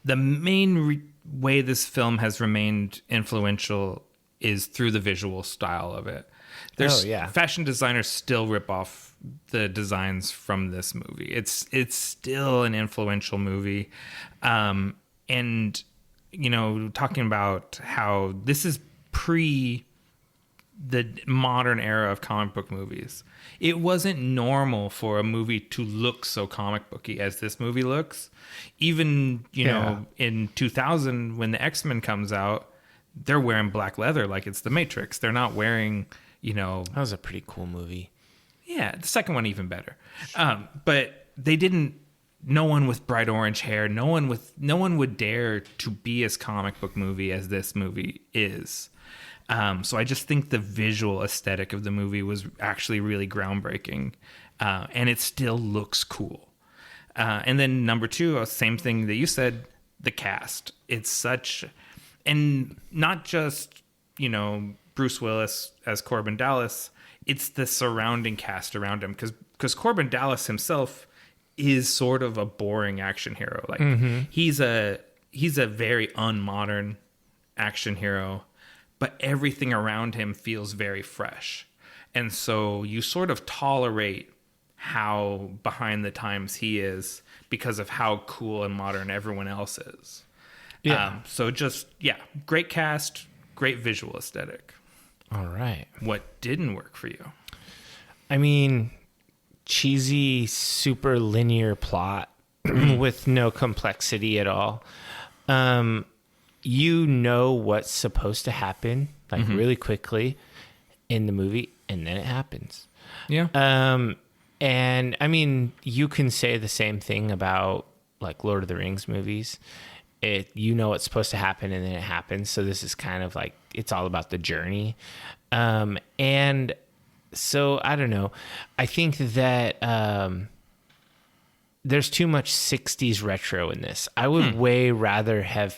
[SPEAKER 1] The main way this film has remained influential is through the visual style of it. There's fashion designers still rip off the designs from this movie. It's still an influential movie. And, talking about how this is pre the modern era of comic book movies. It wasn't normal for a movie to look so comic booky as this movie looks. Even, in 2000, when the X-Men comes out, they're wearing black leather like it's the Matrix. They're not wearing, That
[SPEAKER 2] was a pretty cool movie.
[SPEAKER 1] Yeah, the second one even better. But they didn't. No one with bright orange hair. No one would dare to be as comic book movie as this movie is. So I just think the visual aesthetic of the movie was actually really groundbreaking, and it still looks cool. And then number two, same thing that you said, the cast. It's such, and not just Bruce Willis as Korben Dallas. It's the surrounding cast around him, because Korben Dallas himself is sort of a boring action hero. Like he's a very unmodern action hero, but everything around him feels very fresh. And so you sort of tolerate how behind the times he is because of how cool and modern everyone else is. Yeah. Great cast, great visual aesthetic.
[SPEAKER 2] All right.
[SPEAKER 1] What didn't work for you?
[SPEAKER 2] I mean, cheesy, super linear plot with no complexity at all. You know what's supposed to happen, like really quickly in the movie, and then it happens.
[SPEAKER 1] Yeah.
[SPEAKER 2] And I mean, you can say the same thing about like Lord of the Rings movies. You know what's supposed to happen, and then it happens. So this is kind of like, it's all about the journey. And so I don't know. I think that there's too much 60s retro in this. I would way rather have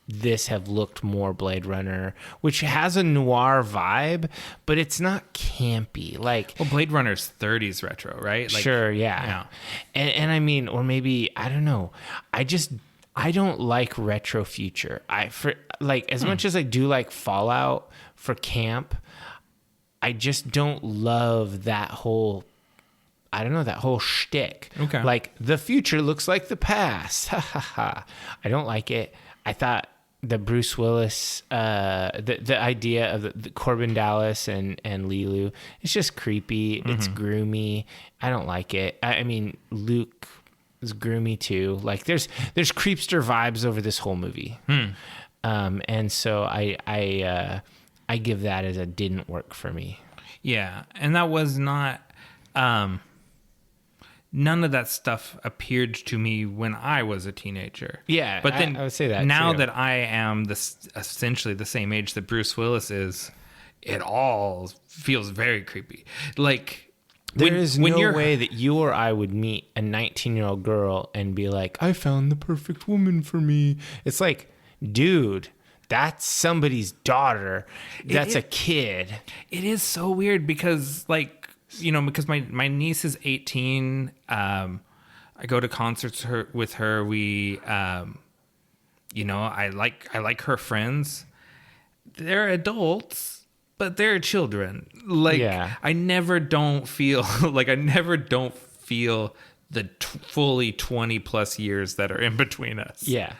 [SPEAKER 2] looked more Blade Runner, which has a noir vibe, but it's not campy. Like,
[SPEAKER 1] well, Blade Runner's 30s retro, right? Like,
[SPEAKER 2] sure, yeah. And I mean, or maybe, I don't know. I don't like retro future. As much as I do like Fallout for camp, I just don't love that whole shtick. Okay. Like, the future looks like the past. Ha ha ha. I don't like it. I thought the Bruce Willis, the idea of the Korben Dallas and Lilu, it's just creepy. It's groomy. I don't like it. I mean, Luke is groomy too. Like, there's creepster vibes over this whole movie. And so I give that as a didn't work for me. Yeah,
[SPEAKER 1] and that was not. None of that stuff appeared to me when I was a teenager.
[SPEAKER 2] Yeah,
[SPEAKER 1] but then
[SPEAKER 2] I would say that
[SPEAKER 1] now
[SPEAKER 2] too.
[SPEAKER 1] that I am essentially the same age that Bruce Willis is, it all feels very creepy. Like,
[SPEAKER 2] there is no way that you or I would meet a 19-year-old girl and be like, I found the perfect woman for me. It's like, dude, that's somebody's daughter. That's a kid.
[SPEAKER 1] It is so weird because, like, you know, because my niece is 18. I go to concerts with her. We, you know, I like her friends. They're adults, but they're children. Like, yeah. I never don't feel the fully 20 plus years that are in between us.
[SPEAKER 2] Yeah.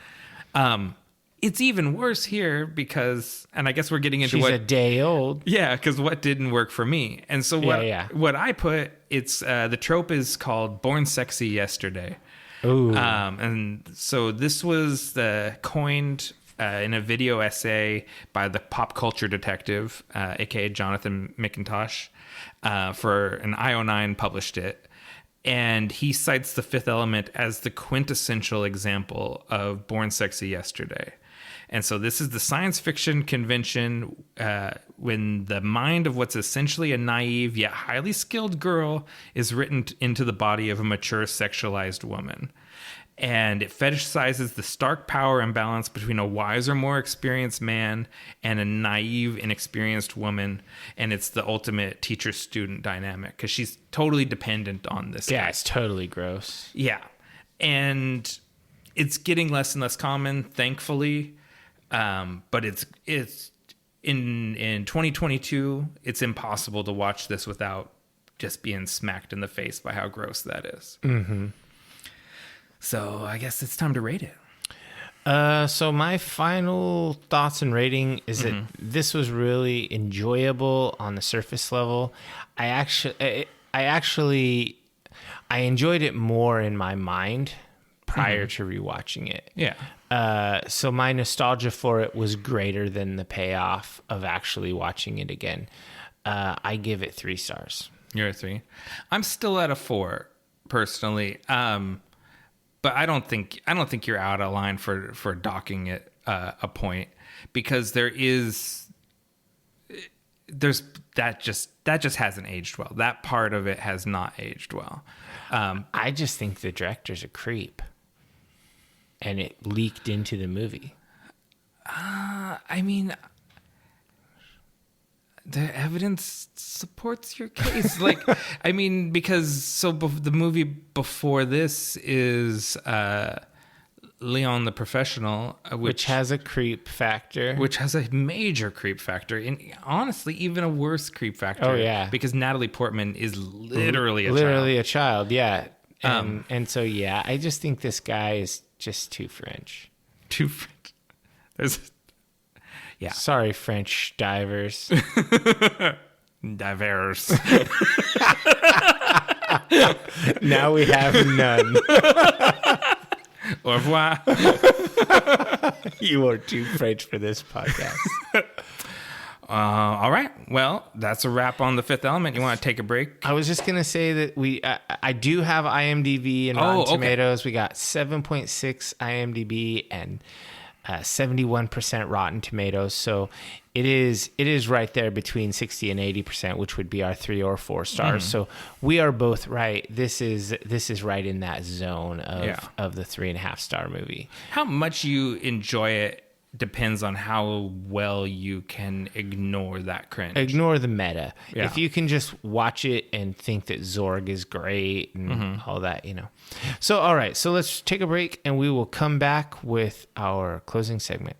[SPEAKER 1] It's even worse here because, and I guess we're getting into
[SPEAKER 2] she's a day old.
[SPEAKER 1] Yeah, because what didn't work for me. And so what I put, it's the trope is called Born Sexy Yesterday.
[SPEAKER 2] Ooh.
[SPEAKER 1] And so this was coined in a video essay by the pop culture detective, aka Jonathan McIntosh, and IO9 published it. And he cites The Fifth Element as the quintessential example of Born Sexy Yesterday. And so this is the science fiction convention when the mind of what's essentially a naive yet highly skilled girl is written into the body of a mature sexualized woman. And it fetishizes the stark power imbalance between a wiser, more experienced man and a naive, inexperienced woman. And it's the ultimate teacher-student dynamic because she's totally dependent on this guy.
[SPEAKER 2] It's totally gross.
[SPEAKER 1] Yeah. And it's getting less and less common, thankfully. But it's in 2022, it's impossible to watch this without just being smacked in the face by how gross that is.
[SPEAKER 2] Mm-hmm.
[SPEAKER 1] So I guess it's time to rate it.
[SPEAKER 2] So my final thoughts and rating is that this was really enjoyable on the surface level. I enjoyed it more in my mind prior to rewatching it.
[SPEAKER 1] Yeah.
[SPEAKER 2] So my nostalgia for it was greater than the payoff of actually watching it again. I give it 3 stars.
[SPEAKER 1] You're a 3. I'm still at a 4 personally. But I don't think you're out of line for docking it a point because there's that just hasn't aged well. That part of it has not aged well.
[SPEAKER 2] I just think the director's a creep, and it leaked into the movie.
[SPEAKER 1] I mean, the evidence supports your case. Like, I mean, because the movie before this is Leon the Professional,
[SPEAKER 2] which has a creep factor.
[SPEAKER 1] Which has a major creep factor. And honestly, even a worse creep factor.
[SPEAKER 2] Oh, yeah.
[SPEAKER 1] Because Natalie Portman is literally
[SPEAKER 2] a child, yeah. And so, yeah, I just think this guy is just too French.
[SPEAKER 1] Too French. Yeah.
[SPEAKER 2] Sorry, French divers.
[SPEAKER 1] Divers.
[SPEAKER 2] Now we have none.
[SPEAKER 1] Au revoir.
[SPEAKER 2] You are too French for this podcast.
[SPEAKER 1] All right. Well, that's a wrap on The Fifth Element. You want to take a break?
[SPEAKER 2] I was just going to say that I do have IMDb and Rotten Tomatoes. We got 7.6 IMDb and 71% Rotten Tomatoes. So it is right there between 60 and 80%, which would be our 3 or 4 stars. So we are both right. This is right in that zone of the 3.5 star movie.
[SPEAKER 1] How much you enjoy it depends on how well you can ignore that cringe.
[SPEAKER 2] Ignore the meta.
[SPEAKER 1] Yeah.
[SPEAKER 2] If you can just watch it and think that Zorg is great and all that, So, all right. So let's take a break and we will come back with our closing segment.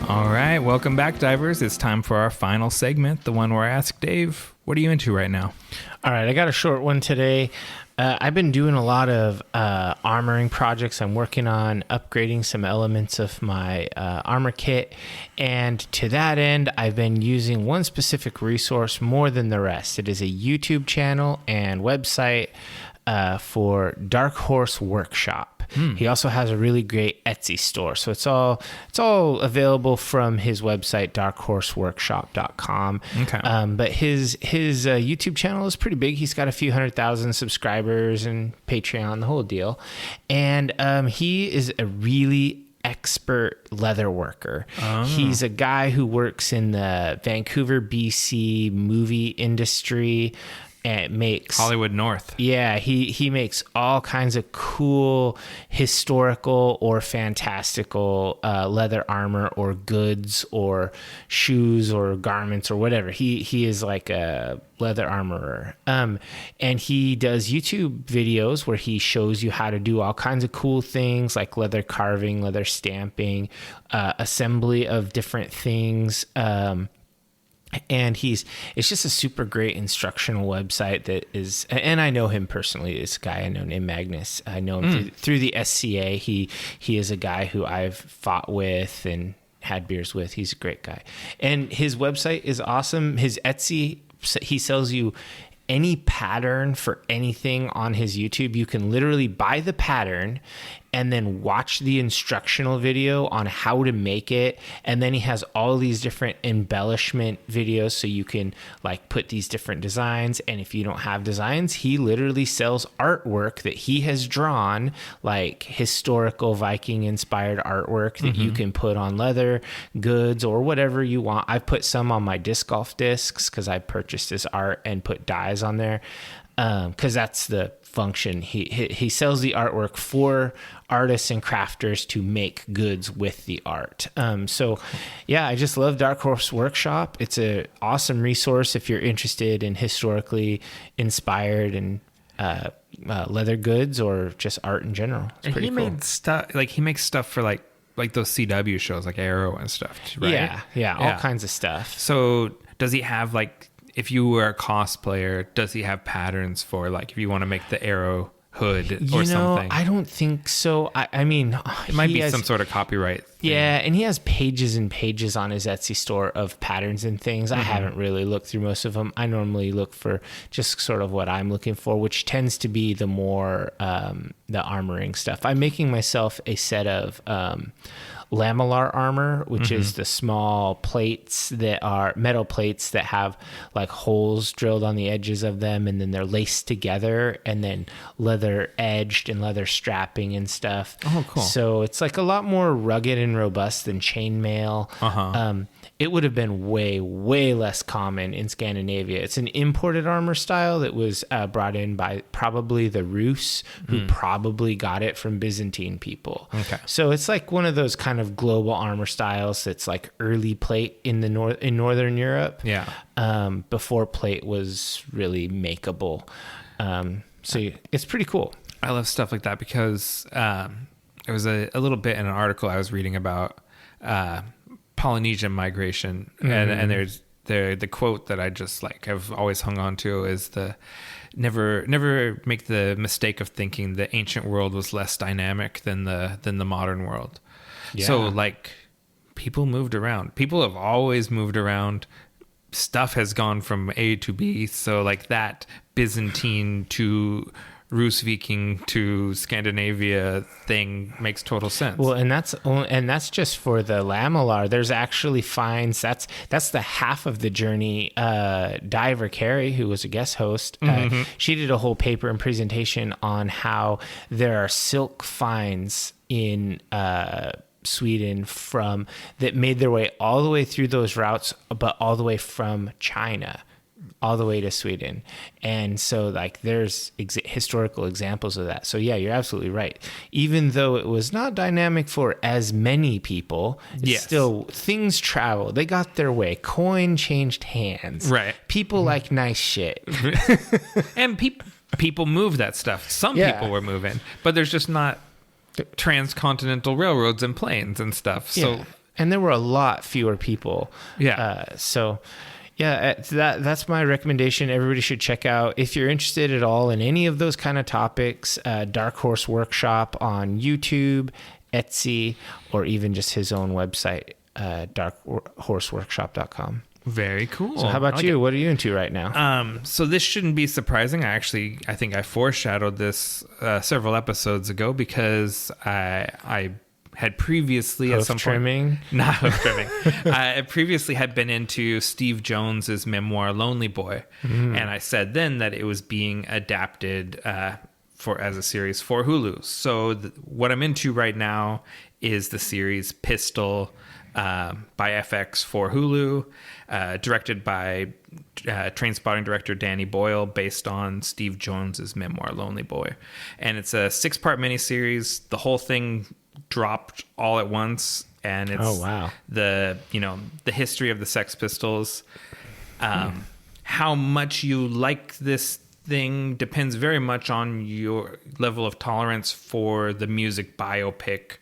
[SPEAKER 1] All right, welcome back, divers. It's time for our final segment, the one where I ask Dave, what are you into right now?
[SPEAKER 2] All right, I got a short one today. I've been doing a lot of armoring projects. I'm working on upgrading some elements of my armor kit. And to that end, I've been using one specific resource more than the rest. It is a YouTube channel and website for Dark Horse Workshop. He also has a really great Etsy store. So it's all available from his website, darkhorseworkshop.com.
[SPEAKER 1] Okay.
[SPEAKER 2] But his YouTube channel is pretty big. He's got a few 100,000 subscribers and Patreon, the whole deal. And he is a really expert leather worker. He's a guy who works in the Vancouver, BC movie industry. And makes
[SPEAKER 1] Hollywood North.
[SPEAKER 2] Yeah, he makes all kinds of cool historical or fantastical leather armor or goods or shoes or garments or whatever. He is like a leather armorer. And he does YouTube videos where he shows you how to do all kinds of cool things like leather carving, leather stamping, assembly of different things. And it's just a super great instructional website that is, and I know him personally, this guy I know named Magnus. I know him through the SCA. He is a guy who I've fought with and had beers with. He's a great guy. And his website is awesome. His Etsy, he sells you any pattern for anything on his YouTube. You can literally buy the pattern and then watch the instructional video on how to make it. And then he has all these different embellishment videos so you can like put these different designs. And if you don't have designs, he literally sells artwork that he has drawn, like historical Viking inspired artwork that you can put on leather goods or whatever you want. I've put some on my disc golf discs because I purchased this art and put dyes on there. Because that's the function. He sells the artwork for artists and crafters to make goods with the art. So yeah, I just love Dark Horse Workshop. It's an awesome resource if you're interested in historically inspired and leather goods or just art in general. It's pretty cool.
[SPEAKER 1] Made stuff like he makes stuff for like those CW shows like Arrow and stuff, right?
[SPEAKER 2] Yeah, all kinds of stuff.
[SPEAKER 1] So does he have like, if you were a cosplayer, does he have patterns for like if you want to make the Arrow hood or something?
[SPEAKER 2] I don't think so. I mean,
[SPEAKER 1] it might be some sort of copyright thing.
[SPEAKER 2] Yeah, and he has pages and pages on his Etsy store of patterns and things. I haven't really looked through most of them. I normally look for just sort of what I'm looking for, which tends to be the more the armoring stuff. I'm making myself a set of lamellar armor, which is the small plates that are metal plates that have like holes drilled on the edges of them, and then they're laced together and then leather edged and leather strapping and stuff.
[SPEAKER 1] Oh, cool.
[SPEAKER 2] So it's like a lot more rugged and robust than chainmail. it would have been way, way less common in Scandinavia. It's an imported armor style that was brought in by probably the Rus, who probably got it from Byzantine people.
[SPEAKER 1] Okay.
[SPEAKER 2] So it's like one of those kind of global armor styles that's like early plate in Northern Europe.
[SPEAKER 1] Yeah.
[SPEAKER 2] Before plate was really makeable. So it's pretty cool.
[SPEAKER 1] I love stuff like that because there was a little bit in an article I was reading about Polynesian migration, and there's the quote that I just like have always hung on to is the never make the mistake of thinking the ancient world was less dynamic than the modern world. Yeah. So like people moved around. People have always moved around. Stuff has gone from A to B. So like that Byzantine to Rus Viking to Scandinavia thing makes total sense.
[SPEAKER 2] Well, and that's just for the lamellar. There's actually finds that's the half of the journey. Diver Carey, who was a guest host, she did a whole paper and presentation on how there are silk finds in Sweden that made their way all the way through those routes, but all the way from China all the way to Sweden. And so like there's historical examples of that. So yeah, you're absolutely right. Even though it was not dynamic for as many people, still things traveled. They got their way. Coin changed hands.
[SPEAKER 1] Right.
[SPEAKER 2] People like nice shit.
[SPEAKER 1] And people move that stuff. Some people were moving, but there's just not transcontinental railroads and planes and stuff. So
[SPEAKER 2] and there were a lot fewer people. That's my recommendation. Everybody should check out, if you're interested at all in any of those kind of topics, Dark Horse Workshop on YouTube, Etsy, or even just his own website, darkhorseworkshop.com.
[SPEAKER 1] Very cool.
[SPEAKER 2] So how about you? What are you into right now?
[SPEAKER 1] So this shouldn't be surprising. I think I foreshadowed this several episodes ago because I had previously at some
[SPEAKER 2] trimming?
[SPEAKER 1] Point, not hoof trimming. I previously had been into Steve Jones's memoir Lonely Boy, and I said then that it was being adapted as a series for Hulu. So what I'm into right now is the series Pistol by FX for Hulu, directed by Trainspotting director Danny Boyle, based on Steve Jones's memoir Lonely Boy, and it's a 6-part miniseries. The whole thing dropped all at once, and it's the history of the Sex Pistols. How much you like this thing depends very much on your level of tolerance for the music biopic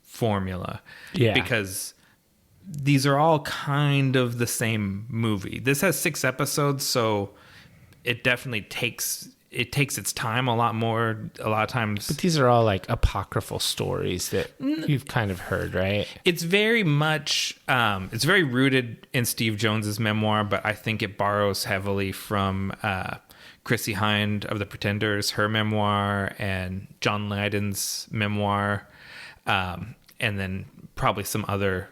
[SPEAKER 1] formula. Because these are all kind of the same movie. This has 6 episodes, so it definitely takes its time a lot of times.
[SPEAKER 2] But these are all like apocryphal stories that you've kind of heard, right?
[SPEAKER 1] It's very much, it's very rooted in Steve Jones's memoir, but I think it borrows heavily from Chrissie Hynde of The Pretenders, her memoir, and John Lydon's memoir, and then probably some other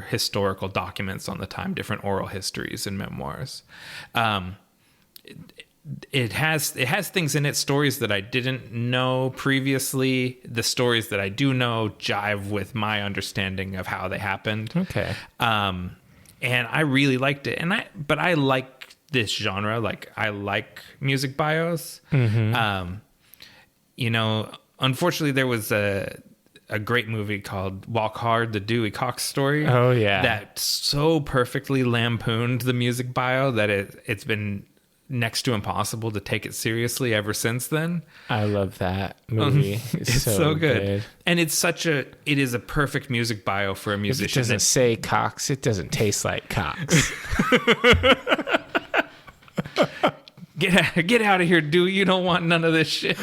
[SPEAKER 1] historical documents on the time, different oral histories and memoirs. It has things in it, stories that I didn't know previously. The stories that I do know jive with my understanding of how they happened.
[SPEAKER 2] Okay.
[SPEAKER 1] And I really liked it. But I like this genre. Like, I like music bios. Unfortunately there was a great movie called Walk Hard, the Dewey Cox story.
[SPEAKER 2] Oh yeah.
[SPEAKER 1] That so perfectly lampooned the music bio that it's been next to impossible to take it seriously ever since then.
[SPEAKER 2] I love that movie.
[SPEAKER 1] It's so good. And it is a perfect music bio for a musician.
[SPEAKER 2] If it doesn't say Cox, it doesn't taste like Cox.
[SPEAKER 1] Get out of here, Dewey. You don't want none of this shit.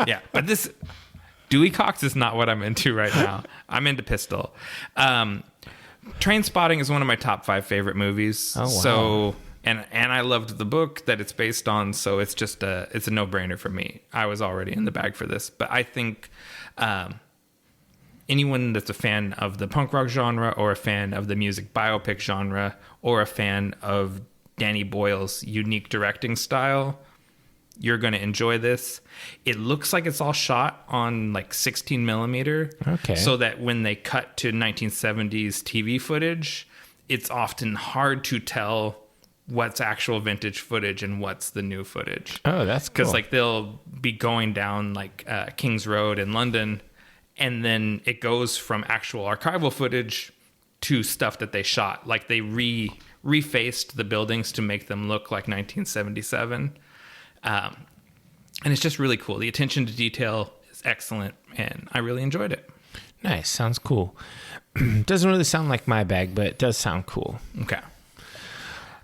[SPEAKER 1] Yeah, but this Dewey Cox is not what I'm into right now. I'm into Pistol. Trainspotting is one of my top 5 favorite movies.
[SPEAKER 2] Oh, wow.
[SPEAKER 1] So and I loved the book that it's based on, so it's a no-brainer for me. I was already in the bag for this, but I think anyone that's a fan of the punk rock genre, or a fan of the music biopic genre, or a fan of Danny Boyle's unique directing style, You're going to enjoy this. It looks like it's all shot on like 16 millimeter.
[SPEAKER 2] Okay.
[SPEAKER 1] So that when they cut to 1970s TV footage, it's often hard to tell what's actual vintage footage and what's the new footage.
[SPEAKER 2] Oh, that's cool.
[SPEAKER 1] Because like they'll be going down like King's Road in London, and then it goes from actual archival footage to stuff that they shot. Like they refaced the buildings to make them look like 1977. And it's just really cool. The attention to detail is excellent, and I really enjoyed it.
[SPEAKER 2] Nice. Sounds cool. Doesn't really sound like my bag, but it does sound cool.
[SPEAKER 1] Okay.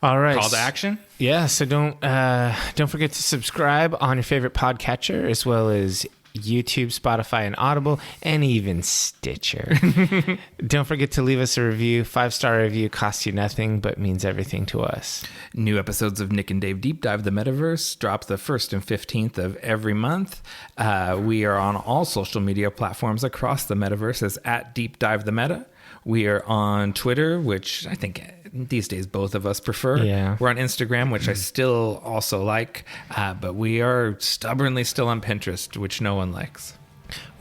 [SPEAKER 2] All right.
[SPEAKER 1] Call to action?
[SPEAKER 2] Yeah, so don't forget to subscribe on your favorite podcatcher, as well as YouTube, Spotify, and Audible, and even Stitcher. Don't forget to leave us a review. 5-star review costs you nothing, but means everything to us.
[SPEAKER 1] New episodes of Nick and Dave Deep Dive the Metaverse drop the 1st and 15th of every month. We are on all social media platforms across the Metaverse as at Deep Dive the Meta. We are on Twitter, which I think these days both of us prefer.
[SPEAKER 2] Yeah.
[SPEAKER 1] We're on Instagram, which I still also like, but we are stubbornly still on Pinterest, which no one likes.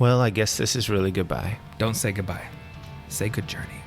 [SPEAKER 2] Well, I guess this is really goodbye.
[SPEAKER 1] Don't say goodbye. Say good journey.